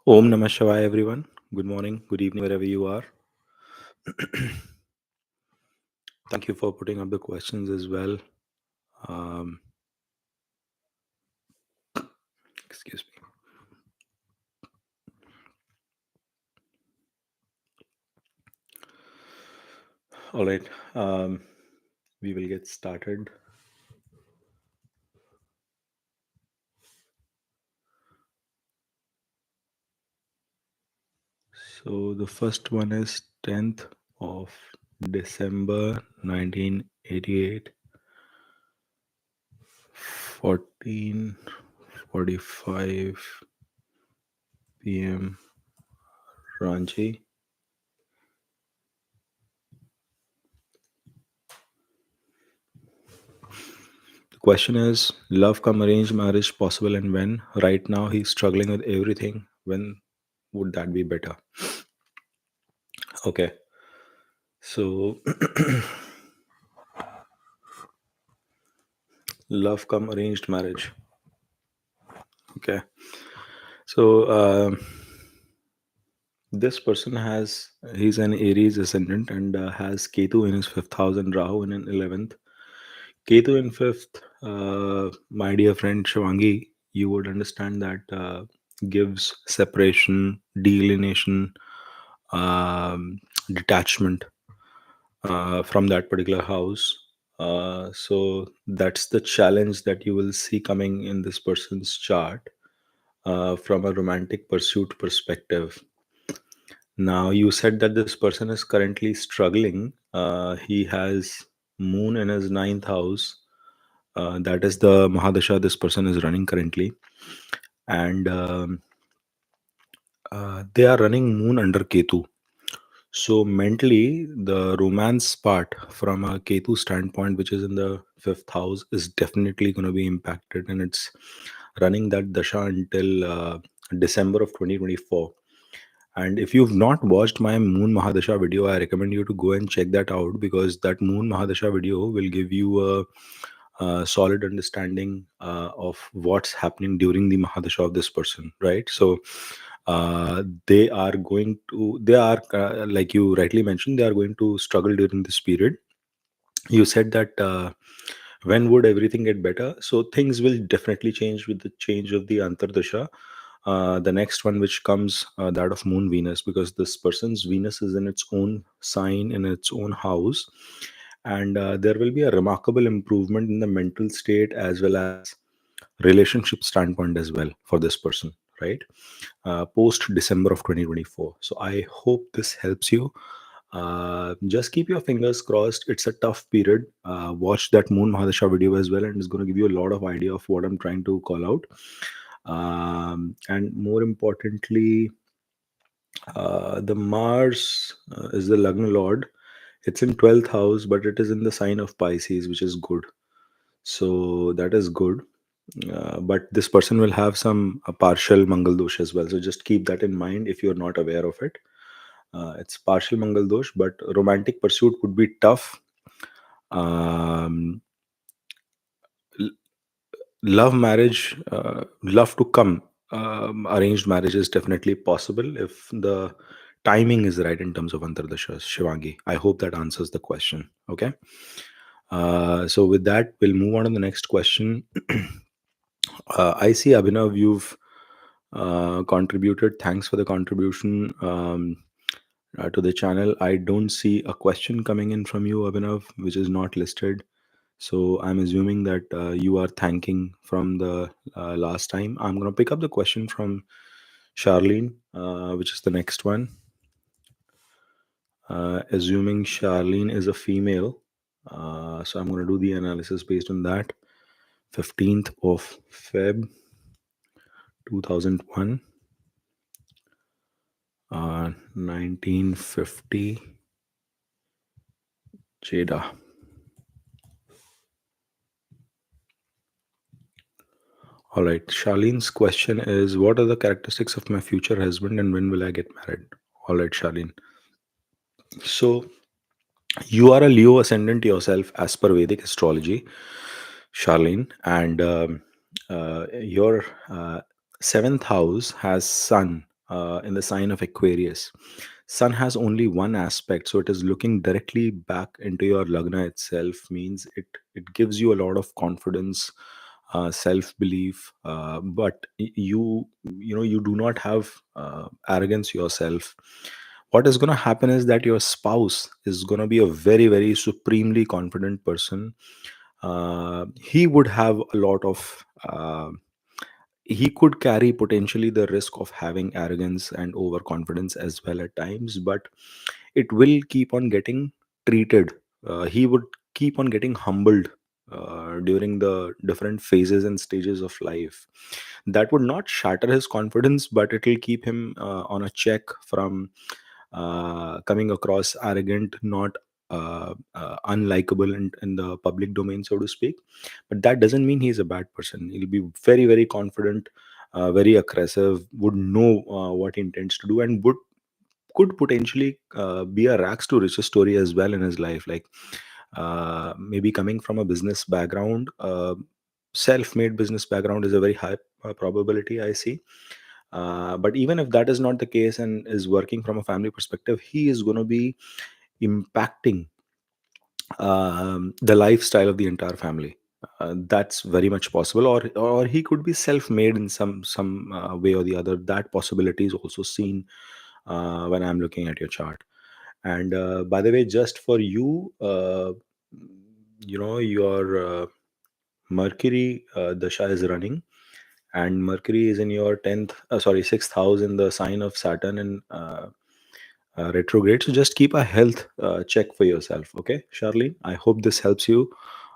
Om Namah Shivaya, everyone. Good morning, good evening, wherever you are. Thank you for putting up the questions as well. Um, excuse me. All right. We will get started. So the first one is 10th of December 1988, 14:45 p.m. Ranchi. The question is, love come arranged marriage possible and when? Right now he's struggling with everything. When would that be better? Okay. So love come arranged marriage. Okay. So this person he's an Aries ascendant and has Ketu in his fifth house and Rahu in an 11th. Ketu in fifth, my dear friend Shivangi, you would understand that gives separation, delineation, detachment from that particular house. So that's the challenge that you will see coming in this person's chart from a romantic pursuit perspective. Now, you said that this person is currently struggling. He has moon in his ninth house. That is the Mahadasha this person is running currently. And they are running moon under Ketu. So mentally, the romance part from a Ketu standpoint, which is in the fifth house, is definitely going to be impacted, and it's running that dasha until December of 2024. And if you've not watched my Moon Mahadasha video, I recommend you to go and check that out because that Moon Mahadasha video will give you a solid understanding of what's happening during the Mahadasha of this person, right? So they are like you rightly mentioned, they are going to struggle during this period. You said that when would everything get better? So things will definitely change with the change of the Antardasha. The next one, which comes that of Moon Venus, because this person's Venus is in its own sign, in its own house, and there will be a remarkable improvement in the mental state as well as relationship standpoint as well for this person, right? Post December of 2024. So I hope this helps you. Just keep your fingers crossed. It's a tough period. Watch that Moon Mahadasha video as well, and it's going to give you a lot of idea of what I'm trying to call out. And more importantly, the Mars is the Lagna Lord. It's in 12th house, but it is in the sign of Pisces, which is good. So that is good. But this person will have some partial Mangal dosh as well. So just keep that in mind if you're not aware of it. It's partial Mangal dosh, but romantic pursuit would be tough. Um, Love marriage, love to come, arranged marriage is definitely possible if the timing is right in terms of Antardashas, Shivangi. I hope that answers the question. Okay. So with that, we'll move on to the next question. I see, Abhinav, you've contributed. Thanks for the contribution to the channel. I don't see a question coming in from you, Abhinav, which is not listed. So I'm assuming that you are thanking from the last time. I'm going to pick up the question from Charlene, which is the next one. Assuming Charlene is a female, so I'm going to do the analysis based on that. 15th of Feb 2001, 1950, Jeddah. All right. Charlene's question is, what are the characteristics of my future husband and when will I get married? All right, Charlene. So you are a Leo ascendant yourself as per Vedic astrology, Charlene, and your seventh house has Sun in the sign of Aquarius. Sun has only one aspect, so it is looking directly back into your lagna itself. Means it gives you a lot of confidence, self belief, but you do not have arrogance yourself. What is going to happen is that your spouse is going to be a very very supremely confident person. He would have a lot of he could carry potentially the risk of having arrogance and overconfidence as well at times, but it will keep on getting treated. He would keep on getting humbled during the different phases and stages of life. That would not shatter his confidence, but it will keep him on a check from coming across arrogant, not unlikable in the public domain, so to speak. But that doesn't mean he's a bad person. He'll be very very confident, very aggressive, would know what he intends to do, and would could potentially be a rags to riches story as well in his life. Like maybe coming from a business background, self-made business background is a very high probability I see. But even if that is not the case and is working from a family perspective, he is going to be impacting the lifestyle of the entire family. That's very much possible, or he could be self-made in some way or the other. That possibility is also seen when I'm looking at your chart. And by the way, just for you, your Mercury dasha is running, and Mercury is in your 10th, sorry, 6th house in the sign of Saturn and retrograde. So just keep a health check for yourself, okay, Charlene? I hope this helps you,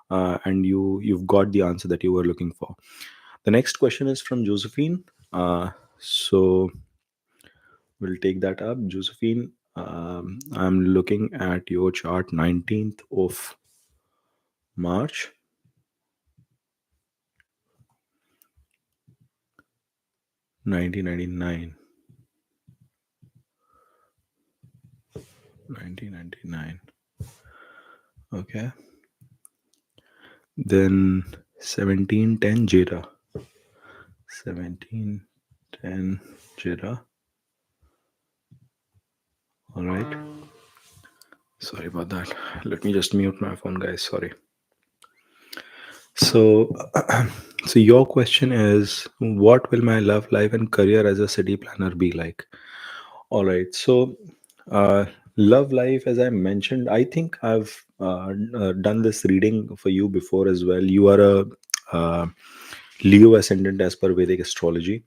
and you've got the answer that you were looking for. The next question is from Josephine. So we'll take that up. Josephine, I'm looking at your chart, 19th of March, 1999. 1999. Okay. Then 1710 Jera. 1710 Jera. All right. Sorry about that. Let me just mute my phone, guys. Sorry. So, so your question is, what will my love life and career as a city planner be like? All right. So, love life, as I mentioned, I think I've done this reading for you before as well. You are a uh, Leo ascendant as per Vedic astrology,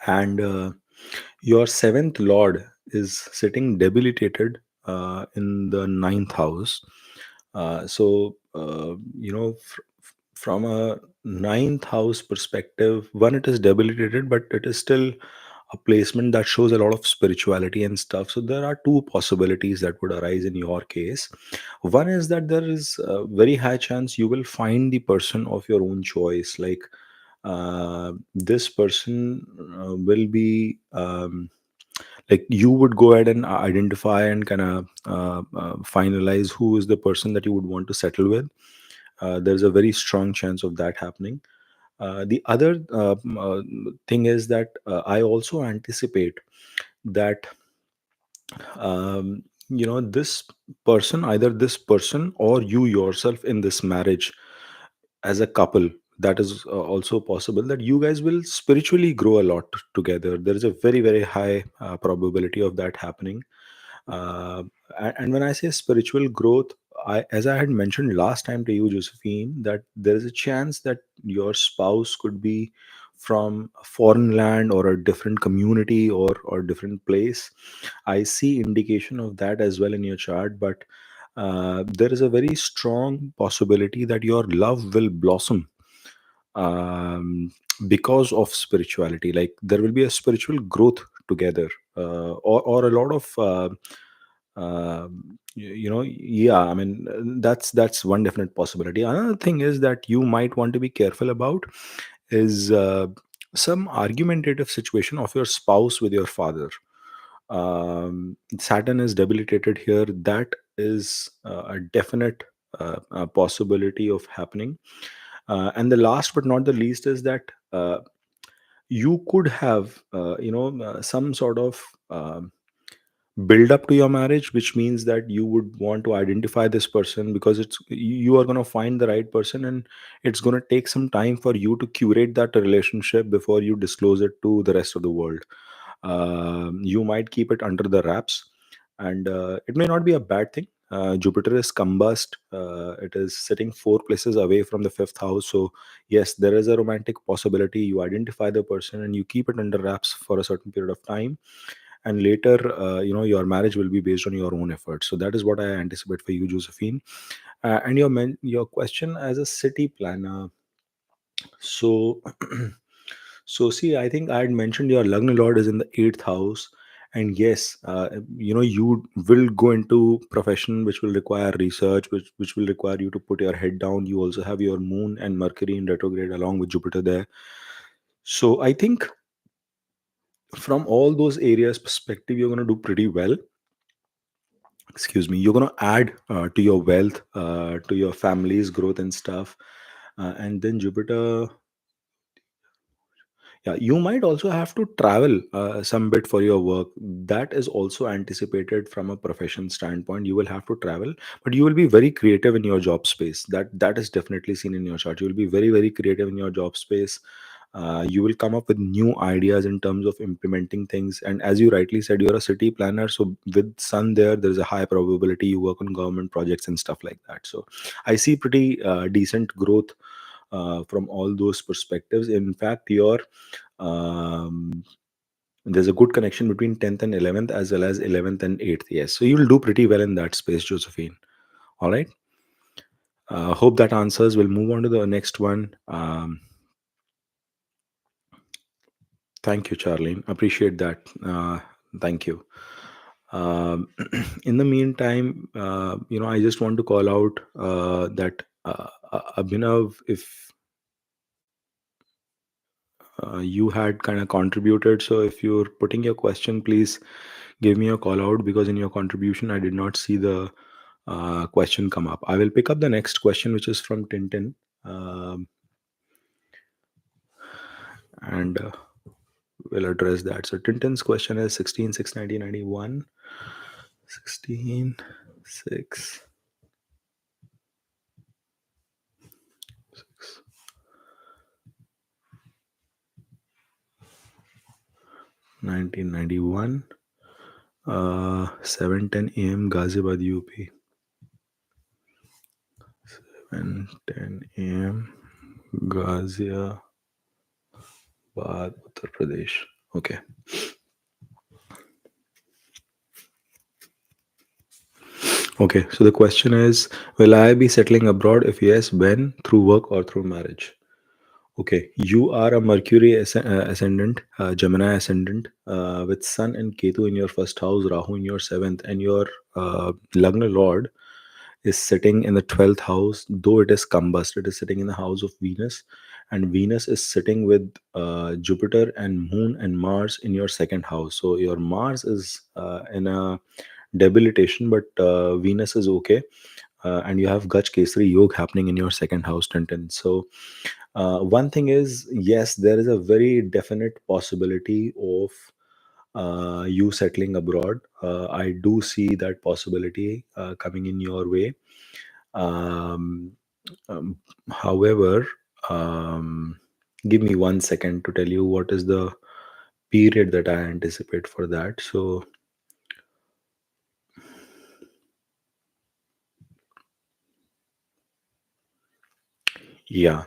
and your seventh lord is sitting debilitated in the ninth house. From a ninth house perspective, one, it is debilitated, but it is still a placement that shows a lot of spirituality and stuff. So there are two possibilities that would arise in your case. One is that there is a very high chance you will find the person of your own choice. Like this person will be like you would go ahead and identify and kind of finalize who is the person that you would want to settle with. There's a very strong chance of that happening. The other thing is that I also anticipate that this person, either this person or you yourself in this marriage as a couple, that is also possible that you guys will spiritually grow a lot together. There is a very very high probability of that happening. uh, and when I say spiritual growth, as I had mentioned last time to you, Josephine, that there is a chance that your spouse could be from a foreign land or a different community or different place. I see indication of that as well in your chart, but there is a very strong possibility that your love will blossom um, because of spirituality. Like there will be a spiritual growth together, or a lot of yeah, I mean, that's one definite possibility. Another thing is that you might want to be careful about is some argumentative situation of your spouse with your father. Saturn is debilitated here. That is a definite possibility of happening. And the last but not the least is that you could have some sort of build up to your marriage, which means that you would want to identify this person, because you are going to find the right person, and it's going to take some time for you to curate that relationship before you disclose it to the rest of the world. You might keep it under the wraps, and it may not be a bad thing. Jupiter is combust. It is sitting four places away from the fifth house. So, yes, there is a romantic possibility. You identify the person and you keep it under wraps for a certain period of time, and later your marriage will be based on your own efforts. So that is what I anticipate for you, Josephine. And your question as a city planner. So so see, I think I had mentioned your lagna lord is in the eighth house, and yes, you will go into profession which will require research, which will require you to put your head down. You also have your moon and Mercury in retrograde along with Jupiter there. So I think from all those areas perspective, you're going to do pretty well. Excuse me. You're going to add to your wealth, to your family's growth and stuff. And then Jupiter, yeah, you might also have to travel some bit for your work. That is also anticipated from a profession standpoint. You will have to travel, but you will be very creative in your job space. That is definitely seen in your chart. You will be very, very creative in your job space. You will come up with new ideas in terms of implementing things. And as you rightly said, you're a city planner, so with sun there is a high probability you work on government projects and stuff like that. So I see pretty decent growth from all those perspectives. In fact, um, there's a good connection between 10th and 11th, as well as 11th and 8th. Yes, so you'll do pretty well in that space, Josephine. All right. Hope that answers. We'll move on to the next one. Thank you, Charlene. Appreciate that. Thank you. Um, in the meantime, I just want to call out that Abhinav, if you had kind of contributed. So if you're putting your question, please give me a call out, because in your contribution, I did not see the question come up. I will pick up the next question, which is from Tintin. Um, and we'll address that. So Tintin's question is 16 6 1991. 16 6 1991, 7:10 a.m. Ghaziabad, UP. 7:10 a.m. Ghaziabad, Uttar Pradesh. Okay. Okay. So the question is, will I be settling abroad? If yes, when? Through work or through marriage? Okay, you are a Mercury ascendant, Gemini ascendant, with Sun and Ketu in your first house, Rahu in your seventh, and your Lagna Lord is sitting in the 12th house, though it is combust. It is sitting in the house of Venus, and Venus is sitting with Jupiter and Moon and Mars in your second house. So your Mars is in a debilitation, but Venus is okay. And you have Gaj Kesari Yog happening in your second house, Tintin. So one thing is, yes, there is a very definite possibility of you settling abroad. I do see that possibility coming in your way. Um, um, However, um, give me 1 second to tell you what is the period that I anticipate for that. So, yeah.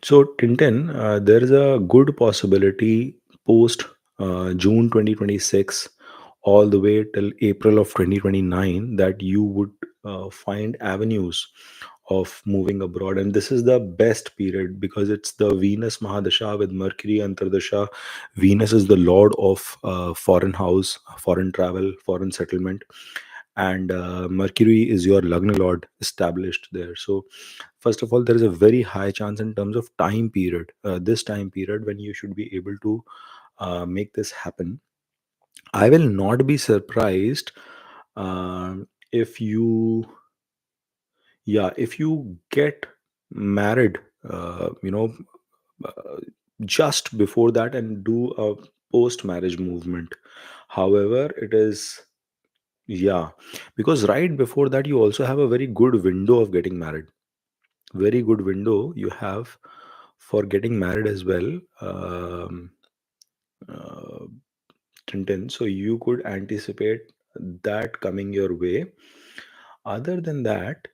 So, Tintin, there is a good possibility post June 2026 all the way till April of 2029 that you would find avenues of moving abroad. And this is the best period because it's the Venus Mahadasha with Mercury Antardasha. Venus is the lord of foreign house, foreign travel, foreign settlement. And Mercury is your Lagna lord established there. So, first of all, there is a very high chance in terms of time period, this time period when you should be able to make this happen. I will not be surprised if you, yeah, if you get married, uh, just before that and do a post marriage movement. However, it is, yeah, because right before that you also have a very good window of getting married. Very good window you have for getting married as well. Uh, Tintin, so you could anticipate that coming your way. Other than that,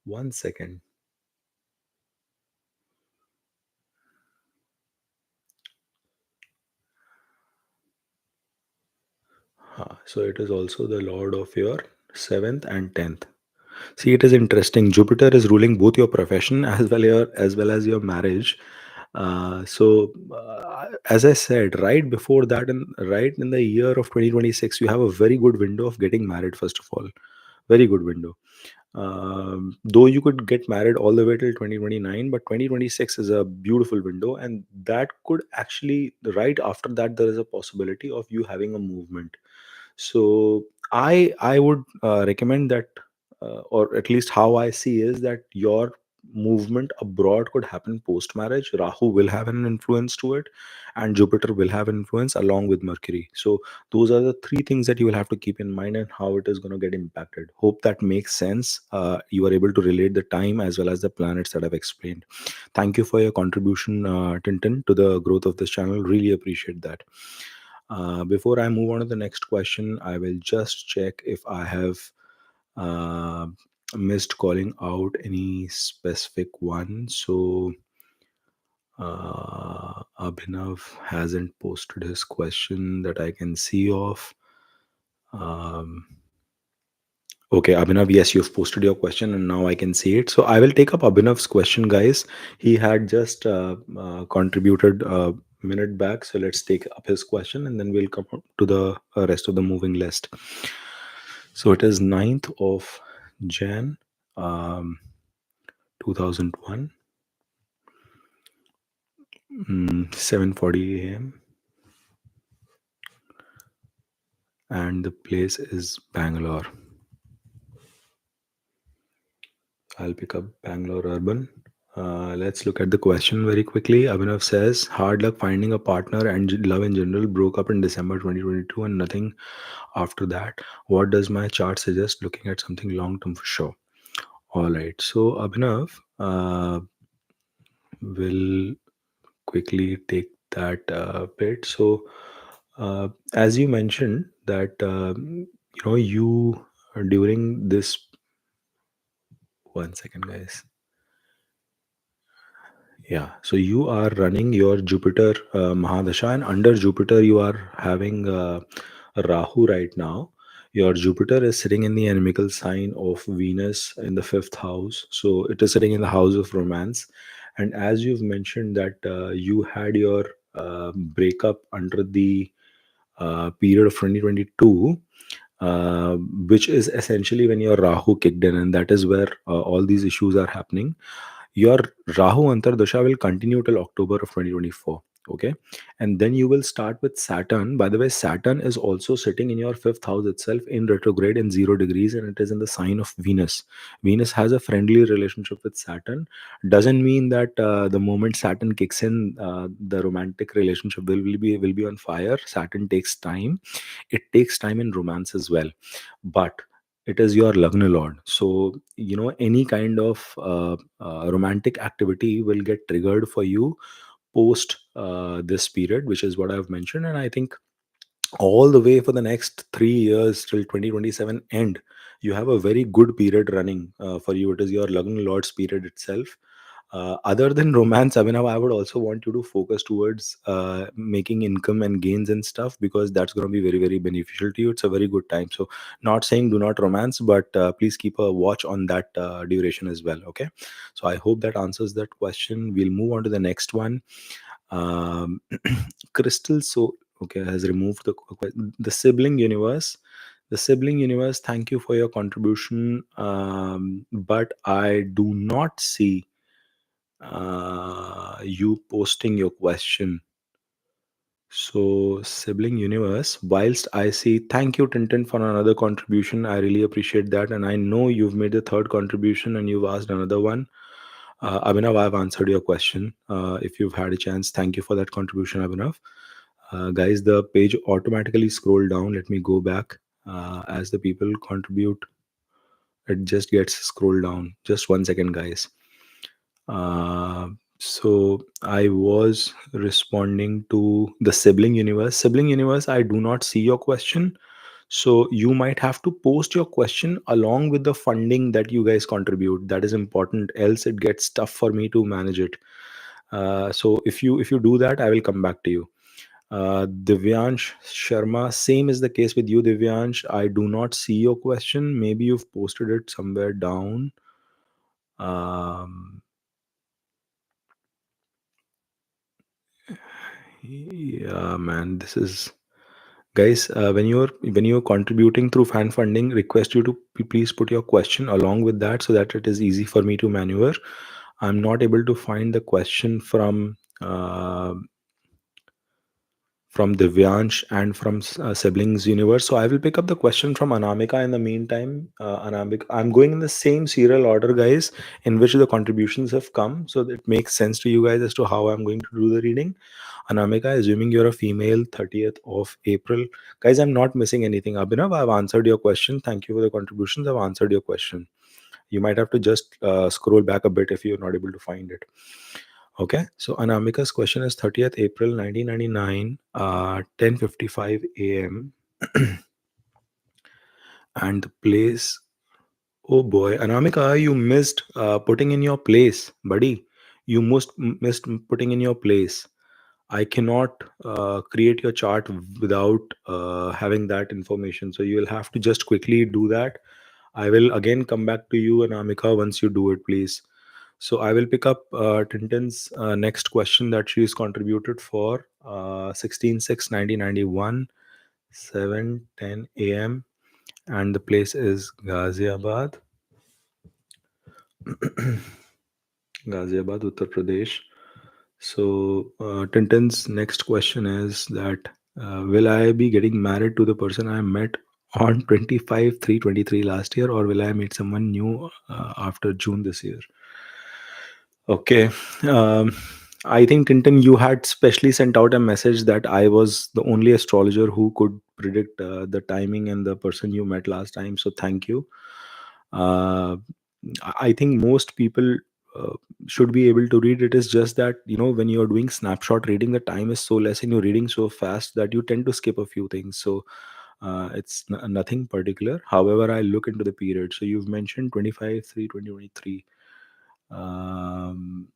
one second. So it is also the lord of your seventh and 10th. See, it is interesting. Jupiter is ruling both your profession as well as your marriage. As I said, right before that, and right in the year of 2026, you have a very good window of getting married. First of all, very good window. Though you could get married all the way till 2029, but 2026 is a beautiful window, and that could actually, right after that, there is a possibility of you having a movement. So I would recommend that, or at least how I see is that your movement abroad could happen post marriage. Rahu will have an influence to it, and Jupiter will have influence along with Mercury. So those are the three things that you will have to keep in mind and how it is going to get impacted. Hope that makes sense. You are able to relate the time as well as the planets that I've explained. Thank you for your contribution, Tintin, to the growth of this channel. Really appreciate that. Before I move on to the next question, I will just check if I have uh, missed calling out any specific one. So Abhinav hasn't posted his question that I can see of. Um, Okay, Abhinav, yes, you've posted your question and now I can see it. So I will take up Abhinav's question, guys. He had just contributed a minute back. So let's take up his question and then we'll come up to the rest of the moving list. So it is 9th of Jan, um, 2001, 7:40 a.m. and the place is Bangalore. I'll pick up Bangalore Urban. Let's look at the question very quickly. Abhinav says, hard luck finding a partner and love in general broke up in December 2022 and nothing after that. What does my chart suggest? Looking at something long term for sure. All right. So, Abhinav will quickly take that bit. So, as you mentioned, that you during this, one second, guys. Yeah, so you are running your Jupiter Mahadasha, and under Jupiter, you are having Rahu right now. Your Jupiter is sitting in the inimical sign of Venus in the fifth house. So it is sitting in the house of romance. And as you've mentioned, that you had your breakup under the period of 2022, uh, which is essentially when your Rahu kicked in, and that is where all these issues are happening. Your Rahu Antardasha will continue till October of 2024. Okay. And then you will start with Saturn. By the way, Saturn is also sitting in your fifth house itself in retrograde in 0 degrees, and it is in the sign of Venus. Venus has a friendly relationship with Saturn. Doesn't mean that the moment Saturn kicks in, the romantic relationship will be on fire. Saturn takes time. It takes time in romance as well, but it is your Lagna Lord. So, any kind of romantic activity will get triggered for you post this period, which is what I've mentioned. And I think all the way for the next 3 years till 2027 end, you have a very good period running for you. It is your Lagna Lord's period itself. Other than romance, Abhinav, I would also want you to focus towards making income and gains and stuff, because that's going to be very, very beneficial to you. It's a very good time. So, not saying do not romance, but please keep a watch on that duration as well. Okay. So, I hope that answers that question. We'll move on to the next one. Um, Crystal So okay has removed the sibling universe. The sibling universe. Thank you for your contribution. But I do not see you posting your question. So, sibling universe, whilst I see, thank you, Tintin, for another contribution. I really appreciate that. And I know you've made the third contribution and you've asked another one. Abhinav, I've answered your question. If you've had a chance, thank you for that contribution, Abhinav. Guys, the page automatically scroll down. Let me go back. As the people contribute, it just gets scroll down. Just 1 second, guys. Uh, so I was responding to the sibling universe. Sibling universe, I do not see your question. So you might have to post your question along with the funding that you guys contribute. That is important. Else it gets tough for me to manage it. So if you do that, I will come back to you. Divyansh Sharma, same is the case with you, Divyansh. I do not see your question. Maybe you've posted it somewhere down. Um, yeah, man, this is guys. When you're contributing through fan funding, request you to please put your question along with that so that it is easy for me to maneuver. I'm not able to find the question from Divyansh and from Siblings Universe. So I will pick up the question from Anamika in the meantime. Anamika, I'm going in the same serial order, guys, in which the contributions have come. So that it makes sense to you guys as to how I'm going to do the reading. Anamika, assuming you're a female, 30th of April. Guys, I'm not missing anything. Abhinav, I've answered your question. Thank you for the contributions. I've answered your question. You might have to just scroll back a bit if you're not able to find it. Okay, so Anamika's question is 30th April 1999, 10:55 a.m. and the place. Oh boy, Anamika, you missed putting in your place, buddy. You missed putting in your place. I cannot create your chart without having that information. So you will have to just quickly do that. I will again come back to you, Anamika, once you do it, please. So I will pick up Tintin's next question that she's contributed for 16/6/1991, 7:10 a.m. and the place is Ghaziabad, Ghaziabad, Uttar Pradesh. So Tintin's next question is that will I be getting married to the person I met on 25/3/23 last year, or will I meet someone new after June this year? Okay. Um, I think, Tintin, you had specially sent out a message that I was the only astrologer who could predict the timing and the person you met last time. So thank you. Uh, I think most people uh, should be able to read. It is just that, when you're doing snapshot reading, the time is so less and you're reading so fast that you tend to skip a few things. So it's nothing particular. However, I look into the period. So you've mentioned 25/3/2023. Um,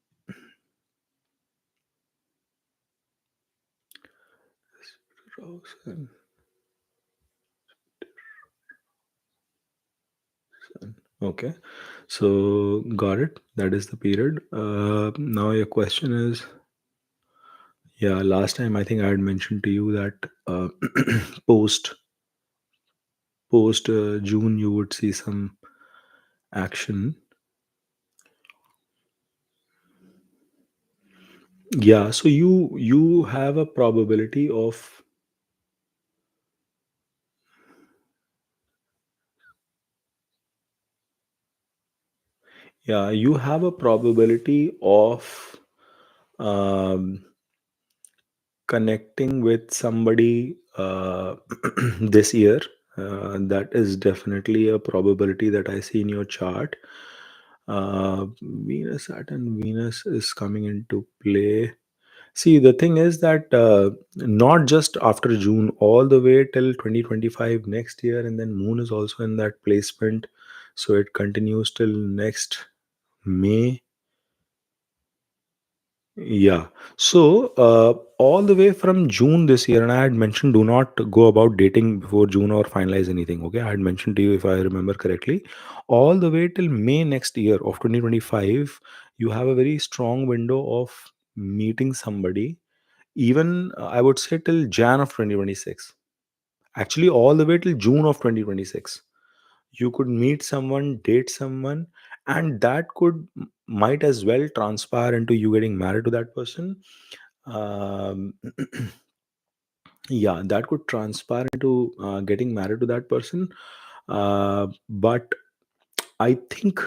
Okay, so got it. That is the period. Now your question is, yeah, last time I think I had mentioned to you that post post June you would see some action. Yeah, so you have a probability of, yeah, you have a probability of um, connecting with somebody this year. That is definitely a probability that I see in your chart. Venus, Saturn, Venus is coming into play. See, the thing is that not just after June, all the way till 2025 next year, and then Moon is also in that placement. So it continues till next May. Yeah. So, all the way from June this year, and I had mentioned do not go about dating before June or finalize anything. Okay. I had mentioned to you, if I remember correctly, all the way till May next year of 2025, you have a very strong window of meeting somebody, even I would say till Jan of 2026. Actually, all the way till June of 2026 you could meet someone, date someone, and that could might as well transpire into you getting married to that person. um, yeah, that could transpire into getting married to that person. But I think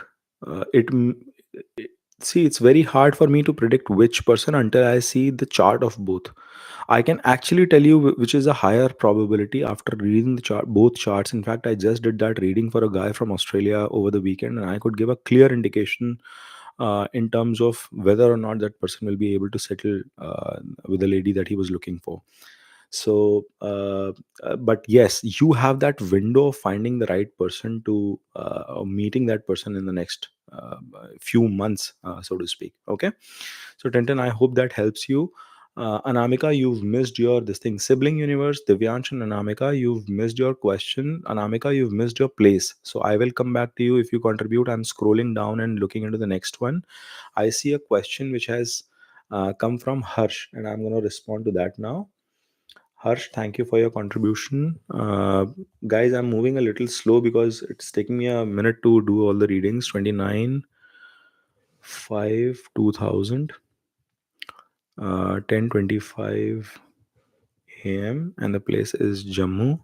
it See, it's very hard for me to predict which person until I see the chart of both. I can actually tell you which is a higher probability after reading the chart, both charts. In fact, I just did that reading for a guy from Australia over the weekend, and I could give a clear indication in terms of whether or not that person will be able to settle with the lady that he was looking for. So, but yes, you have that window of finding the right person to or meeting that person in the next few months, so to speak. Okay, so Tintin, I hope that helps you. Anamika, you've missed your this thing. Sibling universe, Divyansh and Anamika, you've missed your question. Anamika, you've missed your place. So I will come back to you if you contribute. I'm scrolling down and looking into the next one. I see a question which has come from Harsh, and I'm going to respond to that now. Harsh, thank you for your contribution. Guys, I'm moving a little slow because it's taking me a minute to do all the readings. 29, 5, 2000, 10:25 a.m. and the place is Jammu.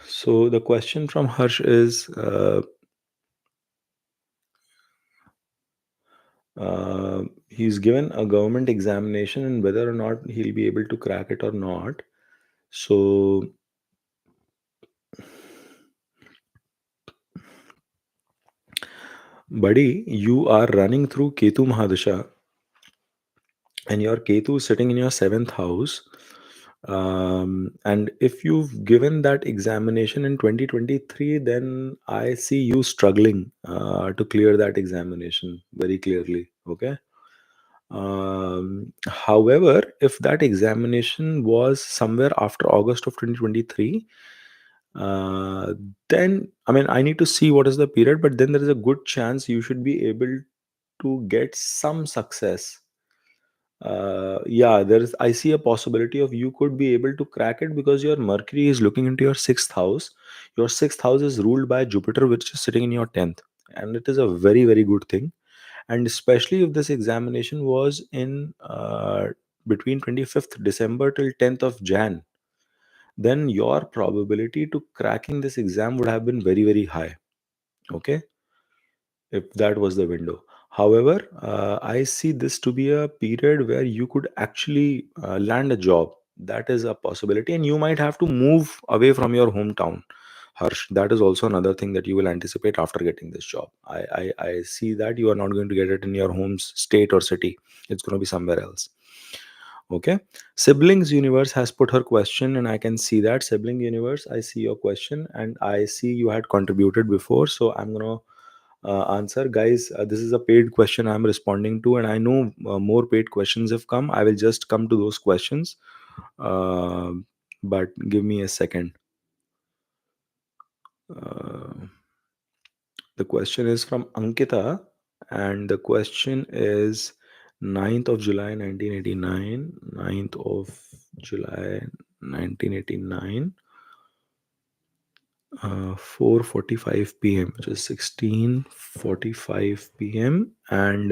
So the question from Harsh is he's given a government examination and whether or not he'll be able to crack it or not. So, buddy, you are running through Ketu Mahadasha, and your Ketu is sitting in your seventh house. And if you've given that examination in 2023, then I see you struggling to clear that examination very clearly. Okay. However, if that examination was somewhere after August of 2023, uh, then I mean, I need to see what is the period, but then there is a good chance you should be able to get some success. Yeah, there is. I see a possibility of you could be able to crack it because your Mercury is looking into your sixth house. Your sixth house is ruled by Jupiter, which is sitting in your tenth, and it is a very very good thing. And especially if this examination was in between 25th December till 10th of Jan, then your probability to cracking this exam would have been very very high. Okay, if that was the window. However, I see this to be a period where you could actually land a job. That is a possibility, and you might have to move away from your hometown. Harsh, that is also another thing that you will anticipate after getting this job. I see that you are not going to get it in your home state or city. It's going to be somewhere else. Okay. Siblings Universe has put her question, and I can see that. Sibling Universe, I see your question, and I see you had contributed before. So I'm going to answer. Guys, this is a paid question I'm responding to, and I know more paid questions have come. I will just come to those questions. Uh, but give me a second. Uh, the question is from Ankita, and the question is 9th of July 1989. 9th of July 1989. 4:45 p.m., which is 16:45 p.m. and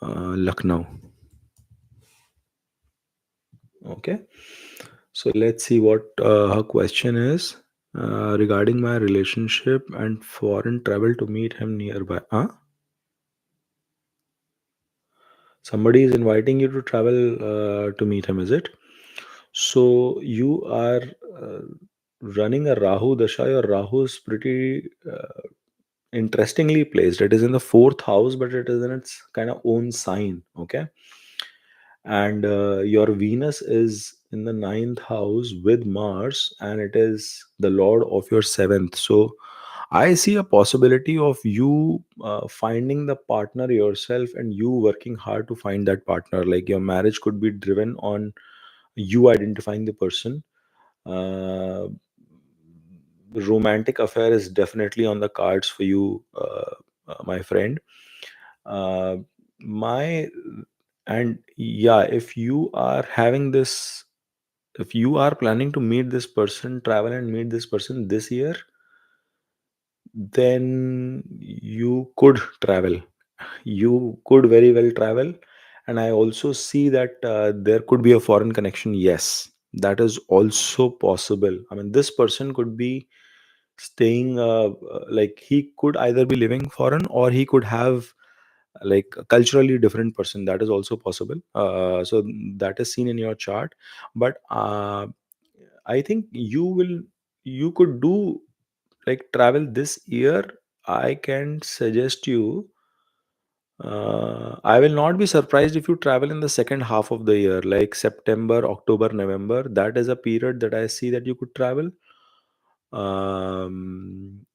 Lucknow. Okay, so let's see what her question is regarding my relationship and foreign travel to meet him nearby. Somebody is inviting you to travel to meet him, is it? So you are uh, running a Rahu Dasha. Your Rahu is pretty interestingly placed. It is in the fourth house, but it is in its kind of own sign. Okay, and your Venus is in the ninth house with Mars, and it is the Lord of your seventh. So I see a possibility of you finding the partner yourself and you working hard to find that partner. Like your marriage could be driven on you identifying the person. Uh, Romantic affair is definitely on the cards for you, my friend. Uh, my and yeah, if you are having this, if you are planning to meet this person, travel and meet this person this year, then you could travel. You could very well travel, and I also see that there could be a foreign connection. Yes, that is also possible. I mean, this person could be staying like he could either be living foreign, or he could have like a culturally different person. That is also possible. So that is seen in your chart. But I think you could do like travel this year. I can suggest you, I will not be surprised if you travel in the second half of the year, like September, October, November. That is a period that I see that you could travel. Um,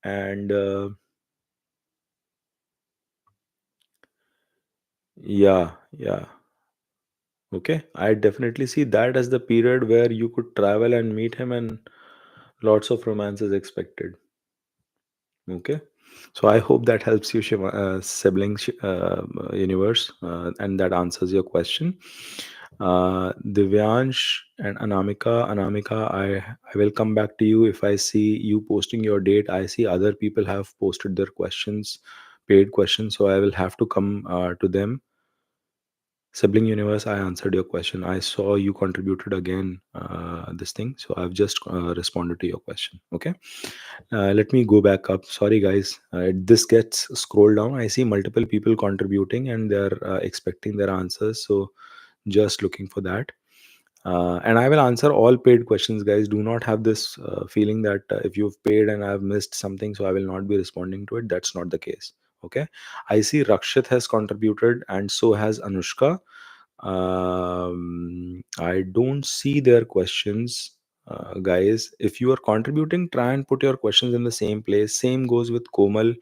and yeah, yeah. Okay. I definitely see that as the period where you could travel and meet him, and lots of romance is expected. Okay. So I hope that helps you, Shiva, universe, and that answers your question. Divyansh and Anamika. Anamika, I will come back to you if I see you posting your date. I see other people have posted their questions, paid questions, so I will have to come to them. Sibling universe, I answered your question. I saw you contributed again this thing, so I've just responded to your question. Okay. Let me go back up. Sorry, guys. This gets scrolled down. I see multiple people contributing, and they're expecting their answers. So just looking for that. And I will answer all paid questions, guys. Do not have this feeling that if you've paid and I've missed something, so I will not be responding to it. That's not the case. Okay. I see Rakshit has contributed, and so has Anushka. I don't see their questions. Guys, if you are contributing, try and put your questions in the same place. Same goes with Komal.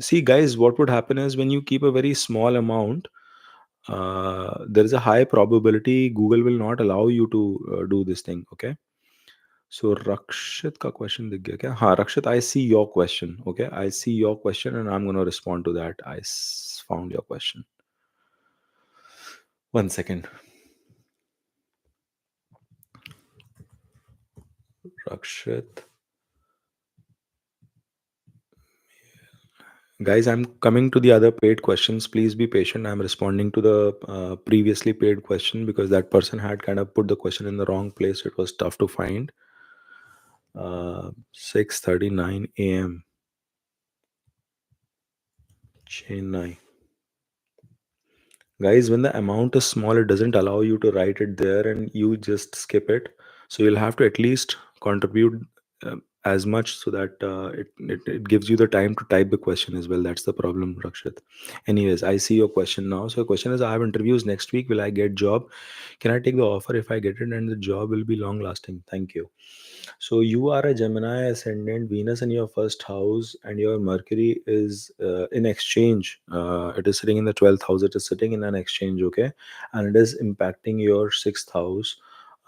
See, guys, what would happen is when you keep a very small amount, there is a high probability Google will not allow you to do this thing. Okay. So Rakshit ka question dikh gaya kya? हाँ Rakshit, I see your question. Okay, I see your question and I'm going to respond to that. Found your question. One second. Rakshit. Guys, I'm coming to the other paid questions. Please be patient. I'm responding to the previously paid question because that person had kind of put the question in the wrong place. It was tough to find. 6:39 a.m. Chennai. Guys, when the amount is small, it doesn't allow you to write it there, and you just skip it. So you'll have to at least contribute as much so that it gives you the time to type the question as well. That's the problem, Rakshit. Anyways, I see your question now. So the question is, I have interviews next week. Will I get job? Can I take the offer if I get it, and the job will be long lasting? Thank you. So you are a Gemini ascendant, Venus in your first house, and your Mercury is in exchange. It is sitting in the 12th house. It is sitting in an exchange, okay, and it is impacting your sixth house.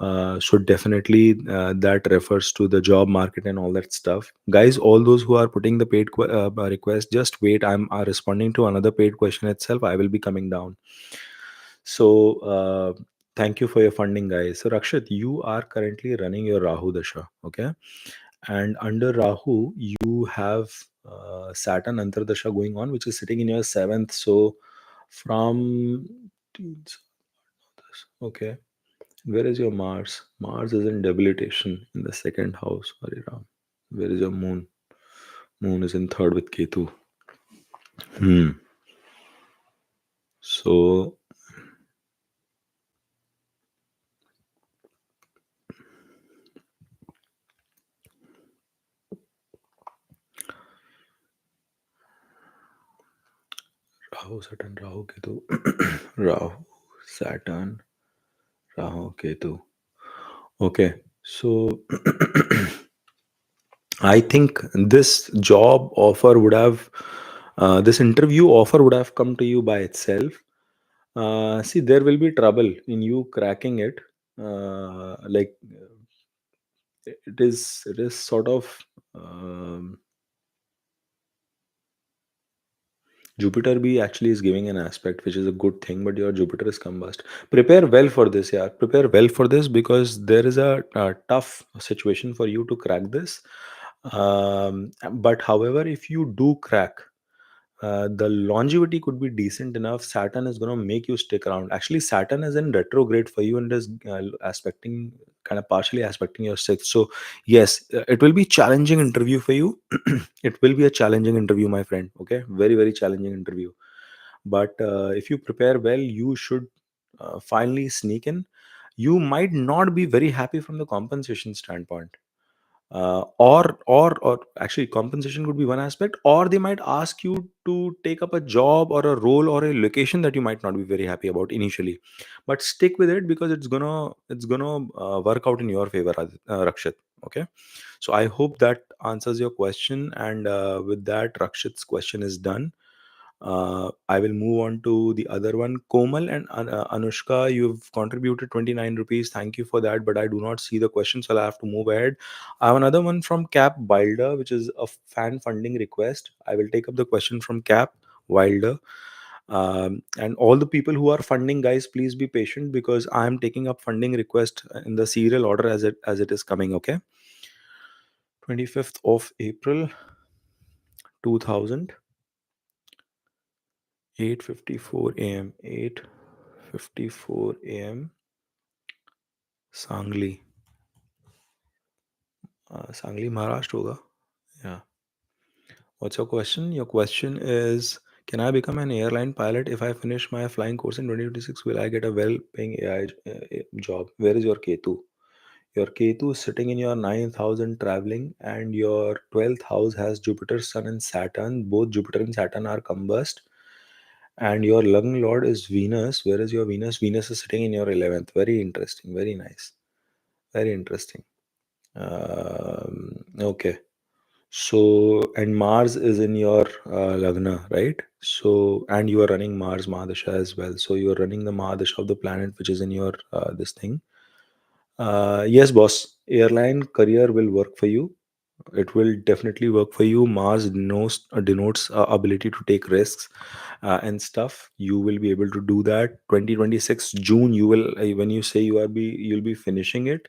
So definitely that refers to the job market and all that stuff, guys. All those who are putting the paid request, just wait. I'm responding to another paid question itself. I will be coming down. So thank you for your funding, guys. So Rakshit, you are currently running your Rahu Dasha, okay? And under Rahu, you have Saturn Antardasha going on, which is sitting in your seventh. So from okay, where is your Mars? Mars is in debilitation in the second house. Hare Ram. Where is your Moon? Moon is in third with Ketu. Hmm. So Rahu, Saturn, Rahu, Ketu, Rahu, Saturn, Rahu, Ketu. Okay, so I think this job offer would have, this interview offer would have come to you by itself. See, there will be trouble in you cracking it. Like it is sort of. Jupiter B actually is giving an aspect, which is a good thing, but your Jupiter is combust. Prepare well for this, yeah. Prepare well for this because there is a tough situation for you to crack this. But however, if you do crack, the longevity could be decent enough. Saturn is going to make you stick around. Actually, Saturn is in retrograde for you and is aspecting kind of partially aspecting your sixth. So yes, it will be challenging interview for you. It will be a challenging interview, my friend. Okay, very very challenging interview. But if you prepare well, you should finally sneak in. You might not be very happy from the compensation standpoint, or actually compensation could be one aspect, or they might ask you to take up a job or a role or a location that you might not be very happy about initially, but stick with it because it's gonna work out in your favor, Rakshit. Okay, so I hope that answers your question, and with that, Rakshit's question is done. I will move on to the other one. Komal and Anushka, you've contributed 29 rupees. Thank you for that, but I do not see the question, so I'll have to move ahead. I have another one from Cap Wilder, which is a fan funding request. I will take up the question from Cap Wilder. And all the people who are funding, guys, please be patient because I am taking up funding request in the serial order as it is coming. Okay, 25th of April, 2000. 8:54 a.m. 8:54 a.m. Sangli. Sangli Maharashtra होगा. Yeah. What's your question? Your question is, can I become an airline pilot if I finish my flying course in 2026? Will I get a well-paying AI job? Where is your Ketu? Your Ketu is sitting in your ninth house and traveling, and your 12th house has Jupiter, Sun, and Saturn. Both Jupiter and Saturn are combust. And your lung lord is Venus. Where is your Venus? Venus is sitting in your 11th. Very interesting. Very nice. Very interesting. Okay. So, and Mars is in your Lagna, right? So, and you are running Mars Mahadasha as well. So, you are running the Mahadasha of the planet, which is in your this thing. Yes, boss. Airline career will work for you. It will definitely work for you. Mars denotes ability to take risks and stuff. You will be able to do that. 2026 June, you will when you say you'll be finishing it.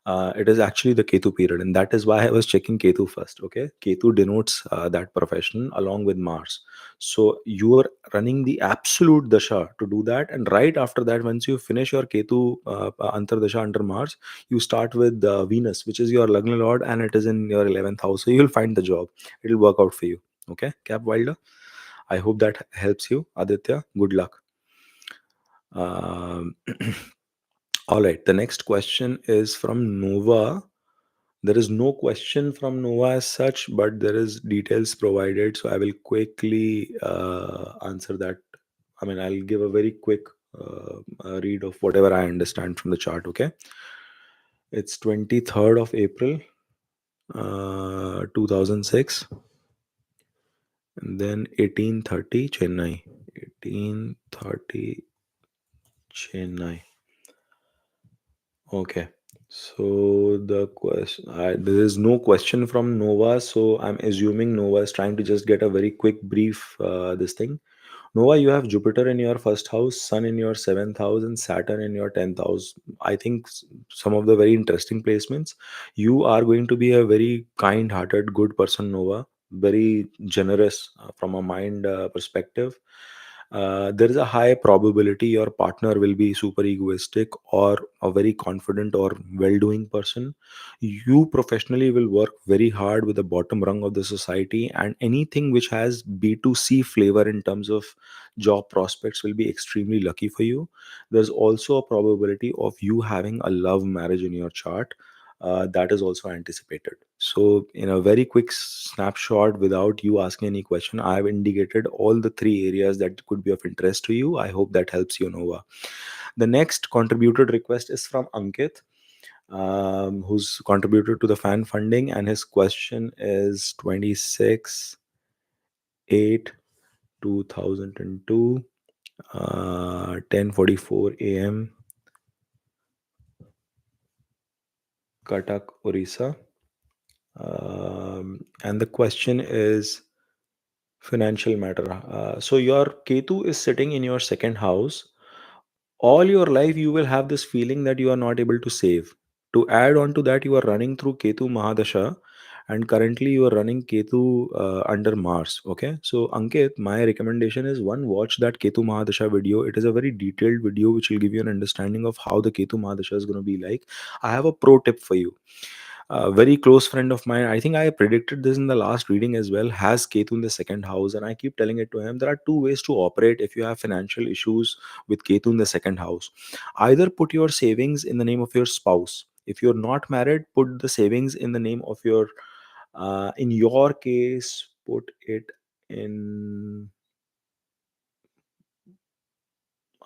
It is actually the Ketu period, and that is why I was checking Ketu first. Okay, Ketu denotes that profession along with Mars. So you are running the absolute dasha to do that, and right after that, once you finish your Ketu antar dasha under Mars, you start with Venus, which is your Lagna Lord, and it is in your 11th house. So you'll find the job. It'll work out for you. Okay, Cap Wilder. I hope that helps you, Aditya. Good luck. Um, all right. The next question is from Nova. There is no question from Nova as such, but there is details provided. So I will quickly answer that. I mean, I'll give a very quick read of whatever I understand from the chart. Okay, it's 23rd of April, 2006, and then 1830 Chennai. 1830 Chennai. Okay. So the question, there is no question from Nova, so I'm assuming Nova is trying to just get a very quick brief. This thing, Nova, you have Jupiter in your first house, Sun in your seventh house, and Saturn in your 10th house. I think some of the very interesting placements. You are going to be a very kind-hearted, good person, Nova. Very generous from a mind perspective. There is a high probability your partner will be super egoistic or a very confident or well-doing person. You professionally will work very hard with the bottom rung of the society, and anything which has B2C flavor in terms of job prospects will be extremely lucky for you. There's also a probability of you having a love marriage in your chart. That is also anticipated. So, in a very quick snapshot, without you asking any question, I have indicated all the three areas that could be of interest to you. I hope that helps you, Nova. The next contributed request is from Ankit, who's contributed to the fan funding, and his question is 26 8 2002, 10:44 a.m. Katak, Orissa. And the question is financial matter. So your Ketu is sitting in your second house. All your life, you will have this feeling that you are not able to save. To add on to that, you are running through Ketu Mahadasha, and currently you are running Ketu under Mars. Okay, so Ankit, my recommendation is, one, watch that Ketu Mahadasha video. It is a very detailed video which will give you an understanding of how the Ketu Mahadasha is going to be like. I have a pro tip for you. A very close friend of mine, I think I predicted this in the last reading as well, has Ketu in the second house, and I keep telling it to him. There are two ways to operate if you have financial issues with Ketu in the second house. Either put your savings in the name of your spouse. If you're not married, put the savings in the name of your, in your case, put it in.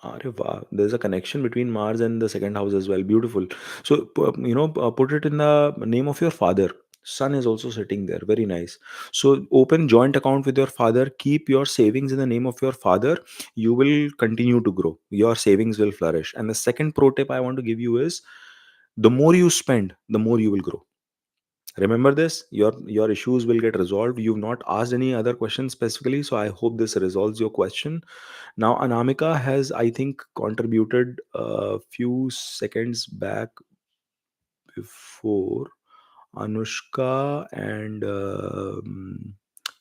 Arey wow, there's a connection between Mars and the second house as well. Beautiful. So, put it in the name of your father. Sun is also sitting there. Very nice. So, open joint account with your father. Keep your savings in the name of your father. You will continue to grow. Your savings will flourish. And the second pro tip I want to give you is, the more you spend, the more you will grow. Remember this, your issues will get resolved. You've not asked any other questions specifically, so I hope this resolves your question. Now, Anamika has, I think, contributed a few seconds back before Anushka and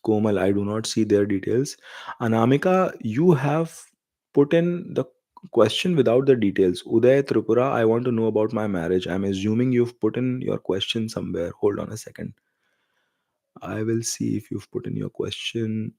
Komal. I do not see their details. Anamika, you have put in the question without the details. Uday Tripura, I want to know about my marriage. I'm assuming you've put in your question somewhere. Hold on a second. I will see if you've put in your question.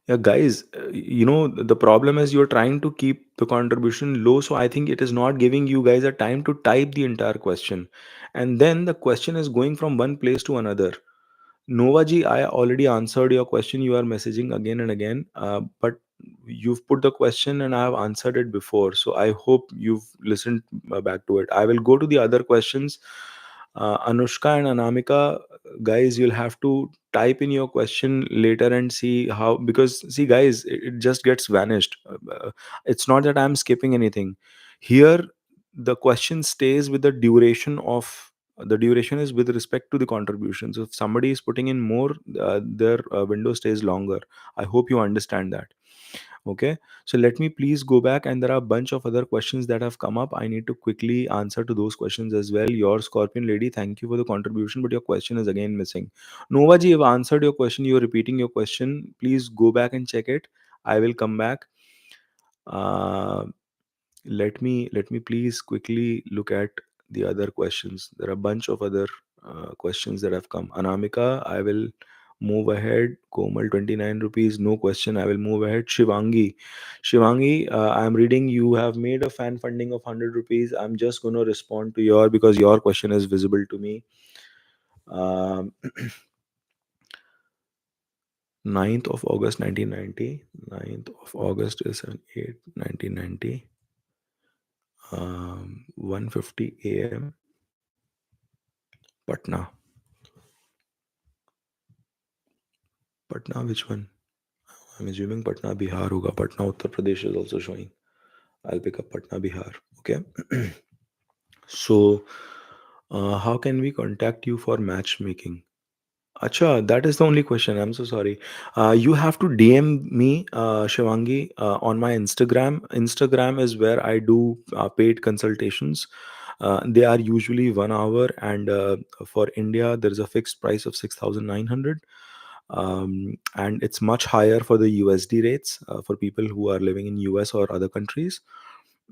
Yeah, guys, the problem is you're trying to keep the contribution low. So I think it is not giving you guys a time to type the entire question. And then the question is going from one place to another. Novaji, I already answered your question. You are messaging again and again, but you've put the question and I have answered it before. So I hope you've listened back to it. I will go to the other questions. Anushka and Anamika, guys, you'll have to type in your question later and see how, because see, guys, it just gets vanished. It's not that I'm skipping anything. Here, the question stays with the duration is with respect to the contribution. So if somebody is putting in more, their window stays longer. I hope you understand that. Okay, so let me please go back, and there are a bunch of other questions that have come up. I need to quickly answer to those questions as well. Your Scorpion lady, thank you for the contribution, but your question is again missing. Nova ji, I've answered your question. You're repeating your question. Please go back and check it. I will come back. uh, let me please quickly look at the other questions. There are a bunch of other questions that have come. Anamika, I will move ahead. Komal, 29 rupees, no question, I will move ahead. Shivangi, I'm reading you have made a fan funding of 100 rupees. I'm just going to respond to your, because your question is visible to me. um, 9th of August 1990. 9th of August is an 8 1990. 1:50 a.m. Patna. Patna, which one? I'm assuming Patna, Bihar hoga. Patna, Uttar Pradesh is also showing. I'll pick up Patna, Bihar. Okay. So, how can we contact you for matchmaking? Acha, that is the only question. I'm so sorry. You have to DM me, Shivangi, on my Instagram. Instagram is where I do paid consultations. They are usually 1 hour, and for India, there is a fixed price of 6,900. And it's much higher for the USD rates for people who are living in US or other countries.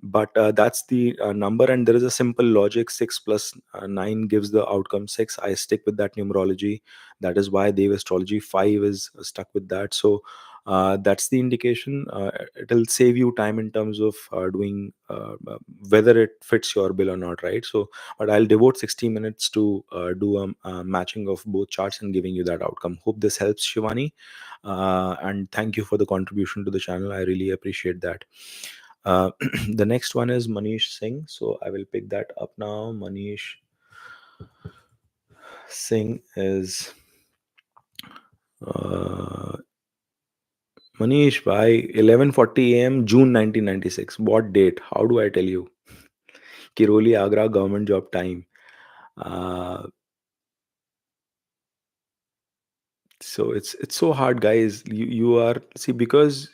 But that's the number, and there is a simple logic. 6 plus 9 gives the outcome 6. I stick with that numerology. That is why devastrology 5 is stuck with that. So that's the indication. It'll save you time in terms of doing whether it fits your bill or not, right? So but I'll devote 60 minutes to do a matching of both charts and giving you that outcome. Hope this helps, Shivani. And thank you for the contribution to the channel. I really appreciate that. uh, the next one is Manish Singh, so I will pick that up now. Manish Singh is uh, Manish by 11:40 a.m. June 1996. What date? How do I tell you? Kiroli, Agra, government job time. Uh, so it's so hard, guys. You are, see, because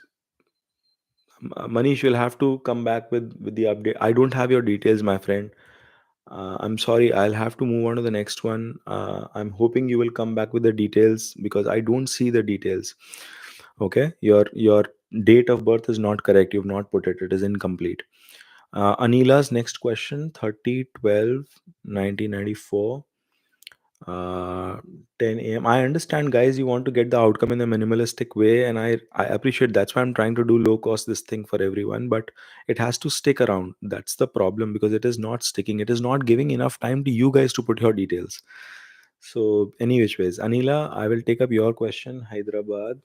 Manish, you'll have to come back with the update. I don't have your details, my friend. I'm sorry. I'll have to move on to the next one. I'm hoping you will come back with the details because I don't see the details. Okay, your date of birth is not correct. You've not put it. It is incomplete. Anila's next question: 30/12/1994. uh 10 a.m. I understand, guys, you want to get the outcome in a minimalistic way, and I appreciate. That's why I'm trying to do low cost this thing for everyone, but it has to stick around. That's the problem, because it is not sticking. It is not giving enough time to you guys to put your details. So any which ways, Anila, I will take up your question. Hyderabad,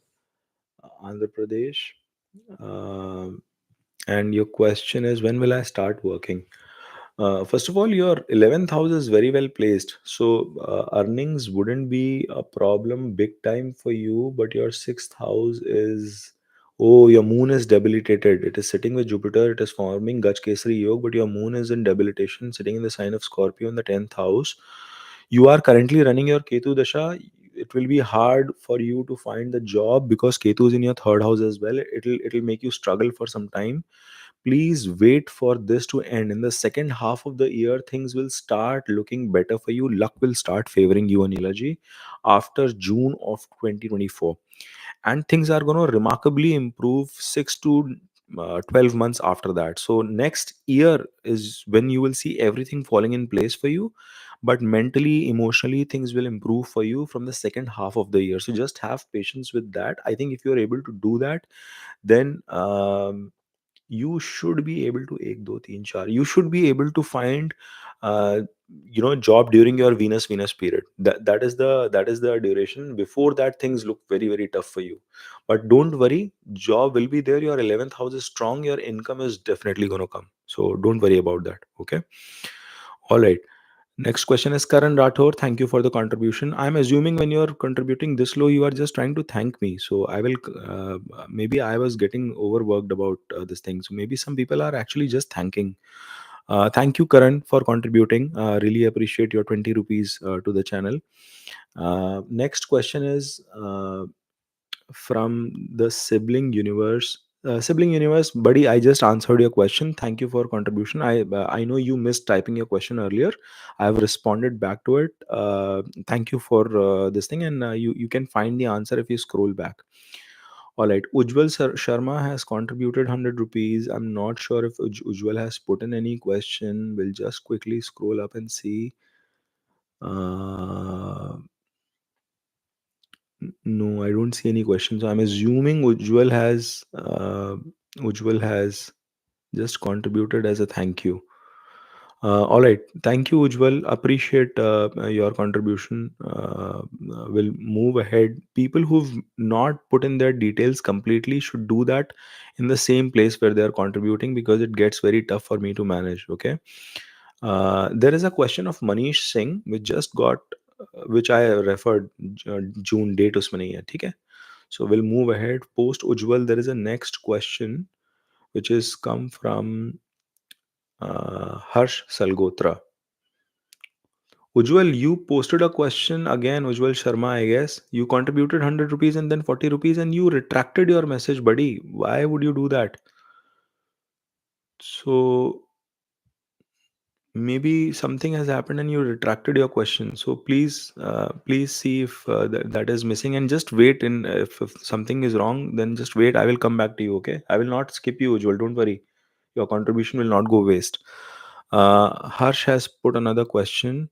Andhra Pradesh. Um and your question is, when will I start working? First of all, your 11th house is very well placed. So, earnings wouldn't be a problem big time for you, but your sixth house is. Oh, your moon is debilitated. It is sitting with Jupiter. It is forming Gaj Kesari Yoga, but your moon is in debilitation, sitting in the sign of Scorpio in the 10th house. You are currently running your Ketu Dasha. It will be hard for you to find the job because Ketu is in your third house as well. It'll make you struggle for some time. Please wait for this to end. In the second half of the year, things will start looking better for you. Luck will start favoring you, Anilaji, after June of 2024. And things are going to remarkably improve 6 to 12 months after that. So next year is when you will see everything falling in place for you, but mentally, emotionally, things will improve for you from the second half of the year. So just have patience with that. I think if you're able to do that, then you should be able to ek do teen char. You should be able to find uh, job during your Venus period. That is the duration. Before that, things look very very tough for you, but don't worry, job will be there. Your 11th house is strong. Your income is definitely going to come, so don't worry about that. Okay, all right. Next question is Karan Rathore. Thank you for the contribution. I'm assuming when you're contributing this low, you are just trying to thank me. So I will, maybe I was getting overworked about this thing. So maybe some people are actually just thanking. Thank you, Karan, for contributing. Really appreciate your 20 rupees to the channel. Next question is from the sibling universe, buddy. I just answered your question. Thank you for contribution. I know you missed typing your question earlier. I have responded back to it. Thank you for this thing, and you can find the answer if you scroll back. All right, Ujjwal Sharma has contributed 100 rupees. I'm not sure if Ujjwal has put in any question. We'll just quickly scroll up and see. uh, No, I don't see any questions. I'm assuming Ujjwal has just contributed as a thank you. All right, thank you, Ujjwal. Appreciate your contribution. We'll move ahead. People who've not put in their details completely should do that in the same place where they are contributing, because it gets very tough for me to manage. Okay. There is a question of Manish Singh which just got, which I referred. June date usme nahi hai, theek hai? So we'll move ahead. Post Ujjwal, there is a next question which is come from Harsh Salgotra. Ujjwal, you posted a question again, Ujjwal Sharma, I guess. You contributed 100 rupees and then 40 rupees and you retracted your message, buddy. Why would you do that? So maybe something has happened and you retracted your question. So please see if that is missing, and just wait. In if something is wrong, then just wait. I will come back to you. Okay, I will not skip you, Ujjwal. Don't worry. Your contribution will not go waste. Harsh has put another question.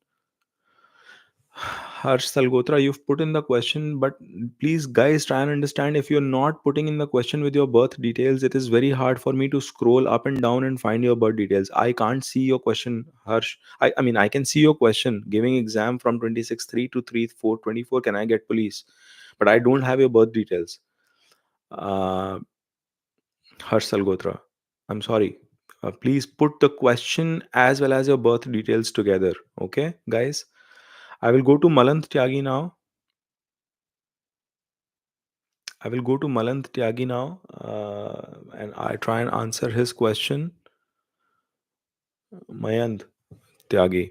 Harsh Salgotra, you've put in the question, but please, guys, try and understand. If you're not putting in the question with your birth details, it is very hard for me to scroll up and down and find your birth details. I can't see your question, Harsh. I mean, I can see your question. Giving exam from 26/3 to 3/4/24. Can I get police? But I don't have your birth details. Uh, Harsh Salgotra, I'm sorry. Please put the question as well as your birth details together. Okay, guys. I will go to Malant Tyagi now. I will go to Malant Tyagi now, and I try and answer his question. Mayant Tyagi.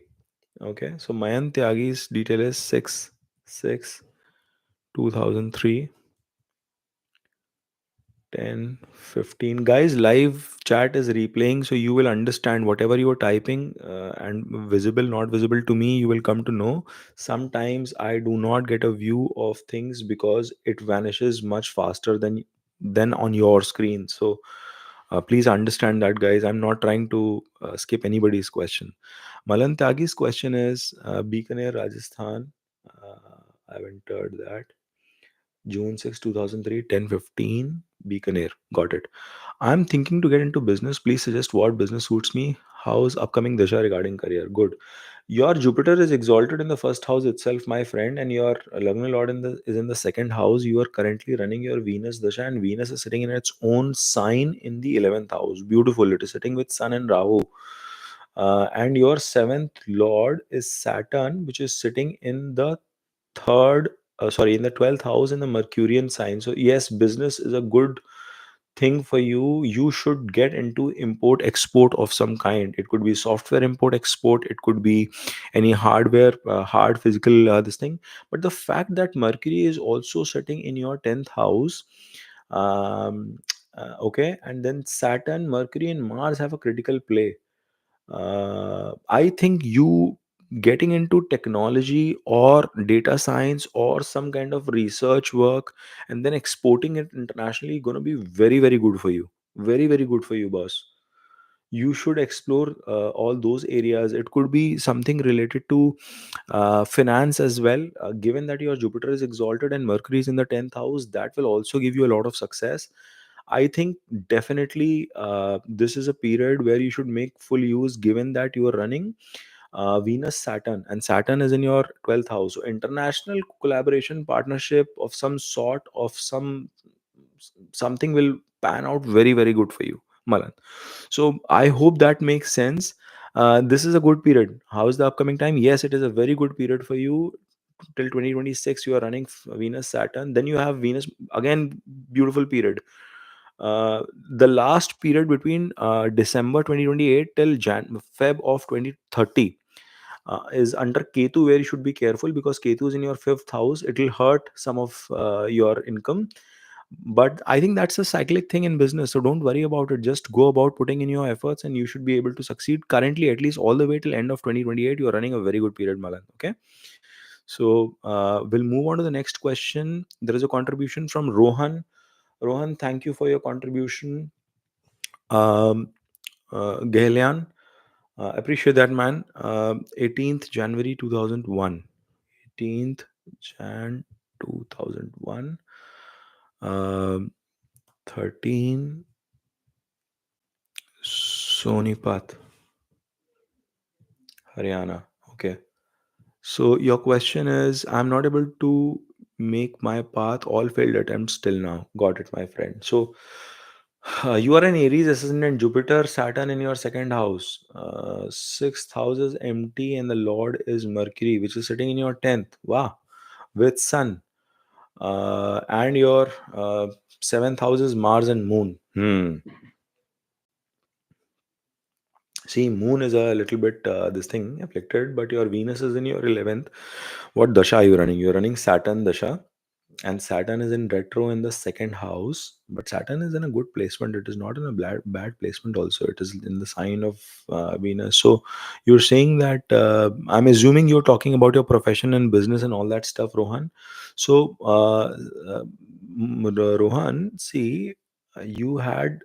Okay, so Mayant Tyagi's detail is 6/6/2003, 10, 15. Guys, live chat is replaying, so you will understand whatever you are typing, and visible, not visible to me, you will come to know. Sometimes I do not get a view of things because it vanishes much faster than on your screen. So please understand that, guys. I'm not trying to skip anybody's question. Malan Tyagi's question is Bikaner, Rajasthan. I've entered that. June 6, 2003, 10:15, Bikaner. Got it. I'm thinking to get into business. Please suggest what business suits me. How's upcoming Dasha regarding career? Good. Your Jupiter is exalted in the first house itself, my friend, and your Lagna Lord is in the second house. You are currently running your Venus Dasha, and Venus is sitting in its own sign in the 11th house. Beautiful. It is sitting with Sun and Rahu. And your seventh Lord is Saturn, which is sitting in the third in the 12th house in the Mercurian sign. So yes, business is a good thing for you. You should get into import export of some kind. It could be software import export, it could be any hardware, hard physical, this thing. But the fact that Mercury is also sitting in your 10th house, um, okay, and then Saturn, Mercury and Mars have a critical play. I think you getting into technology or data science or some kind of research work and then exporting it internationally going to be very, very good for you. Very, very good for you, boss. You should explore all those areas. It could be something related to finance as well. Given that your Jupiter is exalted and Mercury is in the 10th house, that will also give you a lot of success. I think definitely this is a period where you should make full use, given that you are running Venus Saturn, and Saturn is in your 12th house. So, international collaboration, partnership of some sort, of something will pan out very, very good for you, Malan. So, I hope that makes sense. This is a good period. How is the upcoming time? Yes, it is a very good period for you till 2026. You are running Venus Saturn, then you have Venus again. Beautiful period. The last period between December 2028 till Feb of 2030 is under Ketu, where you should be careful because Ketu is in your fifth house. It will hurt some of your income. But I think that's a cyclic thing in business. So don't worry about it. Just go about putting in your efforts and you should be able to succeed. Currently, at least all the way till end of 2028, you're running a very good period, Malan. Okay. So we'll move on to the next question. There is a contribution from Rohan. Rohan, thank you for your contribution. Um, Gehlian, appreciate that, man. 18th January 2001. 18th Jan 2001. Um, 13 Sonipat, Haryana. Okay. So your question is, I'm not able to make my path, all failed attempts till now. Got it, my friend. So you are an Aries ascendant, Jupiter, Saturn in your second house. Sixth house is empty, and the Lord is Mercury, which is sitting in your 10th. Wow. With Sun. And your seventh house is Mars and Moon. See, Moon is a little bit this thing afflicted, but your Venus is in your 11th. What dasha are you running? You're running Saturn dasha, and Saturn is in retro in the second house. But Saturn is in a good placement. It is not in a bad placement. Also, it is in the sign of Venus. So you're saying that I'm assuming you're talking about your profession and business and all that stuff, Rohan. So Rohan, see, you had.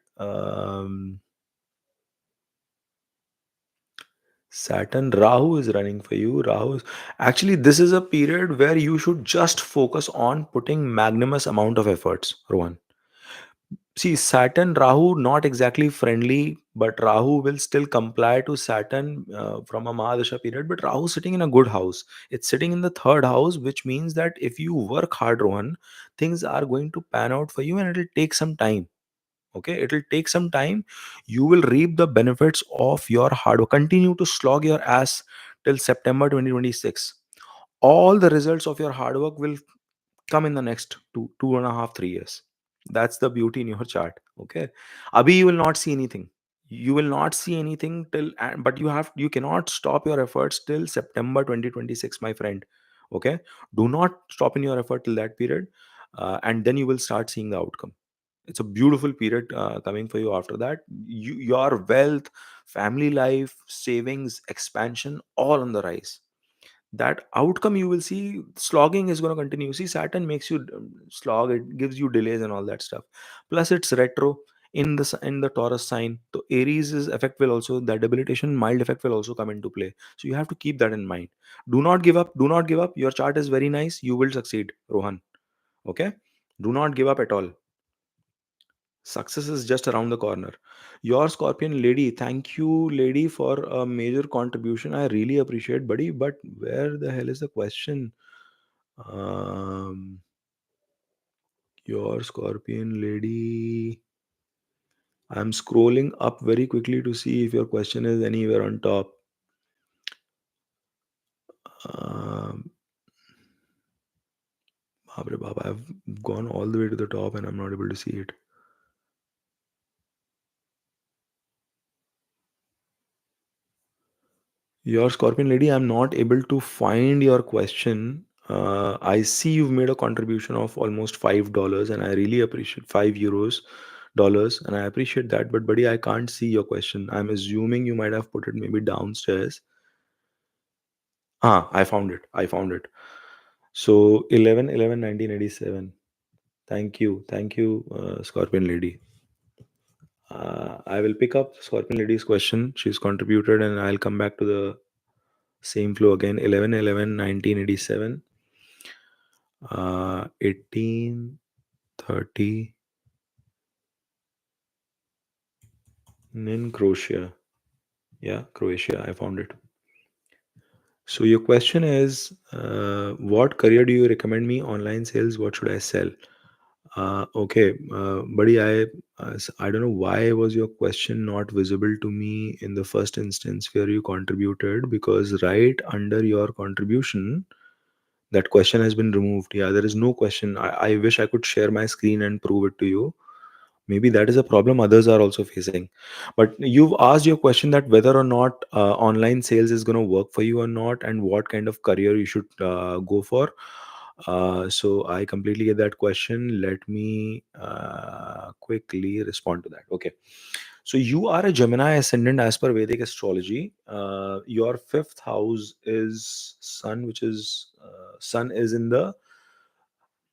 Saturn, Rahu is running for you. Rahu is actually, this is a period where you should just focus on putting magnanimous amount of efforts, Rohan. See, Saturn, Rahu, not exactly friendly, but Rahu will still comply to Saturn from a Mahadasha period. But Rahu sitting in a good house. It's sitting in the third house, which means that if you work hard, Rohan, things are going to pan out for you and it'll take some time. Okay, it'll take some time. You will reap the benefits of your hard work. Continue to slog your ass till September 2026. All the results of your hard work will come in the next 2.5 3 years. That's the beauty in your chart. Okay, abhi you will not see anything. You will not see anything till, but you cannot stop your efforts till September 2026, my friend. Okay, do not stop in your effort till that period, and then you will start seeing the outcome. It's a beautiful period coming for you after that. Your wealth, family life, savings, expansion, all on the rise. That outcome you will see, slogging is going to continue. See, Saturn makes you slog, it gives you delays and all that stuff. Plus it's retro in in the Taurus sign, so Aries' effect will also, that debilitation mild effect will also come into play. So you have to keep that in mind. Do not give up, do not give up. Your chart is very nice, you will succeed, Rohan. Okay, do not give up at all. Success is just around the corner. Your Scorpion lady, thank you, lady, for a major contribution. I really appreciate, buddy. But where the hell is the question? Um, your Scorpion lady. I'm scrolling up very quickly to see if your question is anywhere on top. Um, Babre Baba, I've gone all the way to the top and I'm not able to see it. Your Scorpion lady, I'm not able to find your question. I see you've made a contribution of almost $5, and I really appreciate €5, dollars, and I appreciate that. But buddy, I can't see your question. I'm assuming you might have put it maybe downstairs. Ah, I found it. I found it. So 11/11/1987. Thank you, Scorpion lady. I will pick up Scorpion lady's question. She's contributed, and I'll come back to the same flow again. 11/11/1987. 1830 in Croatia. Yeah, Croatia. I found it. So your question is, what career do you recommend me? Online sales. What should I sell? Okay, buddy. I don't know why was your question not visible to me in the first instance where you contributed, because right under your contribution, that question has been removed. Yeah, there is no question. I wish I could share my screen and prove it to you. Maybe that is a problem others are also facing. But you've asked your question that whether or not online sales is going to work for you or not, and what kind of career you should go for. So I completely get that question. Let me quickly respond to that. Okay, so you are a Gemini ascendant as per Vedic astrology. Your fifth house is Sun, which is Sun is in the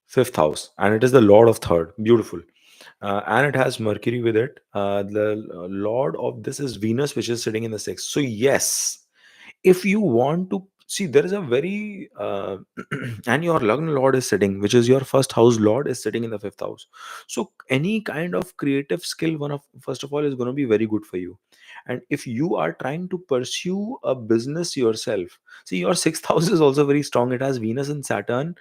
fifth house, and it is the Lord of third. Beautiful. And it has Mercury with it. The Lord of this is Venus, which is sitting in the sixth. So yes, if you want to see, there is a very and your Lagna Lord is sitting, which is your first house Lord, is sitting in the fifth house. So any kind of creative skill, one of first of all, is going to be very good for you. And if you are trying to pursue a business yourself, see, your sixth house is also very strong. It has Venus and Saturn,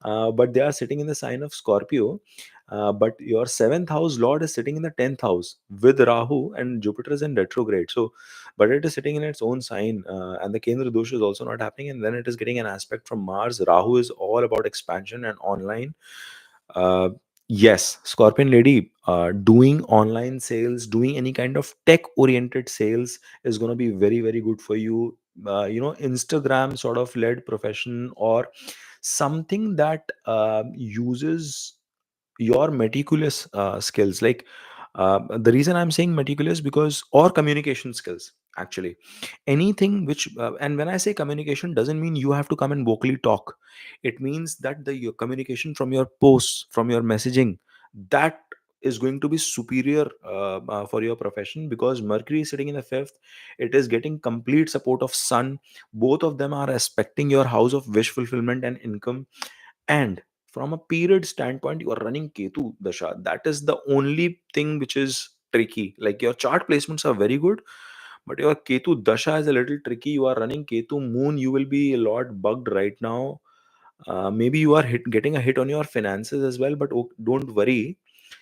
but they are sitting in the sign of Scorpio. But your seventh house Lord is sitting in the 10th house with Rahu, and Jupiter is in retrograde. So, but it is sitting in its own sign, and the Kendra Dosh is also not happening. And then it is getting an aspect from Mars. Rahu is all about expansion and online. Uh, yes, Scorpion lady, doing online sales, doing any kind of tech oriented sales is going to be very, very good for you. Instagram sort of led profession, or something that uses your meticulous skills, like the reason I'm saying meticulous, because or communication skills, actually anything which and when I say communication, doesn't mean you have to come and vocally talk. It means that your communication from your posts, from your messaging, that is going to be superior for your profession, because Mercury is sitting in the fifth. It is getting complete support of Sun. Both of them are aspecting your house of wish fulfillment and income. And from a period standpoint, you are running Ketu Dasha. That is the only thing which is tricky. Like, your chart placements are very good, but your Ketu Dasha is a little tricky. You are running Ketu Moon, you will be a lot bugged right now. Maybe you are getting a hit on your finances as well, but don't worry.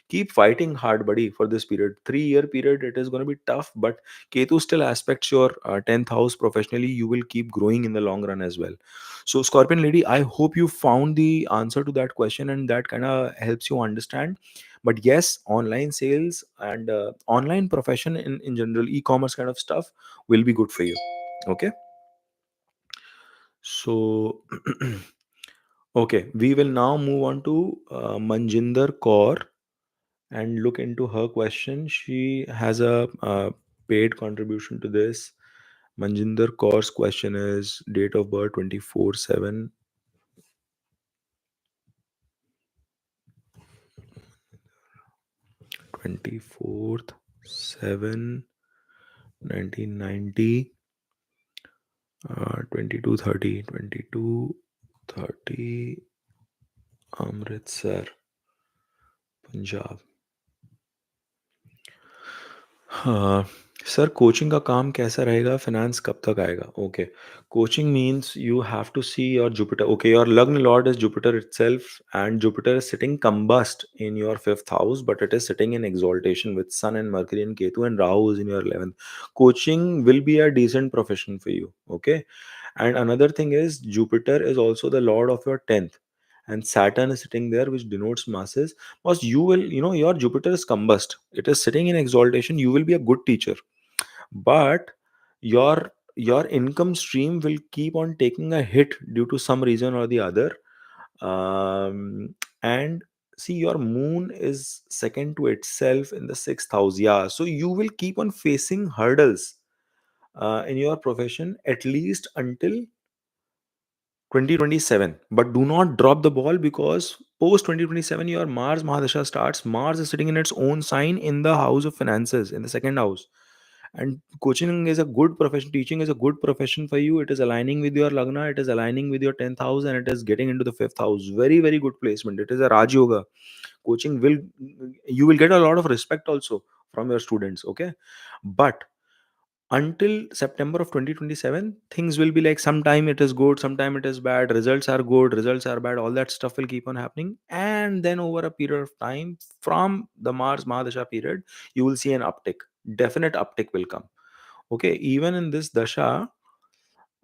Keep fighting hard, buddy, for this period. 3 year period, it is going to be tough, but Ketu still aspects your 10th house professionally. You will keep growing in the long run as well. So, Scorpion lady, I hope you found the answer to that question, and that kind of helps you understand. But yes, online sales and online profession in general, e-commerce kind of stuff will be good for you. Okay. So, okay, we will now move on to Manjinder Kaur. and look into her question. She has a paid contribution to this. Manjinder Kaur's question is date of birth 24/7 24th 7 1990 22:30 Amritsar, Punjab. हाँ sir, coaching का काम कैसा रहेगा, finance कब तक आएगा? Okay, coaching means you have to see your Jupiter. Okay, your lagna lord is Jupiter itself, and Jupiter is sitting combust in your fifth house, but it is sitting in exaltation with Sun and Mercury and Ketu, and Rahu is in your 11th. Coaching will be a decent profession for you. Okay, and another thing is Jupiter is also the lord of your 10th, and Saturn is sitting there, which denotes masses. Because you will, your Jupiter is combust, it is sitting in exaltation. You will be a good teacher, but your income stream will keep on taking a hit due to some reason or the other. And see, your moon is second to itself in the sixth house. Yeah, so you will keep on facing hurdles in your profession at least until 2027, but do not drop the ball, because post 2027 your Mars Mahadasha starts. Mars is sitting in its own sign in the house of finances, in the second house. And coaching is a good profession, teaching is a good profession for you. It is aligning with your lagna, it is aligning with your 10th house, and it is getting into the fifth house. Very, very good placement. It is a Raj Yoga. Coaching will, you will get a lot of respect also from your students. Okay, but until September of 2027, things will be like, sometime it is good, sometime it is bad, results are good, results are bad, all that stuff will keep on happening. And then over a period of time, from the Mars Mahadasha period, you will see an uptick. Definite uptick will come. Okay, even in this dasha,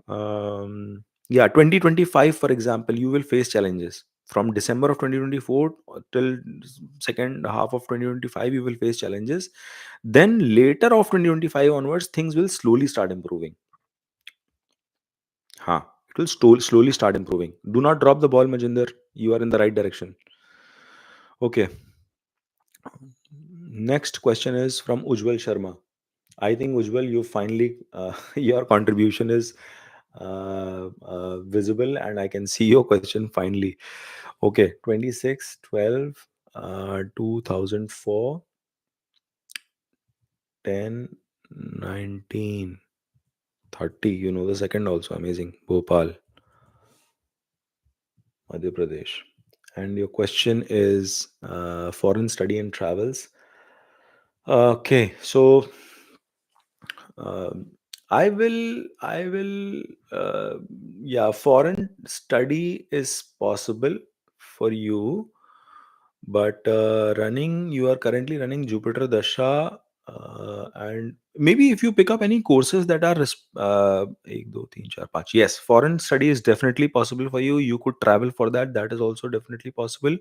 yeah, 2025 for example, you will face challenges. From December of 2024 till second half of 2025, you will face challenges. Then later of 2025 onwards, things will slowly start improving. Huh. It will slowly start improving. Do not drop the ball, Majinder. You are in the right direction. Okay. Next question is from Ujjwal Sharma. I think Ujjwal, you finally your contribution is visible, and I can see your question finally. Okay, 26 12 2004 10 19 30. You know the second also. Amazing. Bhopal, Madhya Pradesh. And your question is foreign study and travels. Okay, so I will, yeah, foreign study is possible for you, but you are currently running Jupiter Dasha, and maybe if you pick up any courses that are, ek, do, teen, char, panch. Yes, foreign study is definitely possible for you. You could travel for that. That is also definitely possible.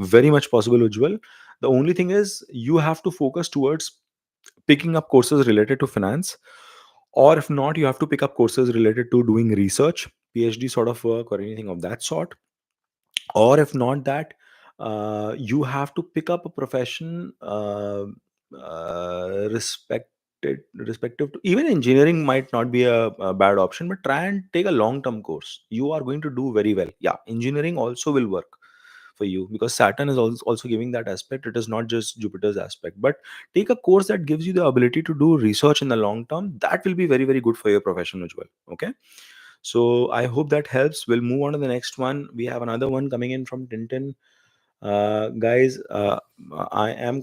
Very much possible, Ujjwal. The only thing is you have to focus towards picking up courses related to finance, or if not, you have to pick up courses related to doing research, PhD sort of work, or anything of that sort. Or if not that, you have to pick up a profession respective to, even engineering might not be a bad option, but try and take a long term course. You are going to do very well. Yeah, engineering also will work for you, because Saturn is also giving that aspect. It is not just Jupiter's aspect, but take a course that gives you the ability to do research in the long term. That will be very, very good for your profession as well. Okay, so I hope that helps. We'll move on to the next one. We have another one coming in from Tintin. Guys, I am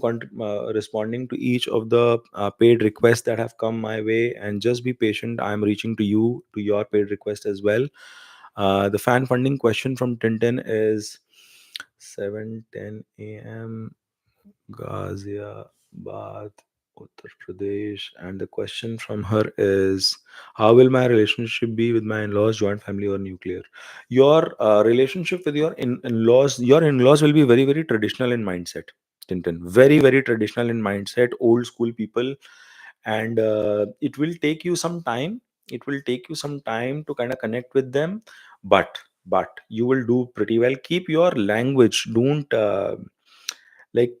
responding to each of the paid requests that have come my way, and just be patient. I am reaching to you, to your paid request as well. The fan funding question from Tintin is 7:10 a.m. Ghaziabad, Uttar Pradesh. And the question from her is, how will my relationship be with my in-laws, joint family or nuclear? Your relationship with your your in-laws will be very, very traditional in mindset, Tintin. Very, very traditional in mindset, old school people. And it will take you some time. It will take you some time to kind of connect with them, but you will do pretty well. Keep your language. Don't like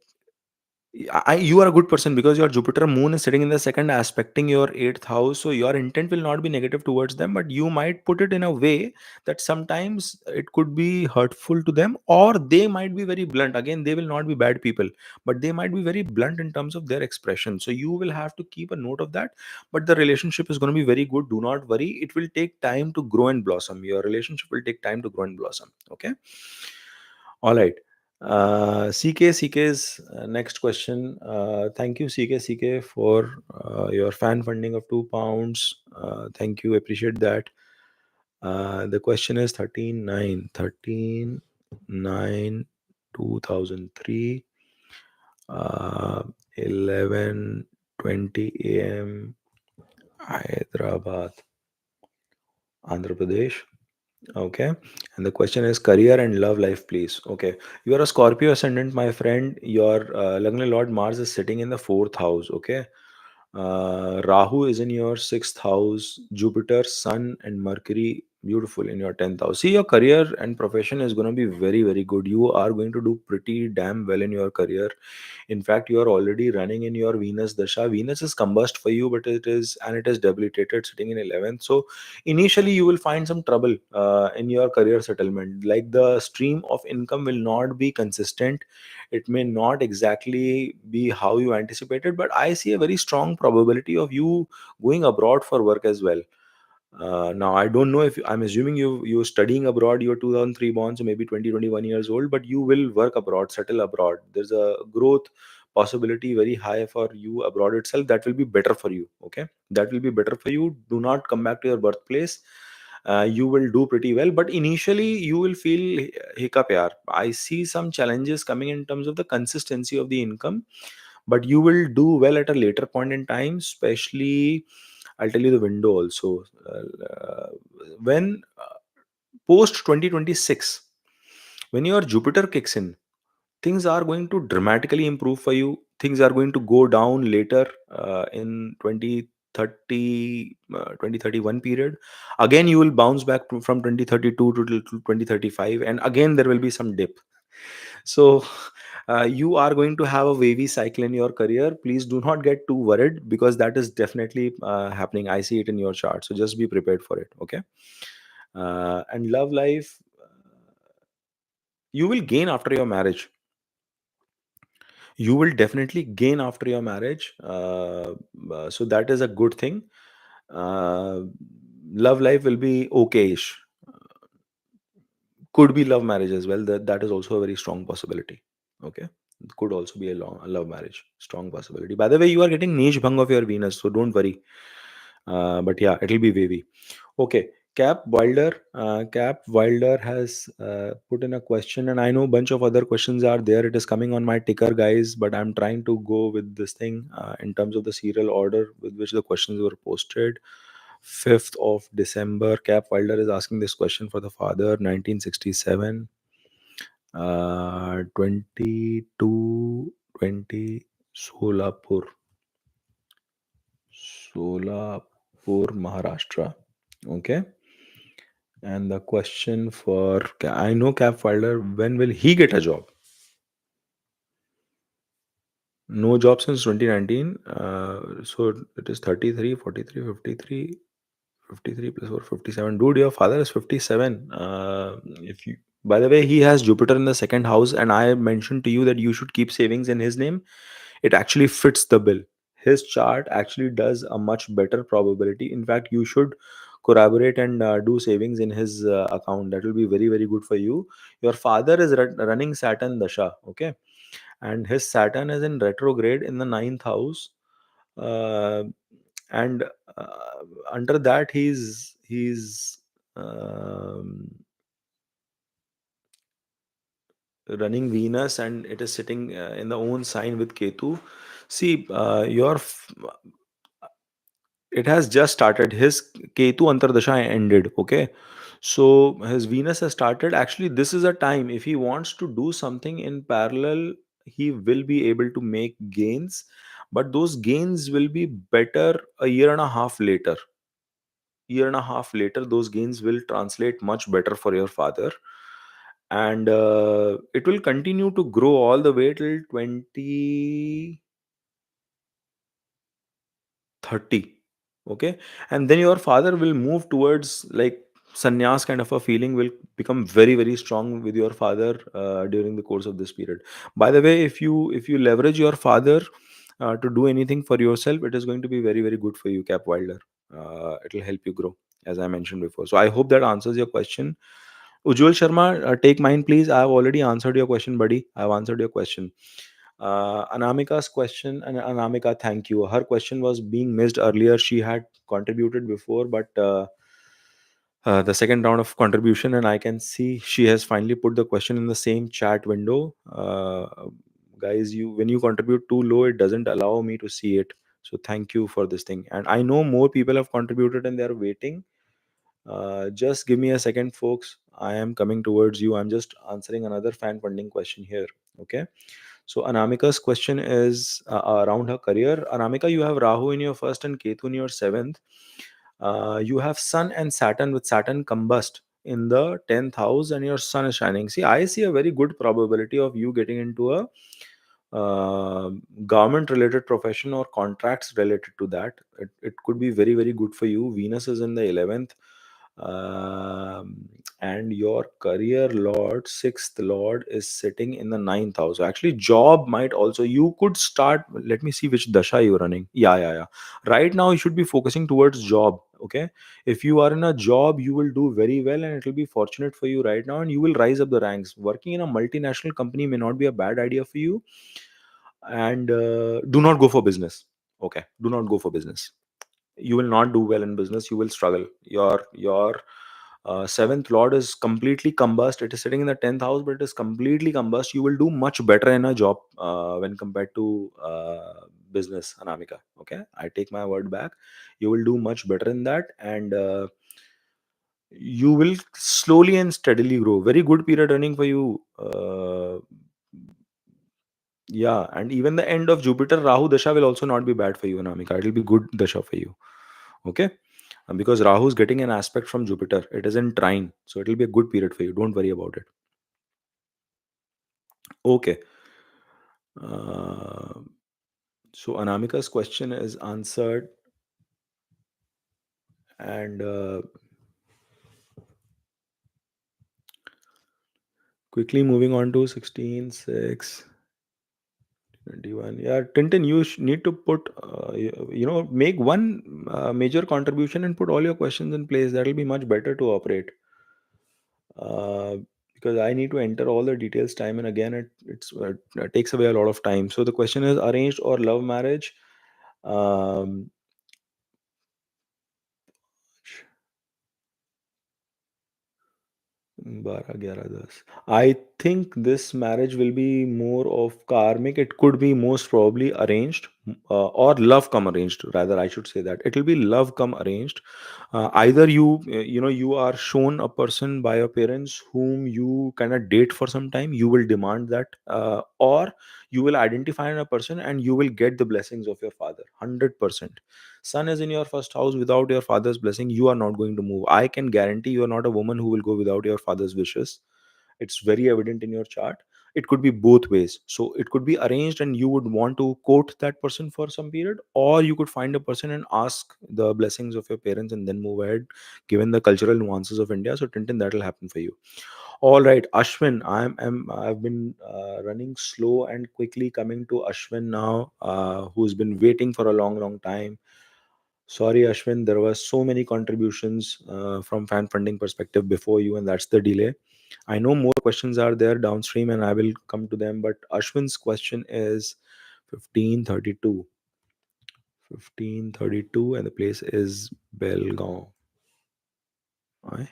You are a good person because your Jupiter moon is sitting in the second, aspecting your eighth house. So your intent will not be negative towards them, but you might put it in a way that sometimes it could be hurtful to them, or they might be very blunt. Again, they will not be bad people, but they might be very blunt in terms of their expression. So you will have to keep a note of that. But the relationship is going to be very good. Do not worry. It will take time to grow and blossom. Your relationship will take time to grow and blossom. Okay. All right. CK's next question. Thank you, CK, for your fan funding of £2. Thank you. Appreciate that. The question is 13/9 2003, uh, 11:20 a.m. Hyderabad, Andhra Pradesh. Okay. And the question is career and love life, please. Okay. You are a Scorpio ascendant, my friend. Your Lagna Lord Mars is sitting in the fourth house. Okay. Rahu is in your sixth house. Jupiter, Sun, and Mercury, beautiful, in your 10th house. See, your career and profession is going to be very, very good. You are going to do pretty damn well in your career. In fact, you are already running in your Venus dasha. Venus is combust for you, but it is debilitated sitting in 11th. So initially you will find some trouble in your career settlement. Like the stream of income will not be consistent. It may not exactly be how you anticipated, but I see a very strong probability of you going abroad for work as well. Now I don't know if I'm assuming you're studying abroad. You're 2003 born, so maybe 20, 21 years old, but you will work abroad, settle abroad. There's a growth possibility very high for you abroad itself. That will be better for you. Okay, that will be better for you. Do not come back to your birthplace. You will do pretty well, but initially you will feel hiccup. Yaar, I see some challenges coming in terms of the consistency of the income, but you will do well at a later point in time, especially I'll tell you the window also. When post 2026, when your Jupiter kicks in, things are going to dramatically improve for you. Things are going to go down later in 2030, 2031 period. Again, you will bounce back from 2032 to 2035, and again, there will be some dip. So you are going to have a wavy cycle in your career. Please do not get too worried because that is definitely happening. I see it in your chart, so just be prepared for it. Okay. And love life, you will gain after your marriage. You will definitely gain after your marriage. So that is a good thing. uh, Love life will be okayish. Could be love marriage as well. That is also a very strong possibility. Okay. Could also be a love marriage, strong possibility. By the way, you are getting niche bhang of your Venus, so don't worry. But yeah, it'll be wavy. Okay. Cap Wilder has put in a question, and I know a bunch of other questions are there. It is coming on my ticker, guys, but I'm trying to go with this thing in terms of the serial order with which the questions were posted. 5th of December, Cap Wilder is asking this question for the father, 1967, 2220 Solapur, Solapur, Maharashtra. Okay. And the question for I know Cap Wilder, when will he get a job? No job since 2019. So it is 33, 43, 53. 53 plus 4, 57. Dude, your father is 57. If you, by the way, he has Jupiter in the second house, and I mentioned to you that you should keep savings in his name. It actually fits the bill. His chart actually does a much better probability. In fact, you should corroborate and do savings in his account. That will be very, very good for you. Your father is running Saturn Dasha, okay? And his Saturn is in retrograde in the ninth house. Uh, and under that, he's um, running Venus, and it is sitting in the own sign with Ketu. See, it has just started. His Ketu Antardasha ended. Okay. So his Venus has started. Actually, this is a time if he wants to do something in parallel, he will be able to make gains, but those gains will be better a year and a half later. Year and a half later, those gains will translate much better for your father. and it will continue to grow all the way till 2030. Okay, and then your father will move towards like sannyas kind of a feeling will become very very strong with your father during the course of this period. By the way, if you leverage your father to do anything for yourself, it is going to be very very good for you, Cap Wilder. It will help you grow, as I mentioned before. So I hope that answers your question. Ujjwal Sharma, take mine, please. I have already answered your question, buddy. I have answered your question. Anamika's question, and Anamika, thank you. Her question was being missed earlier. She had contributed before, but the second round of contribution, and I can see she has finally put the question in the same chat window. Guys, you when you contribute too low, it doesn't allow me to see it. So thank you for this thing. And I know more people have contributed and they are waiting. Just give me a second, folks. I am coming towards you. I'm just answering another fan funding question here. Okay. So Anamika's question is around her career. Anamika, you have Rahu in your first and Ketu in your seventh. You have Sun and Saturn, with Saturn combust in the 10th house, and your Sun is shining. See, I see a very good probability of you getting into a government related profession or contracts related to that. It could be very very good for you. Venus is in the 11th, and your career lord, sixth lord, is sitting in the ninth house. So actually job might also, you could start, let me see which dasha you're running. Yeah. Right now you should be focusing towards job. Okay, if you are in a job, you will do very well and it will be fortunate for you right now, and you will rise up the ranks. Working in a multinational company may not be a bad idea for you. And do not go for business. Okay, do not go for business. You will not do well in business. You will struggle. Your seventh lord is completely combust. It is sitting in the 10th house, but it is completely combust. You will do much better in a job when compared to business, Anamika. Okay, I take my word back. You will do much better in that, and you will slowly and steadily grow. Very good period running for you. Yeah, and even the end of Jupiter Rahu Dasha will also not be bad for you, Anamika. It will be good Dasha for you. Okay, because Rahu is getting an aspect from Jupiter. It is in trine, so it will be a good period for you. Don't worry about it. Okay. Uh, so Anamika's question is answered, and quickly moving on to 16/6. 21. Yeah, Tintin, you need to put, make one major contribution and put all your questions in place. That will be much better to operate. Uh, because I need to enter all the details time and again. It takes away a lot of time. So the question is arranged or love marriage. Um, 12, 11, 10. I think this marriage will be more of karmic. It could be most probably arranged, or love come arranged. Rather, I should say that it will be love come arranged. Either you are shown a person by your parents whom you kind of date for some time. You will demand that, or you will identify a person and you will get the blessings of your father. 100%. Sun is in your first house. Without your father's blessing, you are not going to move. I can guarantee you are not a woman who will go without your father's wishes. It's very evident in your chart. It could be both ways. So it could be arranged and you would want to quote that person for some period, or you could find a person and ask the blessings of your parents and then move ahead, given the cultural nuances of India. So Tintin, that will happen for you. All right, Ashwin, I've been running slow and quickly coming to Ashwin now, who's been waiting for a long, long time. Sorry, Ashwin, there were so many contributions from fan funding perspective before you, and that's the delay. I know more questions are there downstream, and I will come to them. But Ashwin's question is 1532. 1532, and the place is Belgaum. Aye.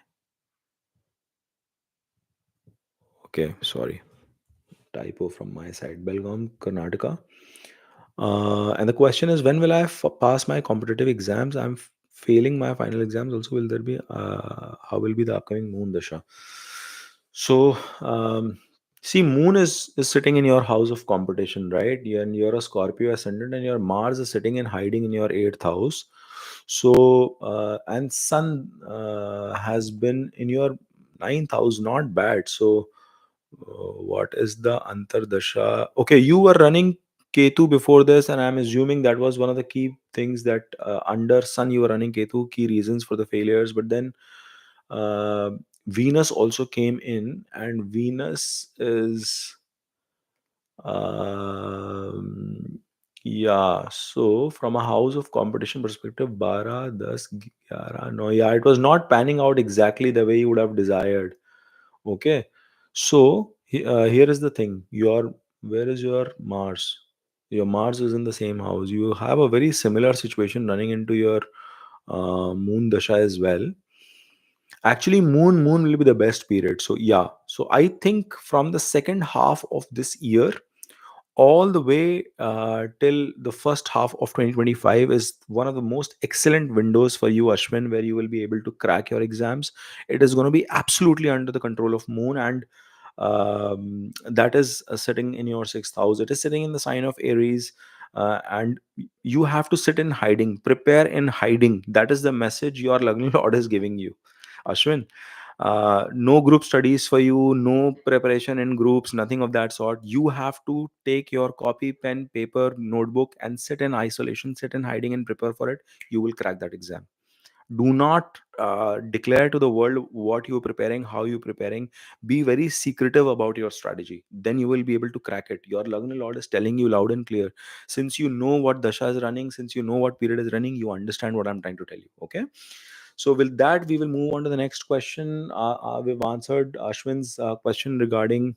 Okay, sorry. Typo from my side. Belgaum, Karnataka. And the question is, when will I pass my competitive exams? I'm failing my final exams. Also, will there be how will be the upcoming moon dasha? So, see, moon is sitting in your house of competition, right? And you're a Scorpio ascendant, and your Mars is sitting and hiding in your eighth house. So, and Sun has been in your ninth house, not bad. So, What is the antardasha? Okay, you were running Ketu before this, and I'm assuming that was one of the key things that under Sun you were running Ketu, key reasons for the failures. But then uh, Venus also came in, and Venus is um, yeah. So from a house of competition perspective, 12, 10, 11, no, yeah, it was not panning out exactly the way you would have desired. Okay, so here is the thing. Your Where is your Mars? Your Mars is in the same house. You have a very similar situation running into your Moon Dasha as well. Actually, Moon will be the best period. So yeah. So I think from the second half of this year all the way till the first half of 2025 is one of the most excellent windows for you, Ashwin, where you will be able to crack your exams. It is going to be absolutely under the control of Moon, and that is sitting in your sixth house. It is sitting in the sign of Aries, and you have to sit in hiding, prepare in hiding. That is the message your Lagna Lord is giving you, Ashwin. No group studies for you, no preparation in groups, nothing of that sort. You have to take your copy, pen, paper, notebook, and sit in isolation, sit in hiding, and prepare for it. You will crack that exam. Do not declare to the world what you're preparing, how you're preparing. Be very secretive about your strategy. Then you will be able to crack it. Your Lagna Lord is telling you loud and clear. Since you know what Dasha is running, since you know what period is running, you understand what I'm trying to tell you. Okay. So with that, we will move on to the next question. We've answered Ashwin's question regarding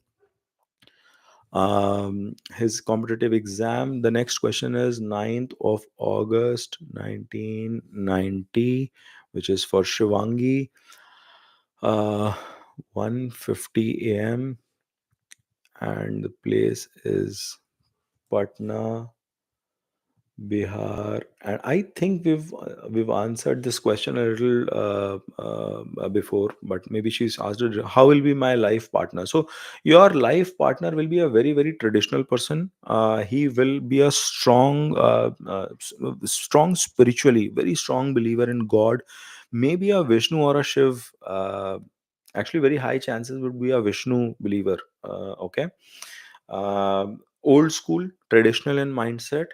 his competitive exam. The next question is 9th of August 1990, which is for Shivangi. Uh, 1:50 a.m. and the place is Patna, Bihar, and I think we've answered this question a little before, but maybe she's asked it. How will be my life partner? So your life partner will be a very very traditional person. He will be a strong spiritually, very strong believer in God. Maybe a Vishnu or a Shiv. Actually, very high chances would be a Vishnu believer. Okay, old school, traditional in mindset,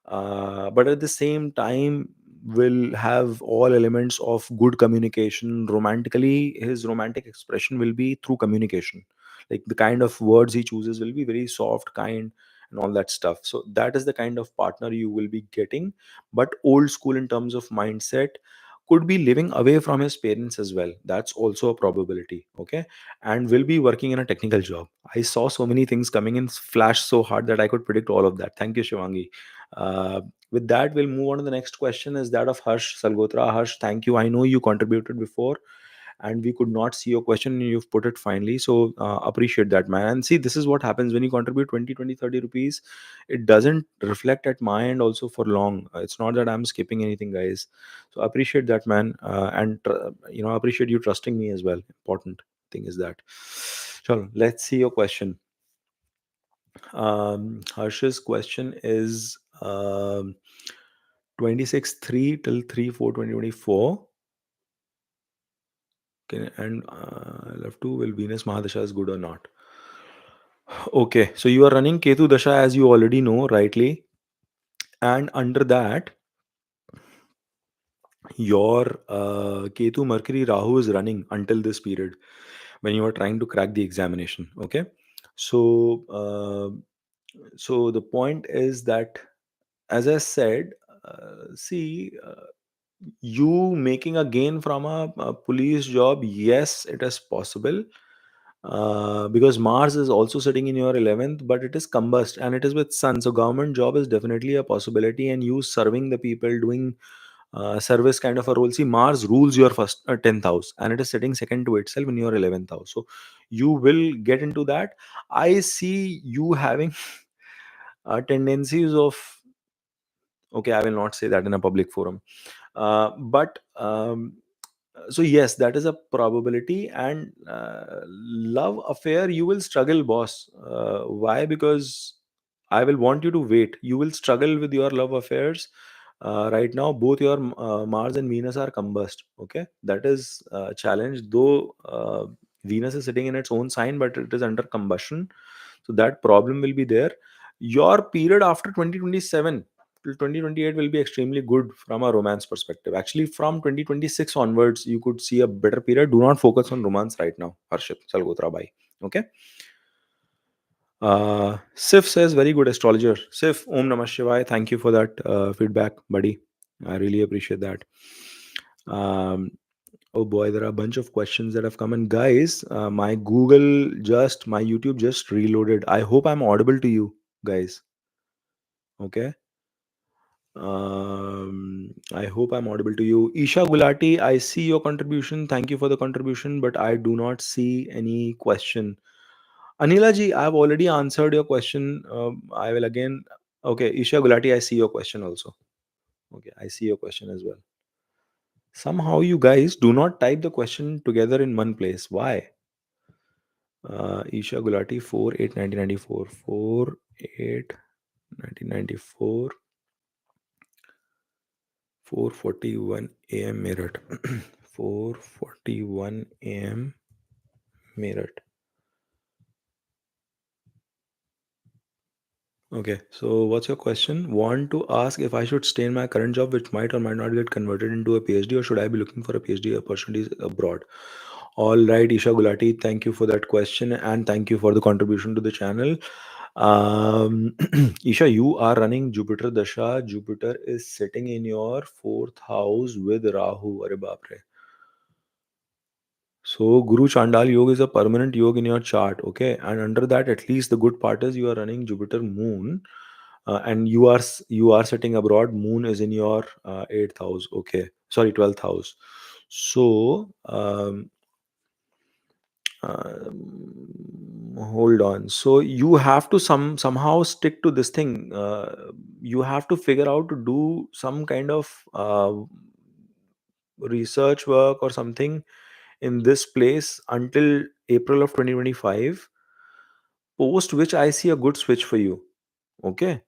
but at the same time will have all elements of good communication. Romantically, his romantic expression will be through communication. Like the kind of words he chooses will be very soft, kind, and all that stuff. So that is the kind of partner you will be getting. But old school in terms of mindset, could be living away from his parents as well. That's also a probability. Okay, and will be working in a technical job. I saw so many things coming in flash so hard that I could predict all of that. Thank you, Shivangi. uh, with that, we'll move on to the next question. Is that of Harsh Salgotra. Harsh, thank you. I know you contributed before, and we could not see your question. You've put it finally, so appreciate that, man. And see, this is what happens when you contribute 20, 20, 30 rupees. It doesn't reflect at my end also for long. It's not that I'm skipping anything, guys. So appreciate that, man. And appreciate you trusting me as well. Important thing is that. So let's see your question. Harsh's question is 26 3 till 3 4 2024. Okay, and left to, will Venus Mahadasha is good or not? Okay, so you are running Ketu Dasha, as you already know rightly, and under that your Ketu Mercury Rahu is running until this period when you are trying to crack the examination. Okay, so the point is that, as I said, see, you making a gain from a police job, yes, it is possible, because Mars is also sitting in your 11th, but it is combust and it is with Sun. So government job is definitely a possibility, and you serving the people, doing service kind of a role. See, Mars rules your first 10th house, and it is sitting second to itself in your 11th house. So you will get into that. I see you having tendencies of, okay, I will not say that in a public forum, but so yes, that is a probability. And love affair, you will struggle, boss. Why? Because I will want you to wait. You will struggle with your love affairs. Right now both your Mars and Venus are combust. Okay, that is a challenge, though. Venus is sitting in its own sign, but it is under combustion. So that problem will be there. Your period after 2027 till 2028 will be extremely good from a romance perspective. Actually, from 2026 onwards, you could see a better period. Do not focus on romance right now, Harshit Salgotra bhai. Okay. Sif says, very good astrologer. Sif, Om Namah Shivaya. Thank you for that feedback, buddy. I really appreciate that. Um, oh boy, there are a bunch of questions that have come in. Guys, my YouTube just reloaded. I hope I'm audible to you, guys. Okay. I hope I'm audible to you. Isha Gulati, I see your contribution. Thank you for the contribution, but I do not see any question. Anila ji, I've already answered your question. I will again. Okay, Isha Gulati, I see your question also. Okay, I see your question as well. Somehow you guys do not type the question together in one place. Why? Isha Gulati, 4 8 1994. 4 8 1994. 4:41 a.m. Meerut. 4:41 a.m. Meerut. Okay, so what's your question? Want to ask if I should stay in my current job, which might or might not get converted into a PhD, or should I be looking for a PhD opportunities abroad? All right, Isha Gulati, thank you for that question and thank you for the contribution to the channel. Isha, you are running Jupiter Dasha. Jupiter is sitting in your fourth house with Rahu. Arre baap re. So Guru Chandal Yoga is a permanent yoga in your chart, okay? And under that, at least the good part is you are running Jupiter Moon, and you are sitting abroad. Moon is in your eighth house, okay? Sorry, 12th house. So hold on. So you have to somehow stick to this thing. You have to figure out to do some kind of research work or something in this place until April of 2025, post which I see a good switch for you. Okay.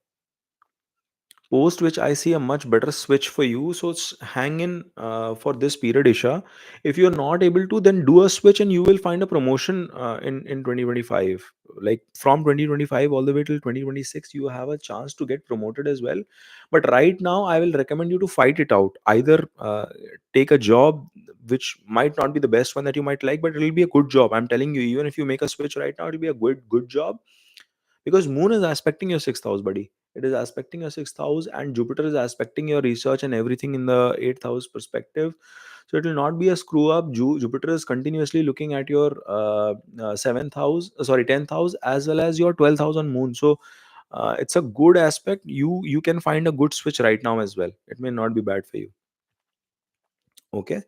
Post which I see a much better switch for you. So hang in for this period, Isha. If you're not able to, then do a switch and you will find a promotion in 2025. Like from 2025 all the way till 2026, you have a chance to get promoted as well. But right now, I will recommend you to fight it out. Either take a job which might not be the best one that you might like, but it'll be a good job. I'm telling you, even if you make a switch right now, it'll be a good job, because Moon is aspecting your sixth house, buddy. It is aspecting your sixth house, and Jupiter is aspecting your research and everything in the eighth house perspective. So it will not be a screw up. Jupiter is continuously looking at your seventh house, sorry, 10th house, as well as your 12th house on Moon. So it's a good aspect. You can find a good switch right now as well. It may not be bad for you. Okay.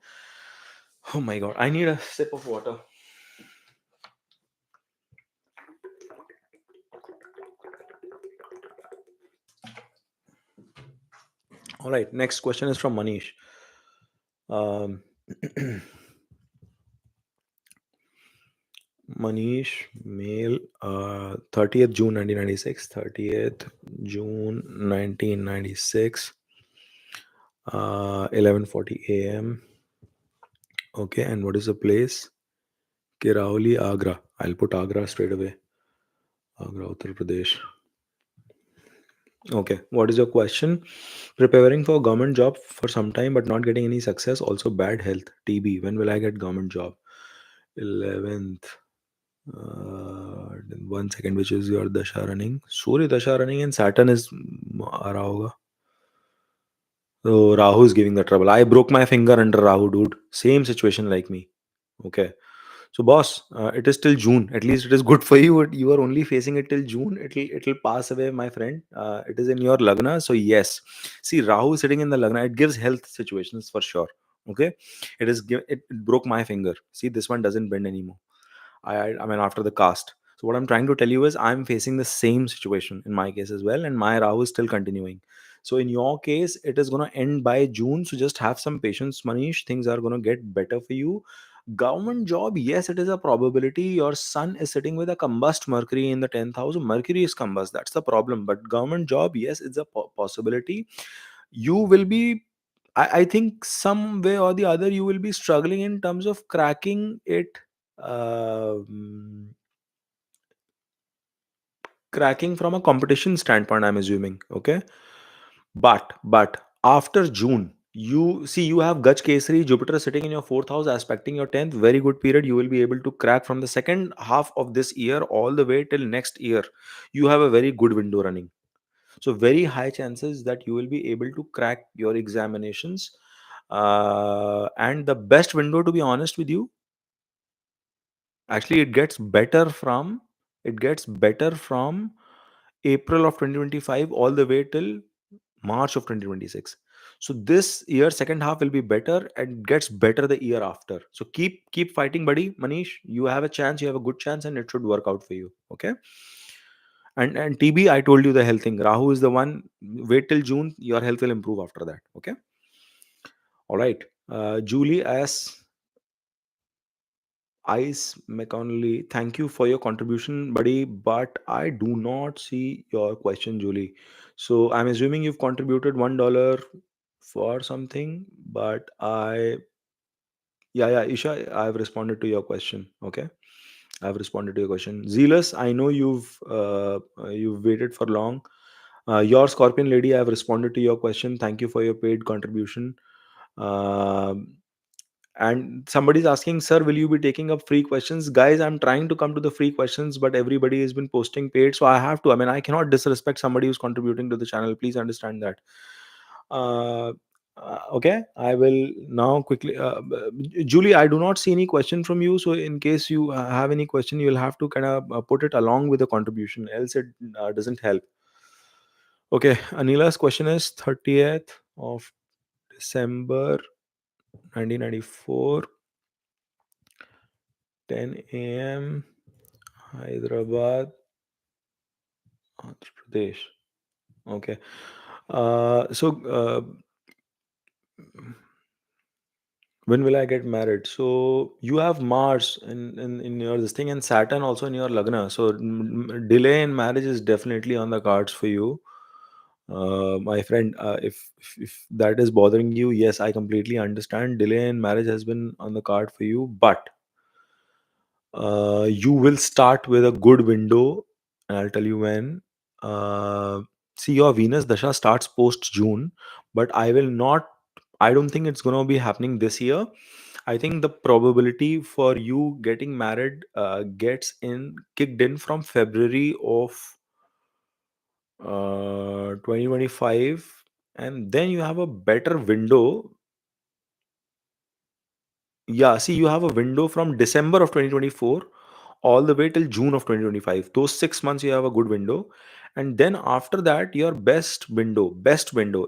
Oh my god, I need a sip of water. All right. Next question is from Manish. Um, Manish, male, 30th June 1996, 30th June 1996, 11:40 a.m. Okay, and what is the place? Kirauli, Agra. I'll put Agra straight away. Agra, Uttar Pradesh. Okay, what is your question? Preparing for a government job for some time but not getting any success. Also bad health, TB. When will I get government job? 11th. Then 1 second, which is your dasha running? Surya dasha running and Saturn is आ रहा होगा. So Rahu is giving the trouble. I broke my finger under Rahu, dude. Same situation like me. Okay. So boss, it is till June. At least it is good for you. You are only facing it till June. It'll pass away, my friend. It is in your lagna. So yes. See, Rahu sitting in the lagna, it gives health situations for sure. Okay. It broke my finger. See, this one doesn't bend anymore. I mean, after the cast. So what I'm trying to tell you is I'm facing the same situation in my case as well, and my Rahu is still continuing. So in your case, it is going to end by June. So just have some patience, Manish. Things are going to get better for you. Government job, yes, it is a probability. Your sun is sitting with a combust Mercury in the 10th house. Mercury is combust. That's the problem. But government job, yes, it's a possibility. You will be, I think, some way or the other, you will be struggling in terms of cracking it um, cracking from a competition standpoint, I'm assuming. Okay. But after June, you see you have Gaj Kesari, Jupiter sitting in your fourth house, aspecting your 10th. Very good period. You will be able to crack from the second half of this year all the way till next year. You have a very good window running. So very high chances that you will be able to crack your examinations. And the best window, to be honest with you, actually it gets better from April of 2025 all the way till March of 2026. So this year, second half will be better and gets better the year after. So keep fighting, buddy. Manish, you have a chance, you have a good chance, and it should work out for you. Okay. And TB, I told you the health thing. Rahu is the one. Wait till June, your health will improve after that. Okay. All right. Julie as Ice McConnelly, thank you for your contribution, buddy. But I do not see your question, Julie. So I'm assuming you've contributed $1 for something, but yeah, Isha, I've responded to your question. Okay, I've responded to your question. Zealous, I know you've waited for long. Your Scorpion lady, I've responded to your question. Thank you for your paid contribution. Um and somebody's asking, sir, will you be taking up free questions? Guys, I'm trying to come to the free questions, but everybody has been posting paid, so I have to. I mean, I cannot disrespect somebody who's contributing to the channel. Please understand that. uh, okay, I will now quickly Julie, I do not see any question from you, so in case you have any question, you'll have to kind of put it along with the contribution, else it doesn't help. Okay, Anila's question is 30th of December 1994, 10 a.m. Hyderabad, Andhra Pradesh. Okay. So, when will I get married? So, you have Mars in your this thing, and Saturn also in your Lagna. So, delay in marriage is definitely on the cards for you. My friend, if that is bothering you, yes, I completely understand. Delay in marriage has been on the card for you, but you will start with a good window, and I'll tell you when. uh, See, your Venus dasha starts post June, but I don't think it's going to be happening this year. I think the probability for you getting married gets in kicked in from February of 2025, and then you have a better window. Yeah, see, you have a window from December of 2024 all the way till June of 2025. Those 6 months you have a good window. And then after that, your best window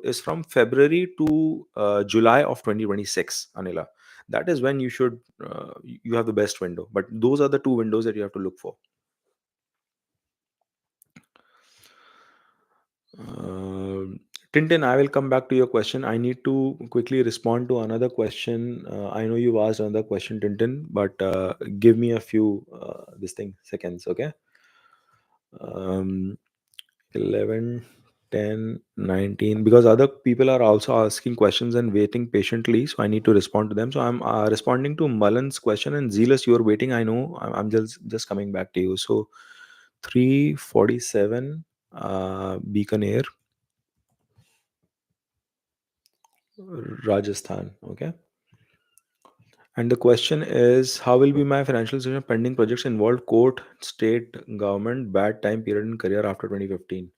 is from February to July of 2026, Anila. That is when you have the best window. But those are the two windows that you have to look for. Um Tintin, I will come back to your question. I need to quickly respond to another question. I know you've asked another question, Tintin, but give me a few seconds, okay? Um, 11, 10, 19. Because other people are also asking questions and waiting patiently, so I need to respond to them. So I'm responding to Mullen's question, and Zealous, you're waiting. I know. I'm just coming back to you. So 347, Beacon Air, Rajasthan. Okay. And the question is, how will be my financial situation pending projects involved court, state, government, bad time period in career after 2015?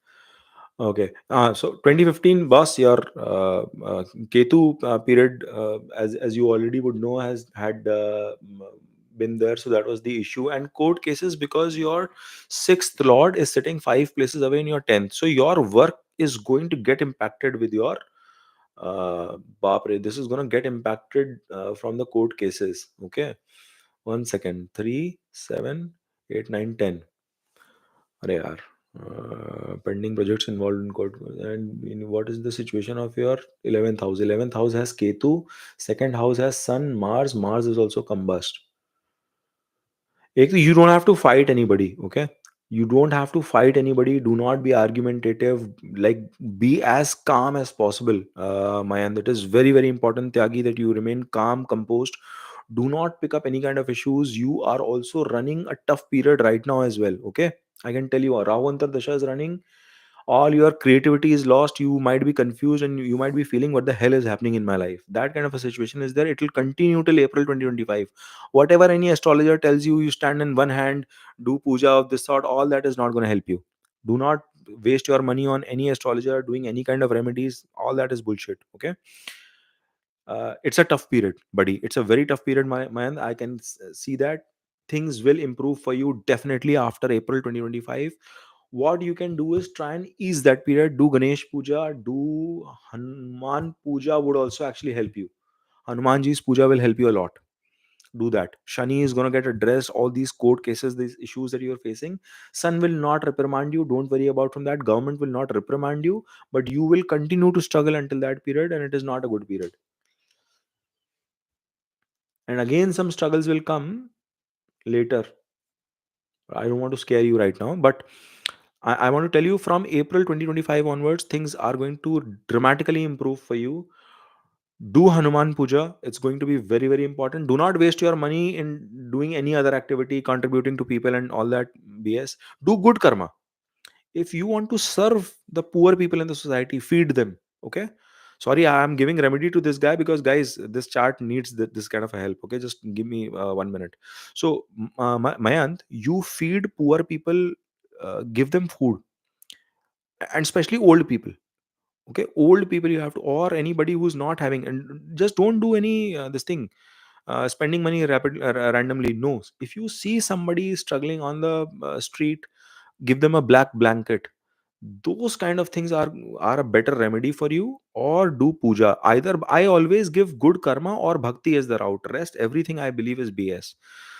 Okay. So 2015, boss, your Ketu period, as you already would know, has had been there. So that was the issue. And court cases, because your sixth lord is sitting 5 places away in your 10th. So your work is going to get impacted with your Bapre. This is going to get impacted from the court cases. Okay. 1 second. 3, 7, 8, 9, 10. अरे यार, pending projects involved in court. And what is the situation of your 11th house? 11th house has Ketu, second house has Sun, Mars is also combust. You don't have to fight anybody, okay? You don't have to fight anybody. Do not be argumentative. Like, be as calm as possible, Mayan. That is very, very important, Tyagi, that you remain calm, composed. Do not pick up any kind of issues. You are also running a tough period right now as well. Okay, I can tell you, Rahu Antar Dasha is running. All your creativity is lost. You might be confused and you might be feeling, what the hell is happening in my life? That kind of a situation is there. It will continue till April 2025. Whatever any astrologer tells you, you stand in one hand, do puja of this sort, all that is not going to help you. Do not waste your money on any astrologer doing any kind of remedies. All that is bullshit. Okay, it's a tough period, buddy. It's a very tough period, my man. I can see that things will improve for you definitely after April 2025. What you can do is try and ease that period. Do Ganesh Puja, do Hanuman Puja would also actually help you. Hanumanji's puja will help you a lot. Do that. Shani is going to get addressed. All these court cases, these issues that you are facing, sun will not reprimand you. Don't worry about from that. Government will not reprimand you, but you will continue to struggle until that period, and it is not a good period. And again, some struggles will come later. I don't want to scare you right now, but I want to tell you, from April 2025 onwards, things are going to dramatically improve for you. Do Hanuman Puja. It's going to be very, very important. Do not waste your money in doing any other activity, contributing to people and all that BS. Do good karma. If you want to serve the poor people in the society, feed them. Okay. Sorry, I am giving remedy to this guy because, guys, this chart needs this kind of a help. Okay, just give me 1 minute. So, Mayant, you feed poor people, give them food, and especially old people. Okay, old people you have to, or anybody who's not having, and just don't do any this thing, spending money randomly. No, if you see somebody struggling on the street, give them a black blanket. Those kind of things are a better remedy for you. Or do puja. Either, I always give good karma or bhakti as the route. Rest everything I believe is BS.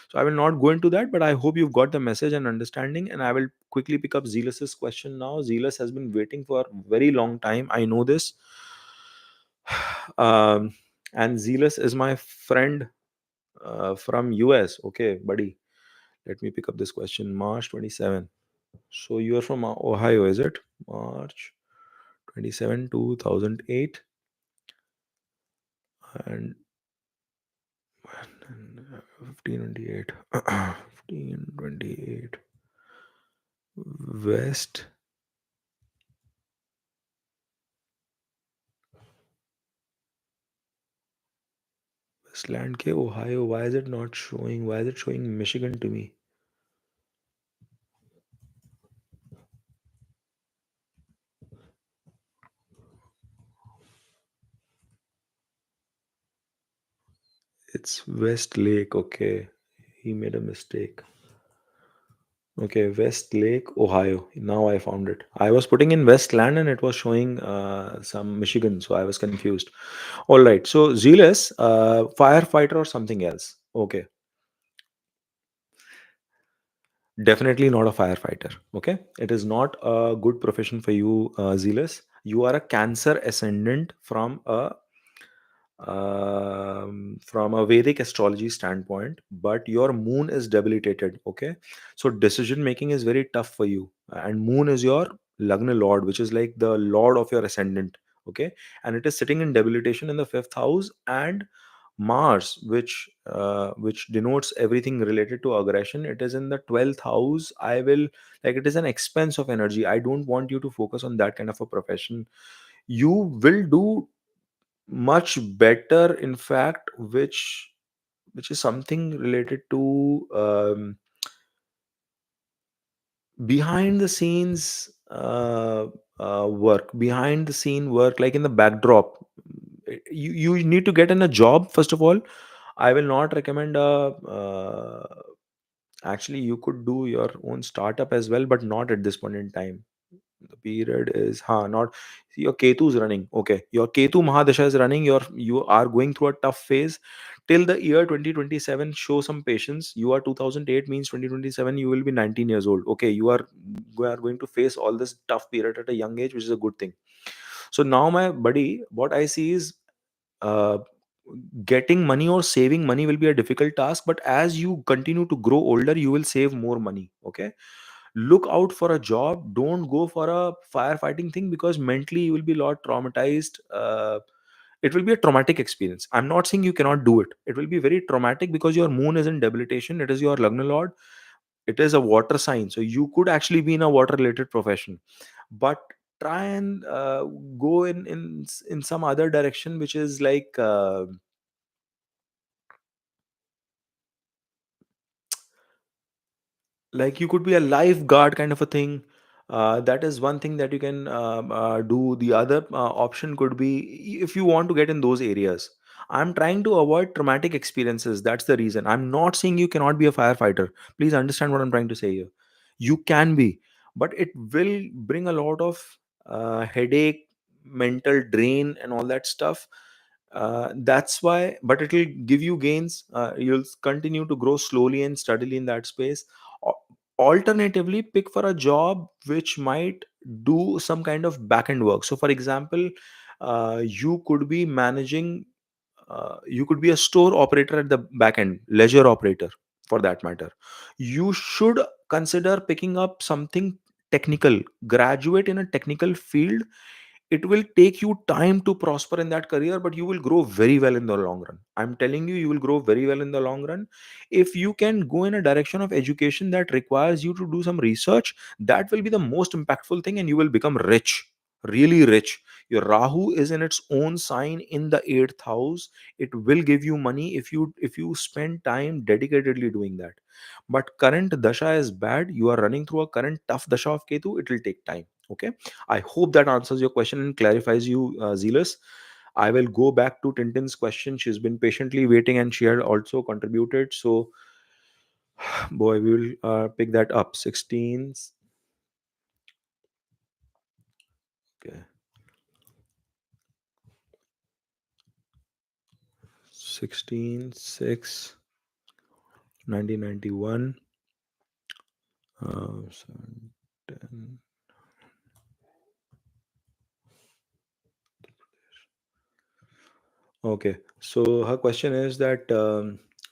So I will not go into that, but I hope you've got the message and understanding. And I will quickly pick up Zealous's question now. Zealous has been waiting for a very long time, I know this. um, and Zealous is my friend from US. Okay, buddy, let me pick up this question. March 27. So you are from Ohio, is it? March 27, 2008. And 1528. 1528. West. Westland K, Ohio. Why is it not showing? Why is it showing Michigan to me? It's West Lake. Okay. He made a mistake. Okay, West Lake, Ohio. Now I found it. I was putting in Westland and it was showing some Michigan, so I was confused. All right. So Zealous, firefighter or something else. Okay. Definitely not a firefighter. Okay. It is not a good profession for you, Zealous. You are a Cancer ascendant from a Vedic astrology standpoint, but your moon is debilitated. Okay, so decision making is very tough for you, and moon is your Lagna lord, which is like the lord of your ascendant. Okay, and it is sitting in debilitation in the fifth house, and Mars, which denotes everything related to aggression, it is in the 12th house. I will, like, it is an expense of energy. I don't want you to focus on that kind of a profession. You will do much better, in fact, which is something related to behind the scenes work, behind the scene work, like in the backdrop. You need to get in a job first of all. I will not recommend a actually, you could do your own startup as well, but not at this point in time. The period is not. See, your Ketu is running. Okay, your Ketu Mahadasha is running. You are going through a tough phase till the year 2027. Show some patience. You are 2008 means 2027. You will be 19 years old. Okay, we are going to face all this tough period at a young age, which is a good thing. So now, my buddy, what I see is uh, getting money or saving money will be a difficult task. But as you continue to grow older, you will save more money. Okay, look out for a job. Don't go for a firefighting thing because mentally you will be a lot traumatized. It will be a traumatic experience. I'm not saying you cannot do it. It will be very traumatic because your moon is in debilitation. It is your lagna lord. It is a water sign, so you could actually be in a water related profession. But try and go in some other direction, which is like you could be a lifeguard kind of a thing. That is one thing that you can do. The other option could be if you want to get in those areas. I'm trying to avoid traumatic experiences. That's the reason. I'm not saying you cannot be a firefighter. Please understand what I'm trying to say here. You can be, but it will bring a lot of headache, mental drain, and all that stuff. That's why, but it will give you gains. You'll continue to grow slowly and steadily in that space. Alternatively, pick for a job which might do some kind of back end work. So for example, you could be managing, you could be a store operator at the back end, ledger operator for that matter. You should consider picking up something technical, graduate in a technical field. It will take you time to prosper in that career, but you will grow very well in the long run. I'm telling you, you will grow very well in the long run. If you can go in a direction of education that requires you to do some research, that will be the most impactful thing, and you will become rich, really rich. Your Rahu is in its own sign in the 8th house. It will give you money if you spend time dedicatedly doing that. But current dasha is bad. You are running through a current tough dasha of Ketu. It will take time. Okay, I hope that answers your question and clarifies you, Zealous. I will go back to Tintin's question. She's been patiently waiting and she had also contributed. So, boy, we will pick that up. 16. Okay. 16 6 1991. 7, 10. Okay. So her question is that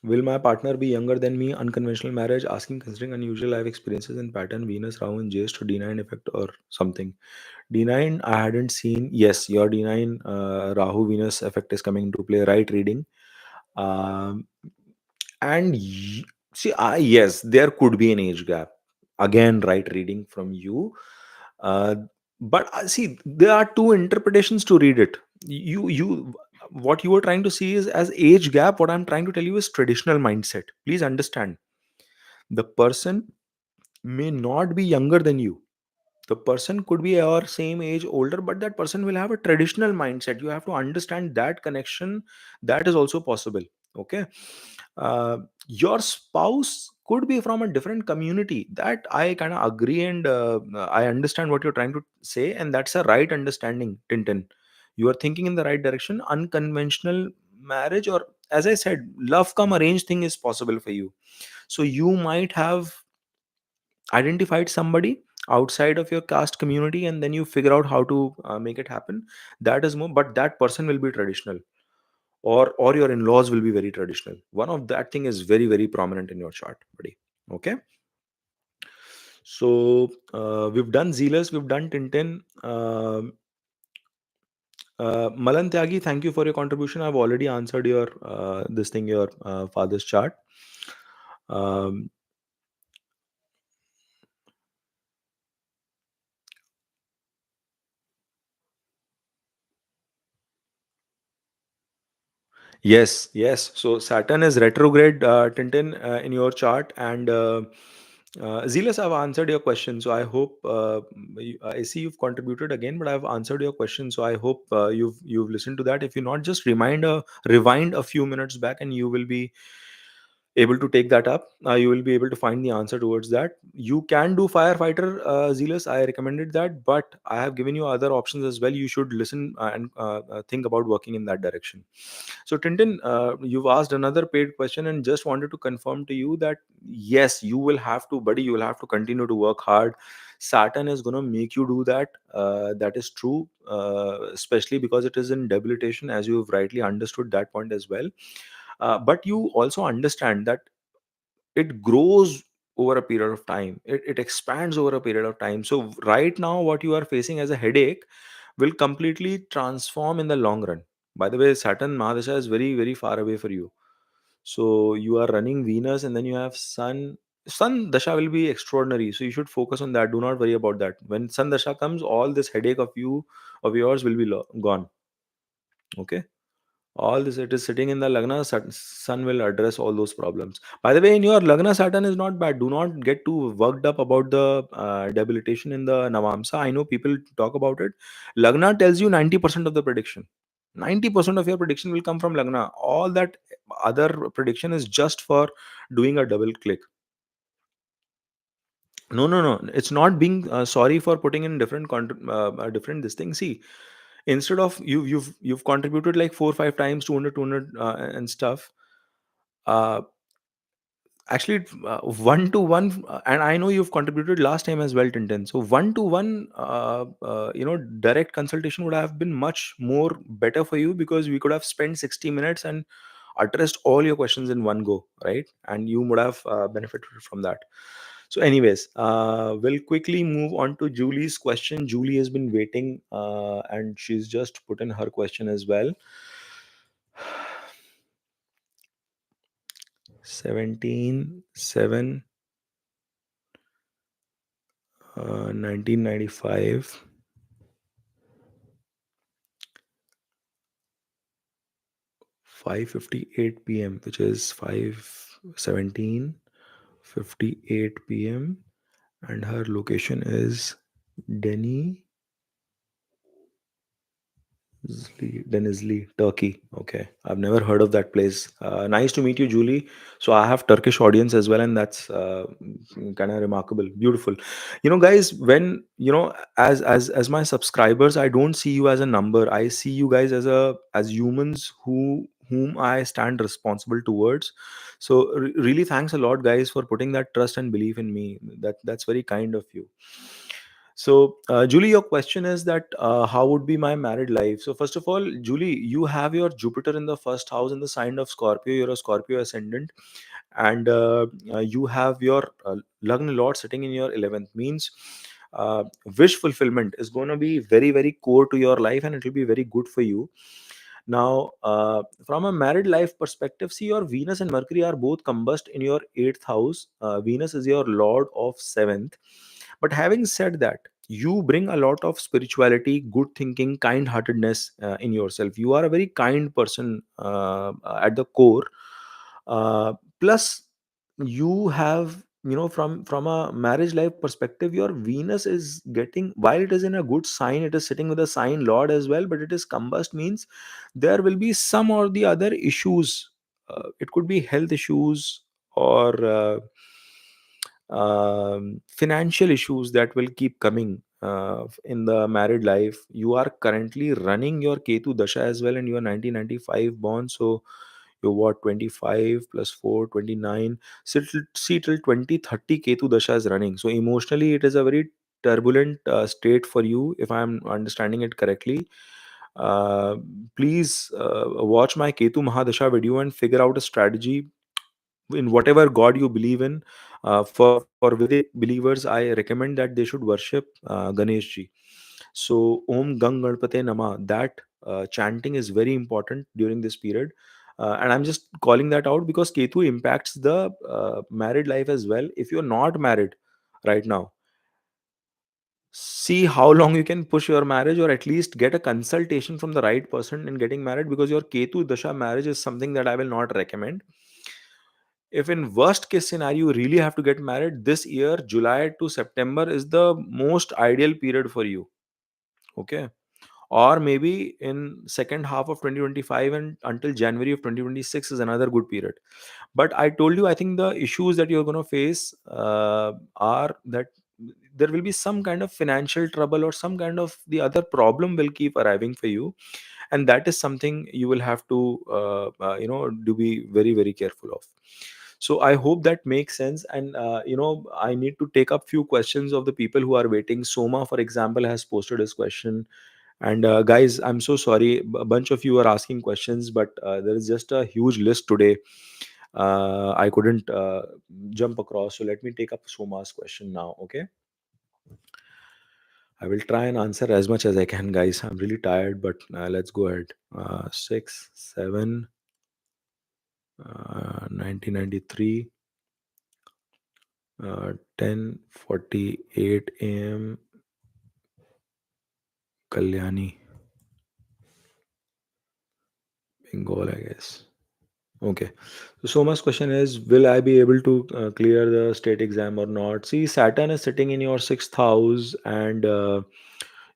will my partner be younger than me? Unconventional marriage, asking considering unusual life experiences and pattern, Venus, Rahu, and J to D9 effect or something. D9, I hadn't seen. Yes, your D9 Rahu Venus effect is coming into play. Right reading. Um, and see, yes, there could be an age gap. Again, right reading from you. Uh, but see, there are two interpretations to read it. What you were trying to see is as age gap. What I'm trying to tell you is traditional mindset. Please understand, the person may not be younger than you. The person could be your same age older, but that person will have a traditional mindset. You have to understand that connection. That is also possible. Okay. uh, your spouse could be from a different community. That I kind of agree, and I understand what you're trying to say, and that's a right understanding, Tintin. You are thinking in the right direction. Unconventional marriage, or as I said, love come arranged thing is possible for you. So you might have identified somebody outside of your caste community, and then you figure out how to make it happen. That is more, but that person will be traditional, or your in-laws will be very traditional. One of that thing is very very prominent in your chart, buddy. Okay. So we've done Zealous, we've done Tintin. Malan Tyagi, thank you for your contribution. I've already answered your this thing, your father's chart. um, Yes, yes. So Saturn is retrograde, Tintin, in your chart, and Zealous, I've answered your question. So I hope I see you've contributed again, but I've answered your question. So I hope you've listened to that. If you not, just rewind a few minutes back, and you will be able to take that up. You will be able to find the answer towards that. You can do firefighter, Zealous. I recommended that, but I have given you other options as well. You should listen and think about working in that direction. So, Tintin, you've asked another paid question, and just wanted to confirm to you that yes, you will have to, buddy, you will have to continue to work hard. Saturn is going to make you do that. That is true, especially because it is in debilitation, as you've rightly understood that point as well. But you also understand that it grows over a period of time, it expands over a period of time. So, right now, what you are facing as a headache will completely transform in the long run. By the way, Saturn Mahadasha is very, very far away for you. So you are running Venus, and then you have Sun. Sun Dasha will be extraordinary. So you should focus on that. Do not worry about that. When Sun Dasha comes, all this headache of yours will be gone. Okay. All this, it is sitting in the Lagna, Sun will address all those problems. By the way, in your Lagna, Saturn is not bad. Do not get too worked up about the debilitation in the Navamsa. I know people talk about it. Lagna tells you 90% of the prediction. 90% of your prediction will come from Lagna. All that other prediction is just for doing a double click. No, no, no. It's not being sorry for putting in different different this thing. See, instead of you've contributed like 4 or 5 times 200 and stuff. Uh, Actually, 1 to 1, and I know you've contributed last time as well, Tintin. So 1 to 1, direct consultation would have been much more better for you, because we could have spent 60 minutes and addressed all your questions in one go, right? And you would have benefited from that. So, anyways, we'll quickly move on to Julie's question. Julie has been waiting, and she's just put in her question as well. 17/7, 1995, 5:58 p.m., which is 5:17:58 p.m., and her location is Denny Denizli, Turkey. Okay, I've never heard of that place. Nice to meet you, Julie. So I have Turkish audience as well, and that's kind of remarkable, beautiful. Guys, when as my subscribers, I don't see you as a number. I see you guys as humans whom I stand responsible towards. So really, thanks a lot, guys, for putting that trust and belief in me. That's very kind of you. So, Julie, your question is that how would be my married life? So, first of all, Julie, you have your Jupiter in the first house in the sign of Scorpio. You're a Scorpio ascendant, and you have your Lagna Lord sitting in your 11th. Means wish fulfillment is going to be very, very core to your life, and it will be very good for you. Now, from a married life perspective, see, your Venus and Mercury are both combust in your 8th house. Venus is your Lord of 7th. But having said that, you bring a lot of spirituality, good thinking, kind heartedness in yourself. You are a very kind person at the core. Plus, you have, from a marriage life perspective, your Venus is getting, while it is in a good sign, it is sitting with a sign Lord as well, but it is combust, means there will be some or the other issues. It could be health issues, or financial issues that will keep coming in the married life. You are currently running your Ketu Dasha as well, and you are 1995 born. So you're what, 25 plus 4, 29. See, till 2030 Ketu Dasha is running. So emotionally, it is a very turbulent state for you, if I'm understanding it correctly. Uh, Please watch my Ketu Mahadasha video and figure out a strategy in whatever god you believe in. For Vedic believers, I recommend that they should worship Ganesh ji. So Om Gang Ganpate Nama, that chanting is very important during this period. And I'm just calling that out because Ketu impacts the married life as well. If you're not married right now, see how long you can push your marriage, or at least get a consultation from the right person in getting married, because your Ketu Dasha marriage is something that I will not recommend. If in worst case scenario you really have to get married this year, July to September is the most ideal period for you. Okay. Or maybe in second half of 2025 and until January of 2026 is another good period. But I told you, I think the issues that you're going to face are that there will be some kind of financial trouble, or some kind of the other problem will keep arriving for you, and that is something you will have to do be very, very careful of. So I hope that makes sense. And I need to take up few questions of the people who are waiting. Soma, for example, has posted his question. And guys, I'm so sorry, a bunch of you are asking questions, but there is just a huge list today. I couldn't jump across, so let me take up Soma's question now. Okay. I will try and answer as much as I can, guys. I'm really tired, but let's go ahead. 6, 7, 1993, 10:48 a.m. Kalyani, Bengal, I guess. Okay. So Soma's question is, will I be able to clear the state exam or not? See, Saturn is sitting in your sixth house, and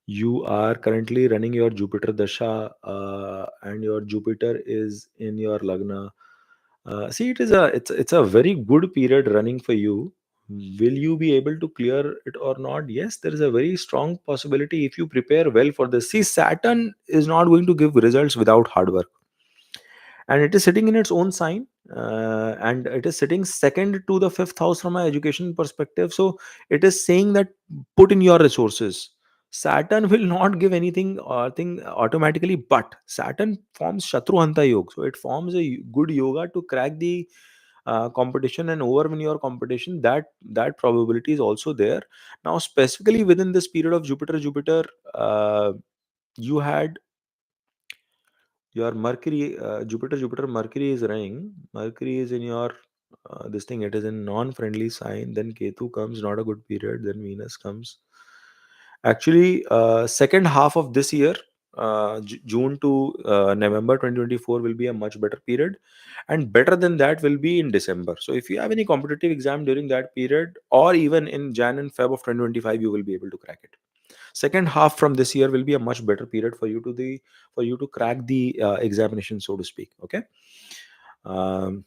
you are currently running your Jupiter Dasha, and your Jupiter is in your Lagna. See, it's a very good period running for you. Will you be able to clear it or not? Yes, there is a very strong possibility if you prepare well for this. See, Saturn is not going to give results without hard work, and it is sitting in its own sign, and it is sitting second to the fifth house from my education perspective. So it is saying that put in your resources. Saturn will not give anything thing automatically, but Saturn forms Shatruhanta Yoga, so it forms a good yoga to crack the competition and overwin your competition. That probability is also there. Now, specifically within this period of Jupiter, you had your Mercury, Jupiter Mercury is running. Mercury is in your this thing. It is in non-friendly sign. Then Ketu comes, not a good period. Then Venus comes. Actually, second half of this year, June to November 2024 will be a much better period, and better than that will be in December. So if you have any competitive exam during that period, or even in Jan and Feb of 2025, you will be able to crack it. Second half from this year will be a much better period for you to crack the examination, so to speak. Okay. um,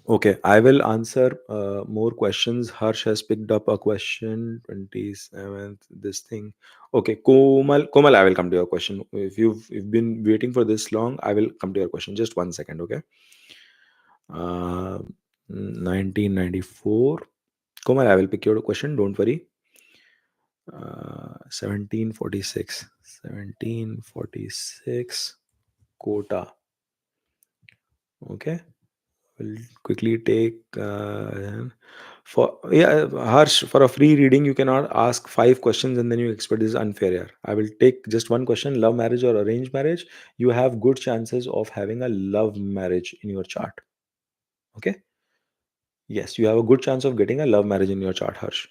okay, I will answer more questions. Harsh has picked up a question. 27th, this thing. Okay, Komal, I will come to your question. If you've been waiting for this long, I will come to your question. Just 1 second. Okay. uh, 1994. Komal, I will pick your question, don't worry. 1746 quota. Okay, we'll quickly take for yeah, Harsh, for a free reading you cannot ask 5 questions and then you expect this is unfair. Yeah, I will take just one question. Love marriage or arranged marriage? You have good chances of having a love marriage in your chart. Okay. Yes, you have a good chance of getting a love marriage in your chart, Harsh.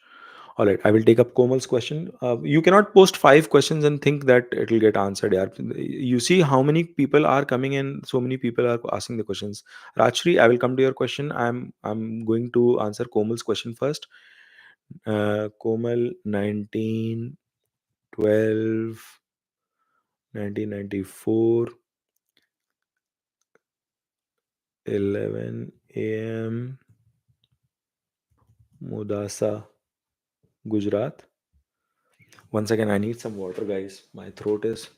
All right, I will take up Komal's question. You cannot post 5 questions and think that it will get answered. Yeah. You see how many people are coming in. So many people are asking the questions. Rachri, I will come to your question. I'm going to answer Komal's question first. Komal, 1912, 1994, 11 a.m. Mudasa, Gujarat. Once again, I need some water, guys. My throat is.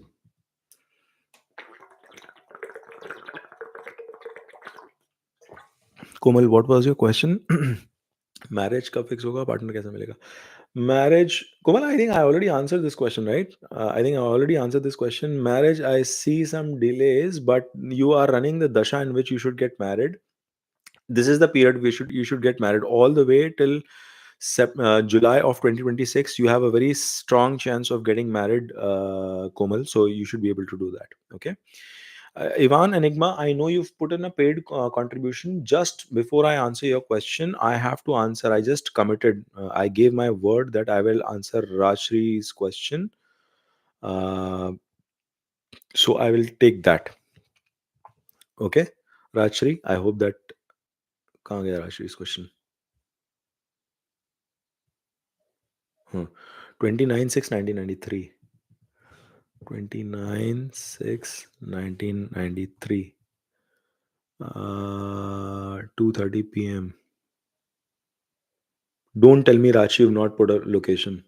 Komal, what was your question? Marriage कब fix होगा, partner कैसे मिलेगा? Marriage, Komal, I think I already answered this question, right? I think I already answered this question. Marriage, I see some delays, but you are running the dasha in which you should get married. This is the period you should get married all the way till July of 2026. You have a very strong chance of getting married, Komal. So you should be able to do that. Okay. Ivan Enigma, I know you've put in a paid contribution. Just before I answer your question, I have to answer. I just committed. I gave my word that I will answer Rajshri's question. Uh, so I will take that. Okay, Rajshri. I hope that. कहाँ गया Rajshri's question? 29/6/1993. 29/6/1993. 2:30 p.m. Don't tell me, Rajshri, you've not put a location.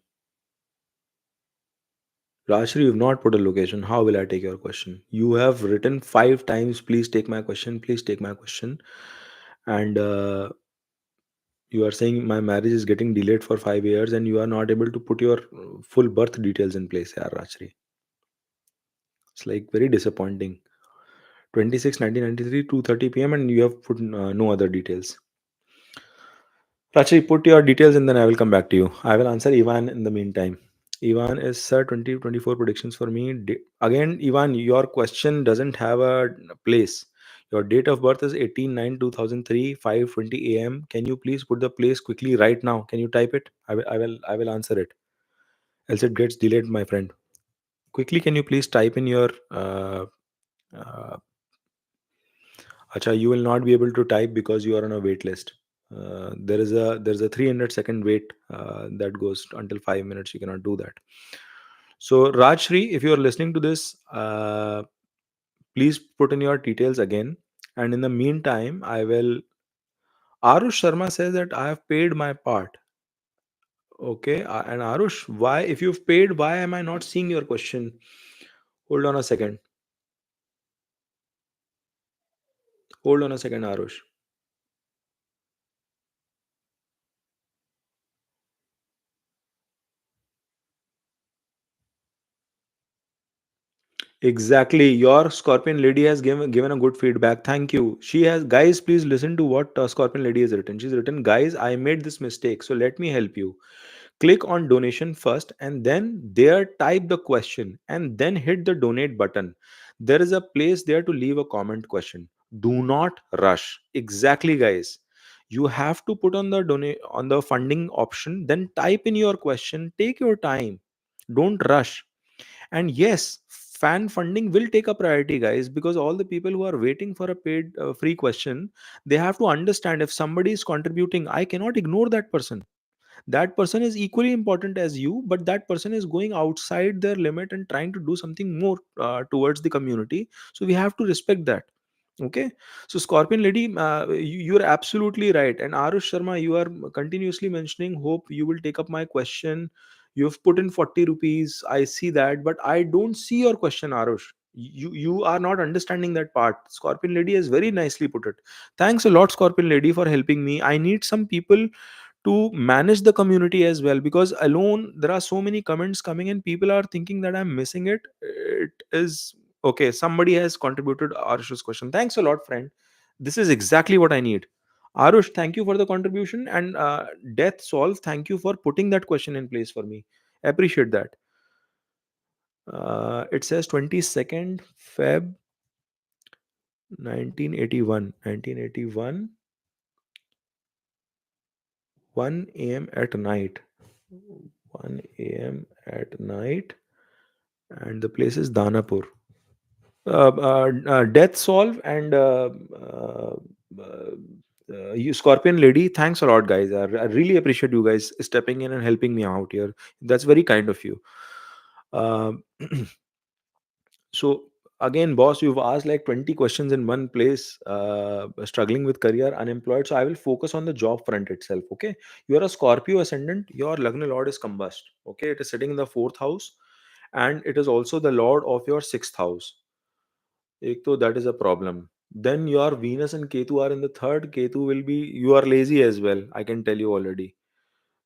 Rashri, you've not put a location. How will I take your question? You have written 5 times, please take my question, please take my question. And you are saying my marriage is getting delayed for 5 years and you are not able to put your full birth details in place, yeah, Rashri. It's like very disappointing. 26/1993, 2:30 p.m. and you have put no other details. Rashri, put your details and then I will come back to you. I will answer Ivan in the meantime. Ivan is sir 2024 predictions for me. Again, Ivan, your question doesn't have a place. Your date of birth is 18/9/2003, 5:20 a.m. Can you please put the place quickly right now? Can you type it? I will answer it. Else it gets delayed, my friend. Quickly, can you please type in your uh, Acha, you will not be able to type because you are on a wait list. There's a 300-second wait that goes until 5 minutes. You cannot do that. So Rajshri, if you are listening to this, please put in your details again. And in the meantime, I will. Arush Sharma says that I have paid my part. Okay, and Arush, why? If you've paid, why am I not seeing your question? Hold on a second. Hold on a second, Arush. Exactly. Your Scorpion lady has given a good feedback. Thank you. She has, guys, please listen to what Scorpion lady has written. She's written, guys, I made this mistake. So let me help you. Click on donation first and then there type the question and then hit the donate button. There is a place there to leave a comment question. Do not rush. Exactly, guys. You have to put on the donate on the funding option, then type in your question. Take your time. Don't rush. And yes, fan funding will take a priority, guys, because all the people who are waiting for a paid free question, they have to understand if somebody is contributing, I cannot ignore that person. That person is equally important as you, but that person is going outside their limit and trying to do something more towards the community. So we have to respect that. Okay. So Scorpion lady, you're absolutely right. And Arush Sharma, you are continuously mentioning, hope you will take up my question. You've put in 40 rupees. I see that, but I don't see your question, Arush. You are not understanding that part. Scorpion lady has very nicely put it. Thanks a lot, Scorpion lady, for helping me. I need some people to manage the community as well, because alone there are so many comments coming and people are thinking that I'm missing it. It is okay. Somebody has contributed Arush's question. Thanks a lot, friend. This is exactly what I need. Arush, thank you for the contribution. And Death Solve, thank you for putting that question in place for me. Appreciate that. It says 22nd Feb 1981. 1981, 1 a.m. at night. 1 a.m. at night, and the place is Danapur. Death Solve and you Scorpion Lady, thanks a lot, guys. I really appreciate you guys stepping in and helping me out here. That's very kind of you. Um so again, boss, you've asked like 20 questions in one place. Struggling with career, unemployed. So I will focus on the job front itself. Okay, you are a Scorpio ascendant. Your Lagna Lord is combust. Okay, it is sitting in the fourth house, and it is also the Lord of your sixth house. एक तो that is a problem. Then your Venus and Ketu are in the third. Ketu will be, you are lazy as well. I can tell you already.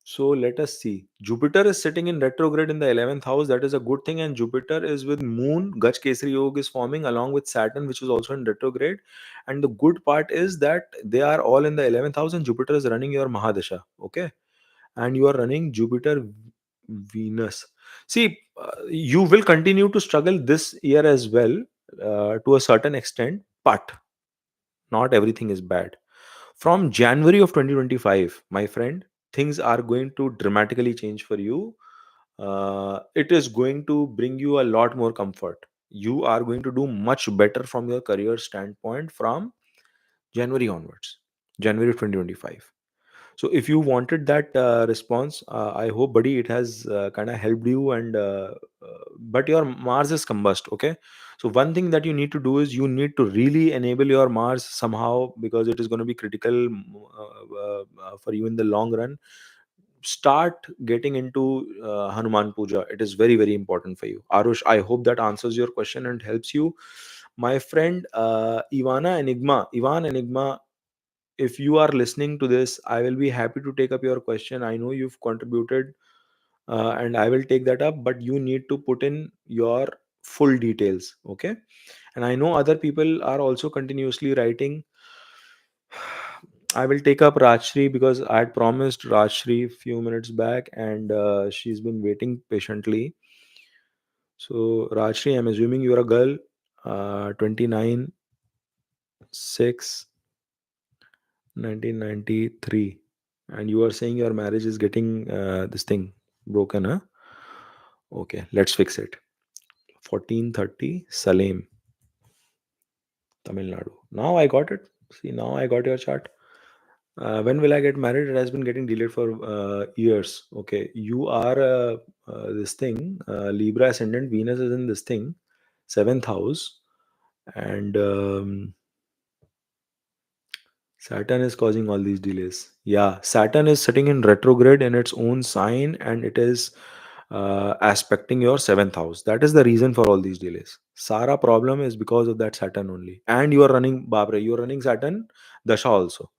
So let us see. Jupiter is sitting in retrograde in the 11th house. That is a good thing. And Jupiter is with Moon. Gaj Kesari Yoga is forming along with Saturn, which is also in retrograde. And the good part is that they are all in the 11th house and Jupiter is running your Mahadasha. Okay. And you are running Jupiter Venus. See, you will continue to struggle this year as well to a certain extent, but not everything is bad. From January of 2025, my friend, things are going to dramatically change for you. It is going to bring you a lot more comfort. You are going to do much better from your career standpoint from January onwards, January 2025. So if you wanted that response, I hope, buddy, it has kind of helped you. And but your Mars is combust. Okay, so one thing that you need to do is you need to really enable your Mars somehow, because it is going to be critical for you in the long run. Start getting into Hanuman Puja. It is very, very important for you. Arush, I hope that answers your question and helps you, my friend. Ivan Enigma, if you are listening to this, I will be happy to take up your question. I know you've contributed, and I will take that up, but you need to put in your full details. Okay. And I know other people are also continuously writing. I will take up Rajshri because I had promised Rajshri a few minutes back, and she's been waiting patiently. So, Rajshri, I'm assuming you're a girl, 29 6 1993, and you are saying your marriage is getting this thing broken, huh? Okay, let's fix it. 1430 Salem, Tamil Nadu. Now I got it. See, now I got your chart. When will I get married? It has been getting delayed for years. Okay, you are this thing, Libra ascendant. Venus is in this thing, seventh house, and Saturn is causing all these delays. Yeah, Saturn is sitting in retrograde in its own sign, and it is aspecting your seventh house. That is the reason for all these delays. Sara problem is because of that Saturn only. And you are running, Babre, you are running Saturn Dasha also.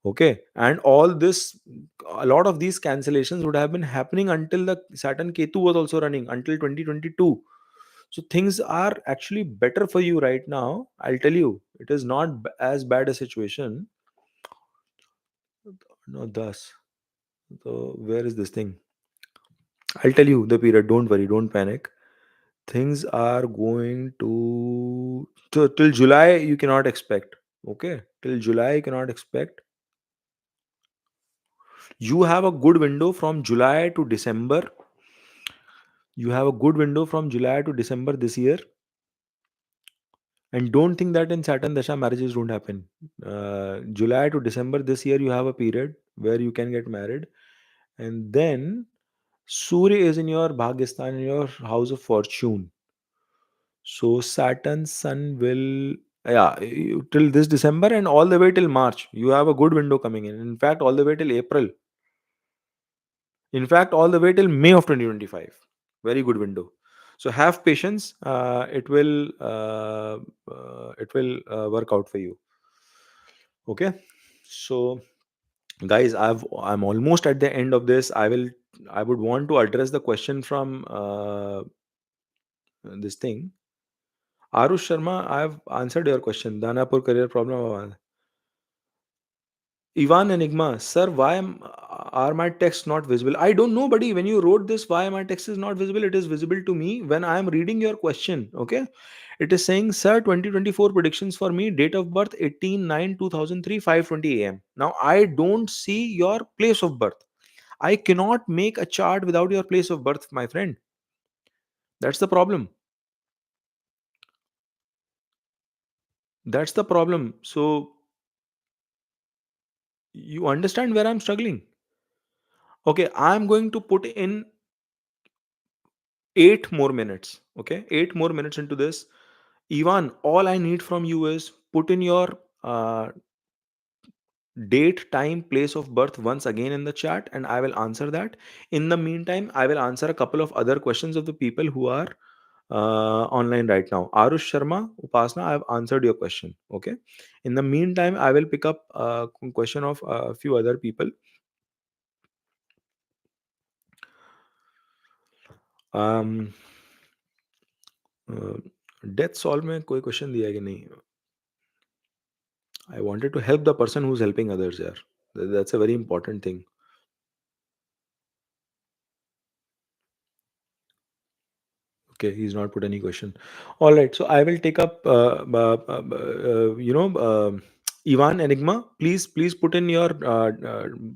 Okay. And all this, a lot of these cancellations would have been happening until the Saturn Ketu was also running until 2022. So things are actually better for you right now. I'll tell you, it is not as bad a situation. No, thus. So where is this thing? I'll tell you the period. Don't worry. Don't panic. Things are going to so till July. You cannot expect. Okay, till July you cannot expect. You have a good window from July to December. You have a good window from July to December this year. And don't think that in Saturn Dasha marriages don't happen. July to December this year, you have a period where you can get married. And then Surya is in your Bhagistan, in your house of fortune. So Saturn, Sun will, yeah, till this December and all the way till March. You have a good window coming in. In fact, all the way till April. In fact, all the way till May of 2025. Very good window. So have patience. It will work out for you. Okay. So guys, I'm almost at the end of this. I would want to address the question from this thing. Arush Sharma, I've answered your question. Danapur career problem. Ivan Enigma, sir, are my texts not visible? I don't know, buddy. When you wrote this, why my text is not visible? It is visible to me when I am reading your question. Okay. It is saying, sir, 2024 predictions for me, date of birth 18/9/2003, 5:20 a.m. Now, I don't see your place of birth. I cannot make a chart without your place of birth, my friend. That's the problem. That's the problem. So, you understand where I'm struggling? Okay. I'm going to put in 8 more minutes. Okay, 8 more minutes into this. Ivan, all I need from you is put in your date, time, place of birth once again in the chat, and I will answer that. In the meantime, I will answer a couple of other questions of the people who are online right now. Arush Sharma, Upasna, I have answered your question. Okay. In the meantime, I will pick up a question of a few other people. um death solve में कोई question दिया है कि नहीं? I wanted to help the person who's helping others. Yeah, that's a very important thing. Okay, he's not put any question. All right, so I will take up. Ivan Enigma, please put in your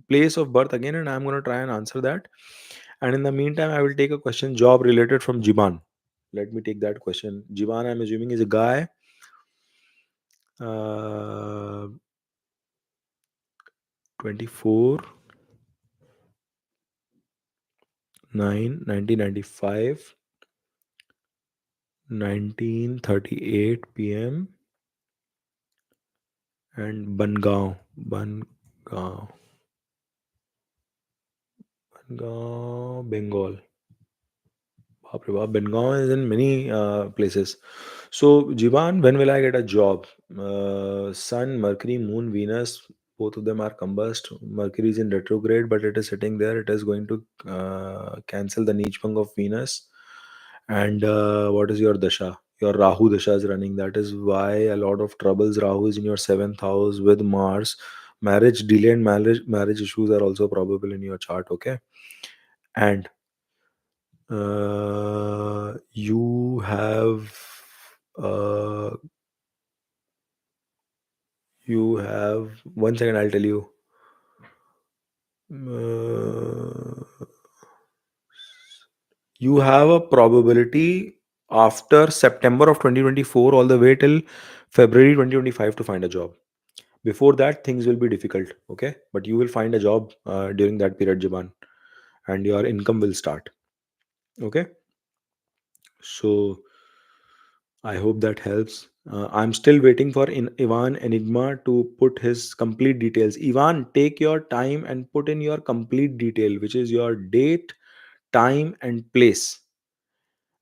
place of birth again, and I'm going to try and answer that. And in the meantime, I will take a question job related from Jiban. Let me take that question. Jiban, I'm assuming is a guy. 24 9 1995 19:38 p.m. and Bangaon, Bengal. Baap re baap, Bengaon is in many places. So, Jivan, when will I get a job? Sun, Mercury, Moon, Venus, both of them are combust. Mercury is in retrograde, but it is sitting there. It is going to cancel the Neechbang of Venus. And what is your dasha? Your Rahu dasha is running. That is why a lot of troubles. Rahu is in your seventh house with Mars. Marriage delay and marriage issues are also probable in your chart. Okay, and you have uh, one second. I'll tell you. Uh, you have a probability after September of 2024 all the way till February 2025 to find a job. Before that, things will be difficult. Okay, but you will find a job during that period, Jaban, and your income will start. Okay, so I hope that helps. I'm still waiting for Ivan Enigma to put his complete details. Ivan, take your time and put in your complete detail, which is your date, time, and place,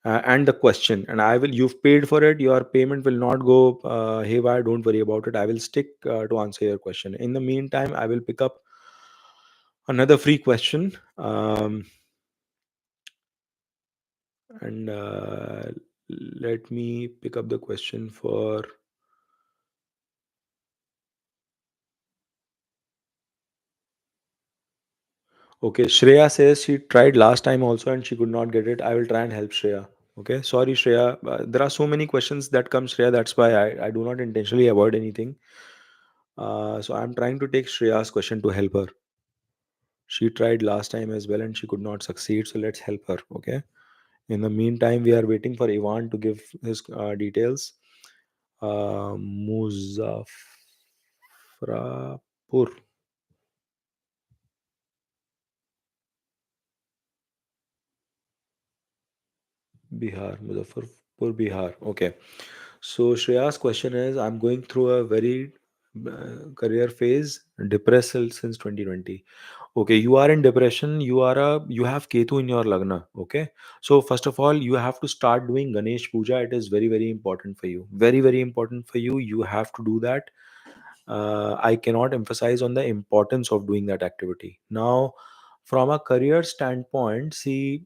and the question. And I will. You've paid for it. Your payment will not go haywire. Don't worry about it. I will stick to answer your question. In the meantime, I will pick up another free question. And let me pick up the question for. Okay, Shreya says she tried last time also and she could not get it. I will try and help Shreya. Okay, sorry Shreya. There are so many questions that come, Shreya. That's why I do not intentionally avoid anything. So I'm trying to take Shreya's question to help her. She tried last time as well and she could not succeed. So let's help her. Okay. In the meantime, we are waiting for Ivan to give his details. Muzaffarpur. Bihar, Muzaffarpur, Bihar. Okay. So Shreya's question is, I'm going through a very career phase, depressed since 2020. Okay, you are in depression. You have Ketu in your lagna. Okay, so first of all, you have to start doing Ganesh Puja. It is very very important for you. Very very important for you. You have to do that. I cannot emphasize on the importance of doing that activity. Now, from a career standpoint, see,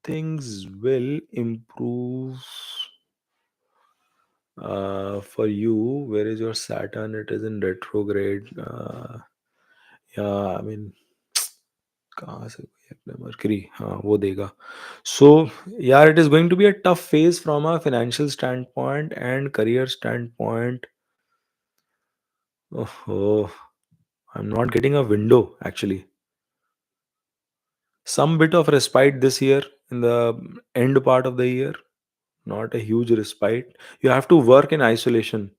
things will improve for you. Where is your Saturn? It is in retrograde. Yeah, I mean, कहाँ से कोई अपना mercury हाँ वो देगा. So yeah, it is going to be a tough phase from a financial standpoint and career standpoint. Oh, I'm not getting a window actually. Some bit of respite this year in the end part of the year, not a huge respite. You have to work in isolation.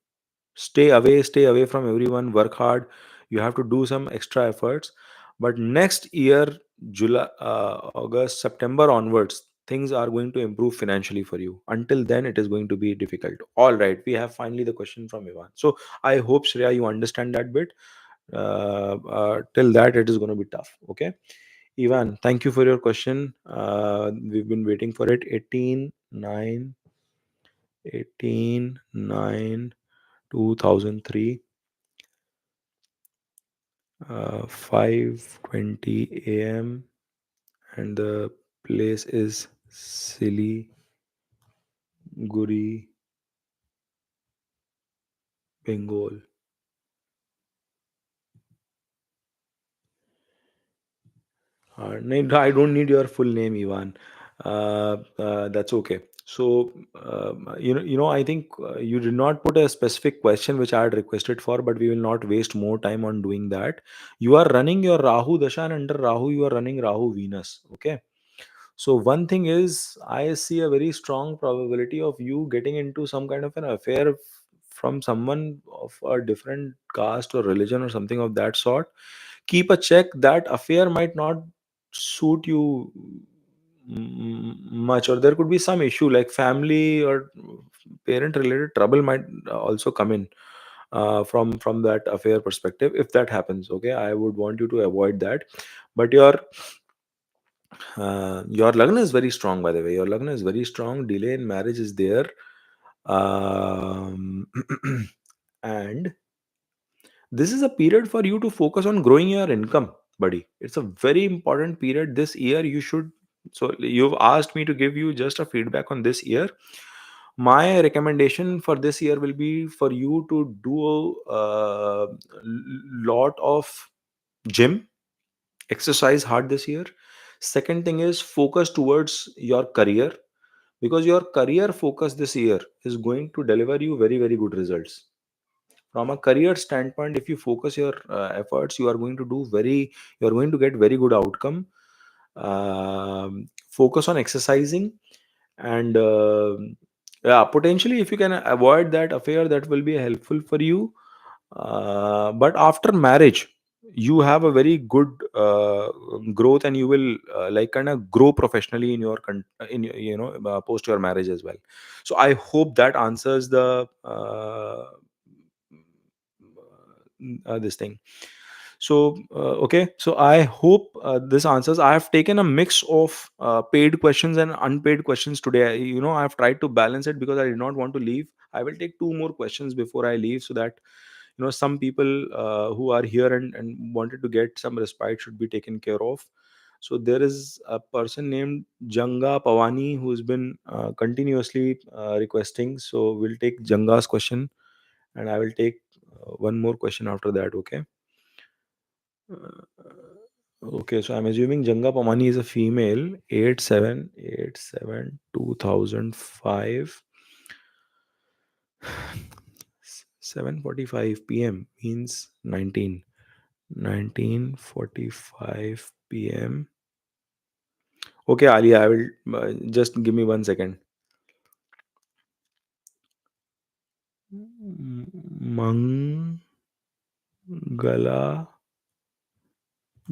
Stay away from everyone, work hard. You have to do some extra efforts. But next year, July, August, September onwards, things are going to improve financially for you. Until then, it is going to be difficult. All right, we have finally the question from Ivan. So I hope, Shreya, you understand that bit. Till that, it is going to be tough. Okay, Ivan, thank you for your question. We've been waiting for it. 18 9 2003, 5:20 a.m. and the place is Siliguri, Bengal. No, I don't need your full name, Ivan. That's okay. So, I think you did not put a specific question which I had requested for, but we will not waste more time on doing that. You are running your Rahu Dasha, and under Rahu, you are running Rahu Venus. Okay. So one thing is, I see a very strong probability of you getting into some kind of an affair from someone of a different caste or religion or something of that sort. Keep a check. That affair might not suit you much, or there could be some issue like family or parent related trouble might also come in from that affair perspective. If that happens, okay, I would want you to avoid that. But your lagna is very strong, by the way. Your lagna is very strong. Delay in marriage is there. Um, and this is a period for you to focus on growing your income, buddy. It's a very important period this year. You should. So, you've asked me to give you just a feedback on this year. My recommendation for this year will be for you to do a lot of gym, exercise hard this year. Second thing is focus towards your career, because your career focus this year is going to deliver you very very good results. From a career standpoint, if you focus your efforts, you are going to get very good outcome. Focus on exercising, and yeah, potentially if you can avoid that affair, that will be helpful for you. But after marriage, you have a very good growth, and you will like kind of grow professionally in your post your marriage as well. So I hope that answers the this thing. So okay, so I hope this answers. I have taken a mix of paid questions and unpaid questions today. I have tried to balance it because I did not want to leave. I will take two more questions before I leave, so that some people who are here and wanted to get some respite should be taken care of. So there is a person named Janga Pawani who's been continuously requesting. So we'll take Janga's question, and I will take one more question after that. Okay. Okay, so I'm assuming Janga Pamani is a female, 8787 2005, 7:45 p.m. means 19:45 p.m. Okay, Alia, I will just give me 1 second. Mangala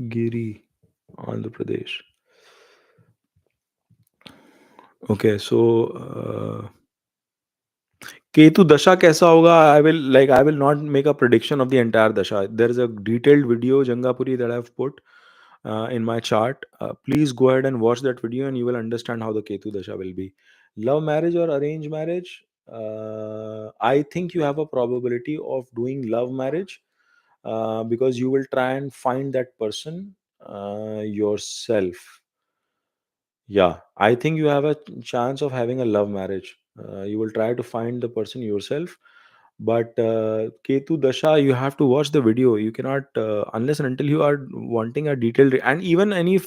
Giri, Andhra Pradesh. Okay, so Ketu Dasha kaisa hoga? I will not make a prediction of the entire Dasha. There is a detailed video, Jangapuri, that I've put in my chart. Please go ahead and watch that video, and you will understand how the Ketu Dasha will be. Love marriage or arranged marriage? I think you have a probability of doing love marriage, because you will try and find that person yourself. Yeah, I think you have a chance of having a love marriage. You will try to find the person yourself. But Ketu Dasha, you have to watch the video. You cannot, unless and until you are wanting a detailed, and even any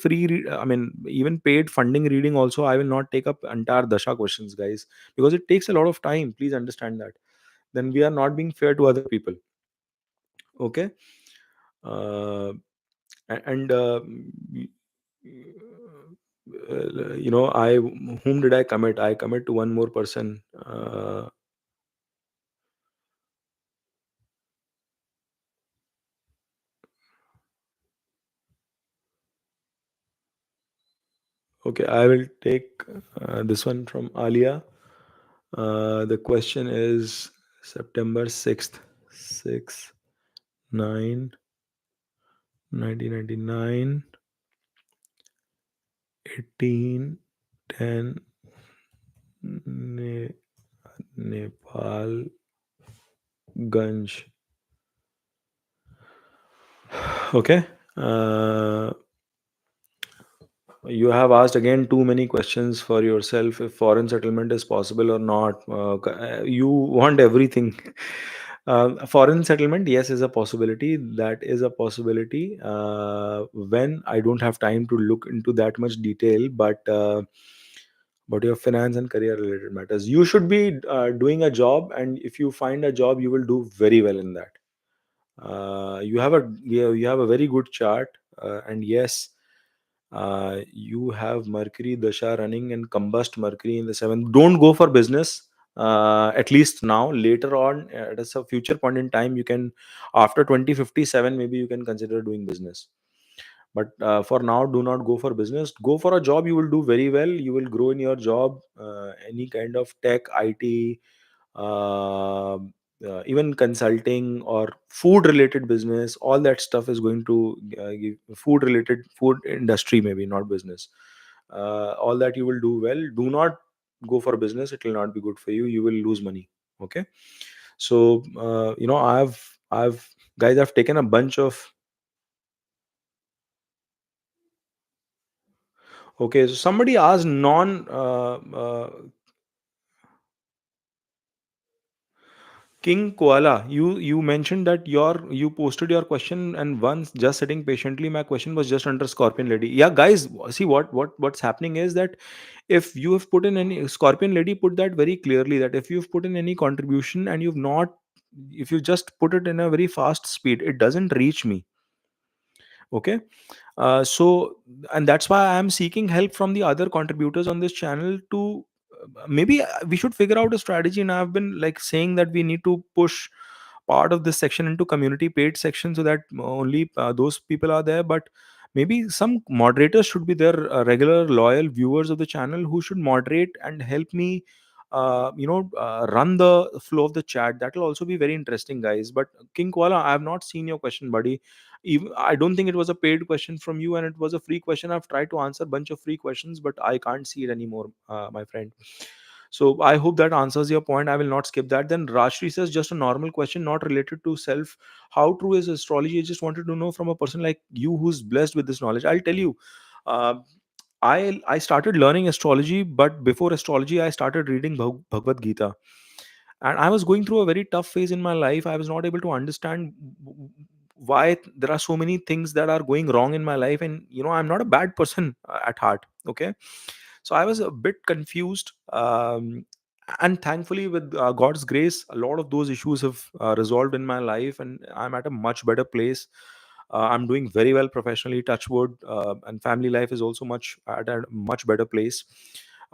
I mean, even paid funding reading also, I will not take up entire Dasha questions, guys, because it takes a lot of time. Please understand that. Then we are not being fair to other people. Okay. Uh, and I whom did I commit? I commit to one more person. Okay, I will take this one from Alia. The question is September 6th, 6 9 1999, 18 10 ne- Nepal Ganj. Okay. uh, you have asked again too many questions for yourself, if foreign settlement is possible or not. You want everything. Foreign settlement, yes, is a possibility. That is a possibility when I don't have time to look into that much detail. But your finance and career related matters, you should be doing a job, and if you find a job, you will do very well in that. You have a very good chart, and yes, you have Mercury Dasha running and combust Mercury in the seventh. Don't go for business. At least now. Later on, at a future point in time, you can, after 2057, maybe you can consider doing business. But for now, do not go for business. Go for a job. You will do very well. You will grow in your job. Any kind of tech, IT, uh, even consulting or food related business, all that stuff is going to give food industry, maybe not business. All that you will do well. Do not go for business, it will not be good for you, you will lose money. Okay. So I've guys, I've taken a bunch of. Okay, so somebody asked non King Koala, you mentioned that you posted your question, and once just sitting patiently, my question was just under Scorpion Lady. Yeah, guys, see what's happening is that if you have put in any Scorpion Lady, put that very clearly, that if you've put in any contribution and you've not, if you just put it in a very fast speed, it doesn't reach me. Okay. So, and that's why I'm seeking help from the other contributors on this channel to maybe we should figure out a strategy. And I've been like saying that we need to push part of this section into community paid section, so that only those people are there. But maybe some moderators should be there, regular loyal viewers of the channel, who should moderate and help me run the flow of the chat. That will also be very interesting, guys. But King Koala, I have not seen your question, buddy. Even, I don't think it was a paid question from you, and it was a free question. I've tried to answer a bunch of free questions, but I can't see it anymore, my friend. So I hope that answers your point. I will not skip that. Then Rashri says, just a normal question, not related to self. How true is astrology? I just wanted to know from a person like you who's blessed with this knowledge. I'll tell you. Uh, I started learning astrology, but before astrology, I started reading Bhagavad Gita, and I was going through a very tough phase in my life. I was not able to understand why there are so many things that are going wrong in my life, and I'm not a bad person at heart. Okay, so I was a bit confused, and thankfully, with God's grace, a lot of those issues have resolved in my life, and I'm at a much better place. I'm doing very well professionally, touch wood, and family life is also much at a much better place.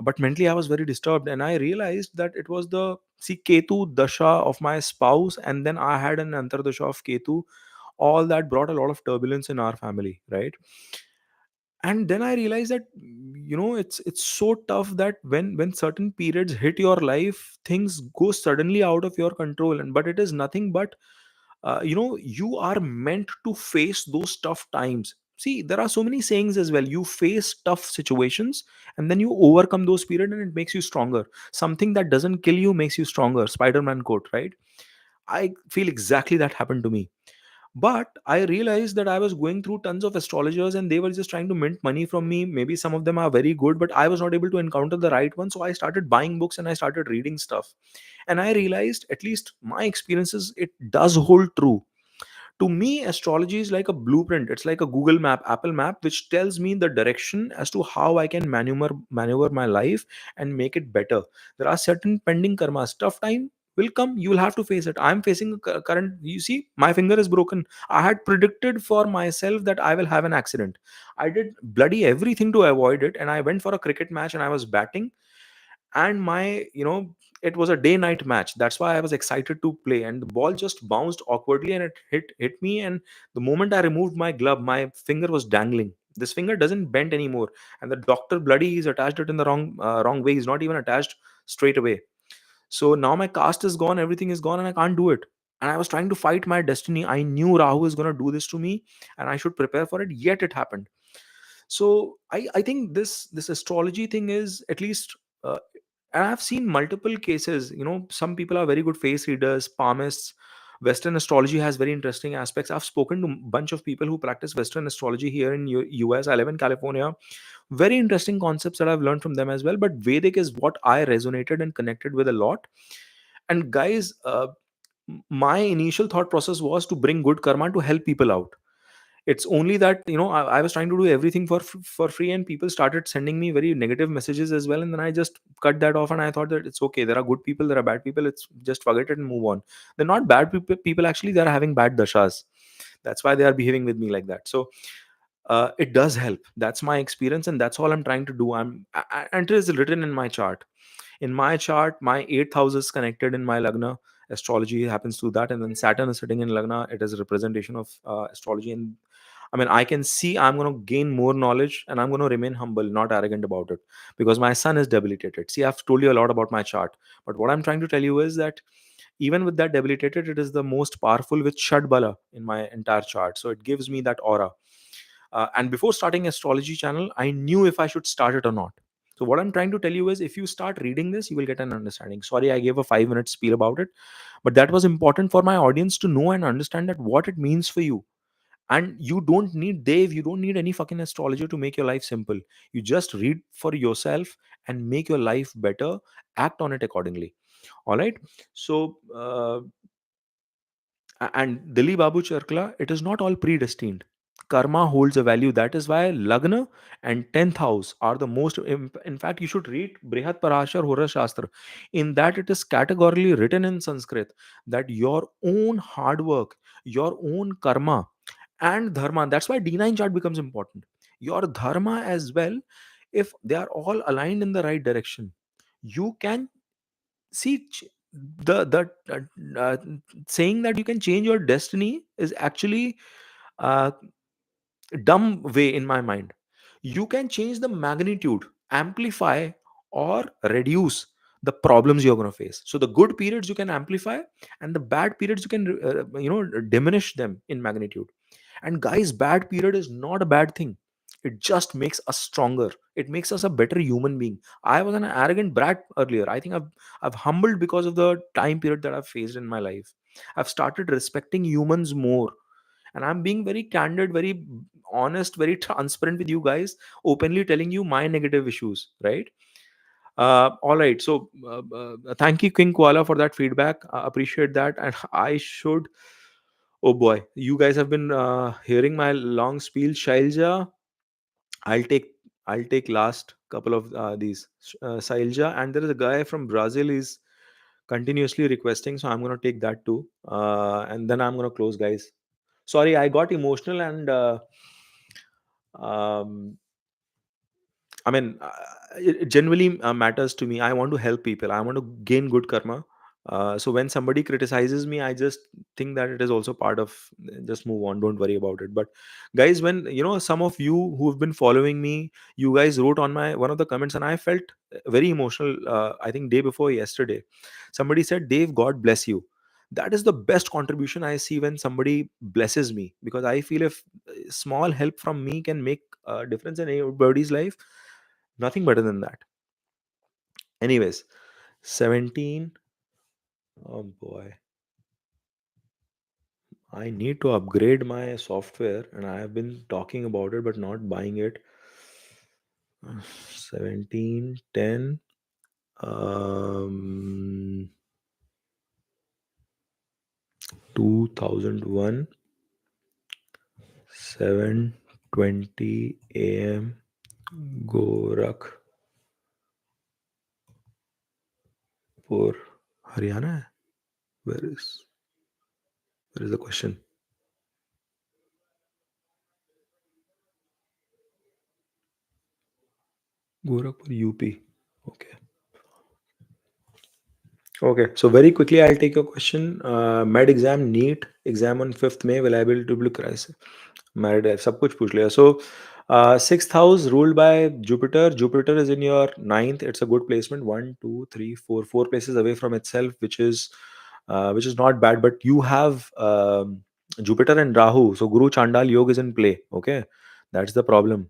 But mentally, I was very disturbed, and I realized that it was the, see, Ketu dasha of my spouse, and then I had an antardasha of Ketu. All that brought a lot of turbulence in our family, right? And then I realized that it's so tough that when certain periods hit your life, things go suddenly out of your control, and but it is nothing but you are meant to face those tough times. See, there are so many sayings as well. You face tough situations, and then you overcome those periods, and it makes you stronger. Something that doesn't kill you makes you stronger. Spider-Man quote, right? I feel exactly that happened to me. But I realized that I was going through tons of astrologers, and they were just trying to mint money from me. Maybe some of them are very good, but I was not able to encounter the right one. So I started buying books and I started reading stuff. And I realized, at least my experiences, it does hold true. To me, astrology is like a blueprint. It's like a Google map, Apple map, which tells me the direction as to how I can maneuver my life and make it better. There are certain pending karmas. Tough time will come, you will have to face it. I'm facing a current, you see, my finger is broken. I had predicted for myself that I will have an accident. I did bloody everything to avoid it, and I went for a cricket match and I was batting, and my it was a day night match. That's why I was excited to play, and the ball just bounced awkwardly and it hit me. And the moment I removed my glove, my finger was dangling. This finger doesn't bend anymore, and the doctor bloody he's attached it in the wrong way. He's not even attached straight away. So now my cast is gone, everything is gone, and I can't do it. And I was trying to fight my destiny. I knew Rahu is going to do this to me, and I should prepare for it, yet it happened. So I think this astrology thing is, at least, uh, and I've seen multiple cases. Some people are very good face readers, palmists. Western astrology has very interesting aspects. I've spoken to a bunch of people who practice Western astrology here in US. I live in California. Very interesting concepts that I've learned from them as well. But Vedic is what I resonated and connected with a lot. And guys, my initial thought process was to bring good karma to help people out. It's only that I was trying to do everything for free, and people started sending me very negative messages as well, and then I just cut that off, and I thought that it's okay. There are good people, there are bad people. It's just forget it and move on. They're not bad people, actually. They're having bad dashas. That's why they are behaving with me like that. So it does help. That's my experience, and that's all I'm trying to do. And it is written in my chart. In my chart, my eighth house is connected in my lagna. Astrology happens to that, and then Saturn is sitting in lagna. It is a representation of astrology. And I mean, I can see I'm going to gain more knowledge, and I'm going to remain humble, not arrogant about it, because my sun is debilitated. See, I've told you a lot about my chart, but what I'm trying to tell you is that even with that debilitated, it is the most powerful with Shadbala in my entire chart. So it gives me that aura. And before starting astrology channel, I knew if I should start it or not. So what I'm trying to tell you is, if you start reading this, you will get an understanding. Sorry, I gave a 5 minute spiel about it, but that was important for my audience to know and understand that what it means for you. And you don't need Dave, you don't need any fucking astrologer to make your life simple. You just read for yourself and make your life better. Act on it accordingly. All right. So and Dilip Babu Charkla, it is not all predestined. Karma holds a value. That is why Lagna and 10th house are the most. In fact, you should read Brihat Parashar Hora Shastra. In that, it is categorically written in Sanskrit that your own hard work, your own karma, and dharma. That's why D9 chart becomes important. Your dharma as well, if they are all aligned in the right direction, you can see the uh, saying that you can change your destiny is actually a dumb way in my mind. You can change the magnitude, amplify, or reduce the problems you're going to face. So the good periods you can amplify, and the bad periods you can diminish them in magnitude. And guys, bad period is not a bad thing. It just makes us stronger. It makes us a better human being. I was an arrogant brat earlier. I think I've humbled because of the time period that I've faced in my life. I've started respecting humans more, and I'm being very candid, very honest, very transparent with you guys, openly telling you my negative issues, right? All right. So, thank you, King Koala, for that feedback. I appreciate that. And I should. Oh boy, you guys have been hearing my long spiel, Shailja. I'll take I'll take last couple of these, Sailja, and there is a guy from Brazil is continuously requesting, so I'm gonna take that too, and then I'm gonna close, guys. Sorry, I got emotional and um, I mean, it genuinely matters to me. I want to help people. I want to gain good karma. So when somebody criticizes me, I just think that it is also part of. Just move on. Don't worry about it. But guys, when some of you who have been following me, you guys wrote on my one of the comments, and I felt very emotional. I think day before yesterday, somebody said, "Dave, God bless you." That is the best contribution I see when somebody blesses me, because I feel if small help from me can make a difference in anybody's life, nothing better than that. Anyways, 17. Oh boy, I need to upgrade my software, and I have been talking about it but not buying it. 17, 10, 2001, 7:20 a.m. Gorakhpur, Haryana. Where is where is the question? Gorakhpur, UP. Okay. Okay, so very quickly, I'll take your question. Med exam, NEET exam on 5th May. Will I be able to crisis? Med सब कुछ पूछ लिया. So, 6th house ruled by Jupiter. Jupiter is in your ninth. It's a good placement. One, two, three, four places away from itself, which is not bad. But you have Jupiter and Rahu. So Guru Chandal Yoga is in play. Okay, that's the problem.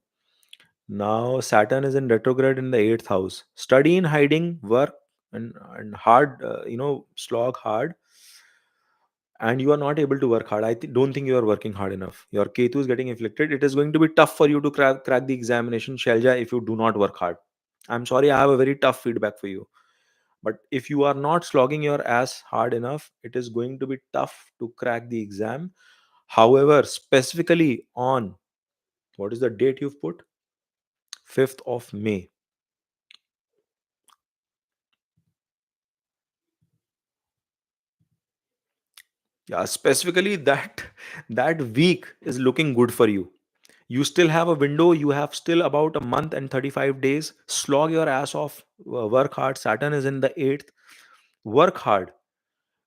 Now Saturn is in retrograde in the eighth house. Study in hiding, work and hard, slog hard, and you are not able to work hard. Don't think you are working hard enough. Your Ketu is getting inflicted. It is going to be tough for you to crack the examination, Shelja, if you do not work hard. I'm sorry, I have a very tough feedback for you. But if you are not slogging your ass hard enough, it is going to be tough to crack the exam. However, specifically on what is the date you've put? 5th of May. Yeah, specifically that week is looking good for you. You still have a window. You have still about a month and 35 days. Slog your ass off. Work hard. Saturn is in the eighth. Work hard.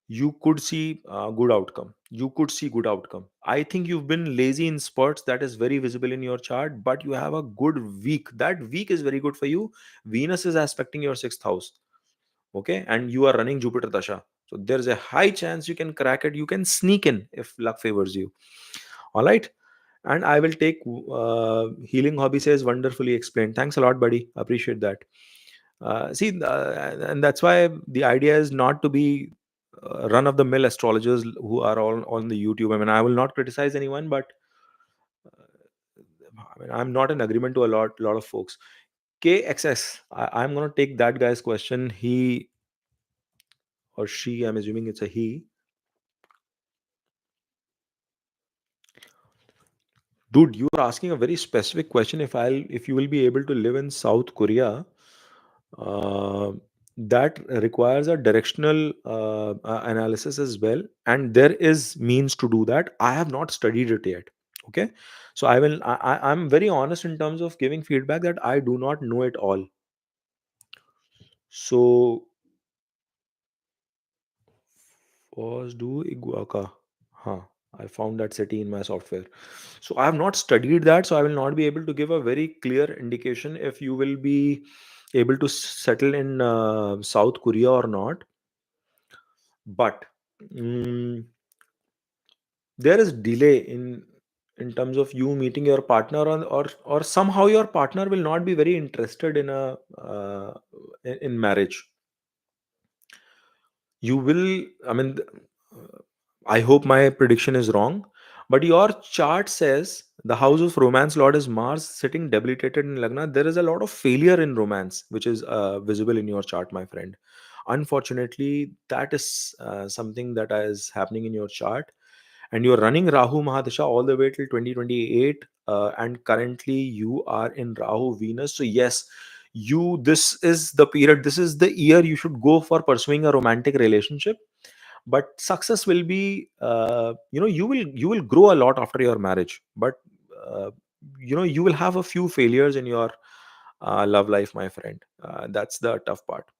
You could see good outcome. You could see good outcome. I think you've been lazy in spurts. That is very visible in your chart. But you have a good week. That week is very good for you. Venus is aspecting your sixth house. Okay, and you are running Jupiter Dasha. So there's a high chance you can crack it. You can sneak in if luck favors you. All right. And I will take healing hobby says wonderfully explained. Thanks a lot, buddy. Appreciate that. And that's why the idea is not to be run of the mill astrologers who are all on the YouTube. I mean, I will not criticize anyone, but I mean, I'm not in agreement to a lot of folks. KXS, I'm going to take that guy's question. He or she, I'm assuming it's a he. Dude, you are asking a very specific question. If you will be able to live in South Korea, uh, that requires a directional analysis as well, and there is means to do that. I have not studied it yet. Okay, so I'm very honest in terms of giving feedback that I do not know it all. So was do Iguaca. Huh. I found that city in my software. So I have not studied that, so I will not be able to give a very clear indication if you will be able to settle in South Korea or not. But mm, there is delay in terms of you meeting your partner, or somehow your partner will not be very interested in a in marriage. You will, I mean, I hope my prediction is wrong, but your chart says the house of romance lord is Mars sitting debilitated in Lagna. There is a lot of failure in romance which is visible in your chart, my friend. Unfortunately, that is something that is happening in your chart, and you're running Rahu Mahadasha all the way till 2028, and currently you are in Rahu Venus. So yes, this is the period, this is the year you should go for pursuing a romantic relationship. But success will be, you will grow a lot after your marriage, but uh, you will have a few failures in your love life, my friend. That's the tough part.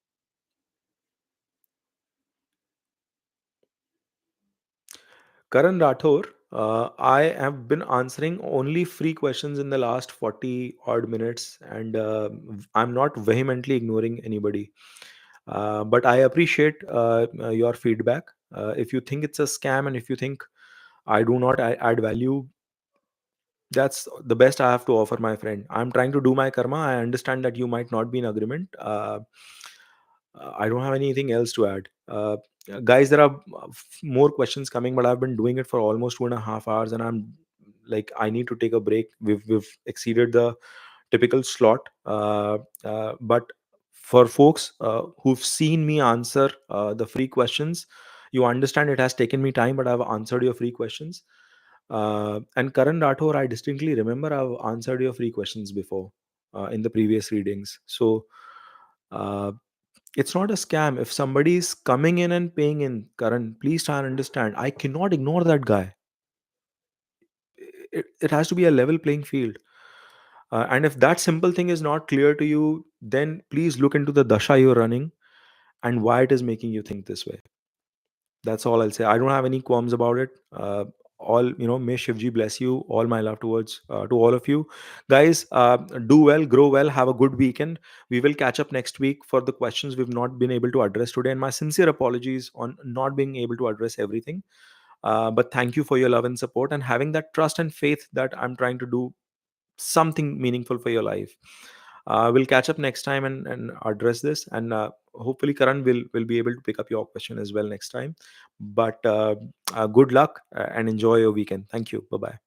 Karan Rathor, I have been answering only free questions in the last 40 odd minutes, and I'm not vehemently ignoring anybody. But I appreciate your feedback. If you think it's a scam and if you think I do not add value, that's the best I have to offer, my friend. I'm trying to do my karma. I understand that you might not be in agreement. I don't have anything else to add. Guys, there are more questions coming, but I've been doing it for almost 2.5 hours, and I'm like, I need to take a break. We've exceeded the typical slot. But for folks who've seen me answer the free questions, you understand it has taken me time, but I've answered your free questions. And Karan Rathor, I distinctly remember I've answered your free questions before in the previous readings. So uh, it's not a scam. If somebody is coming in and paying in, Karan, please try and understand. I cannot ignore that guy. It has to be a level playing field. And if that simple thing is not clear to you, then please look into the dasha you're running and why it is making you think this way. That's all I'll say. I don't have any qualms about it. All, may Shivji bless you. All my love towards to all of you guys. Do well, grow well, have a good weekend. We will catch up next week for the questions we've not been able to address today, and my sincere apologies on not being able to address everything. But thank you for your love and support and having that trust and faith that I'm trying to do something meaningful for your life. We'll catch up next time and address this, and hopefully Karan will be able to pick up your question as well next time. But good luck and enjoy your weekend. Thank you. Bye bye.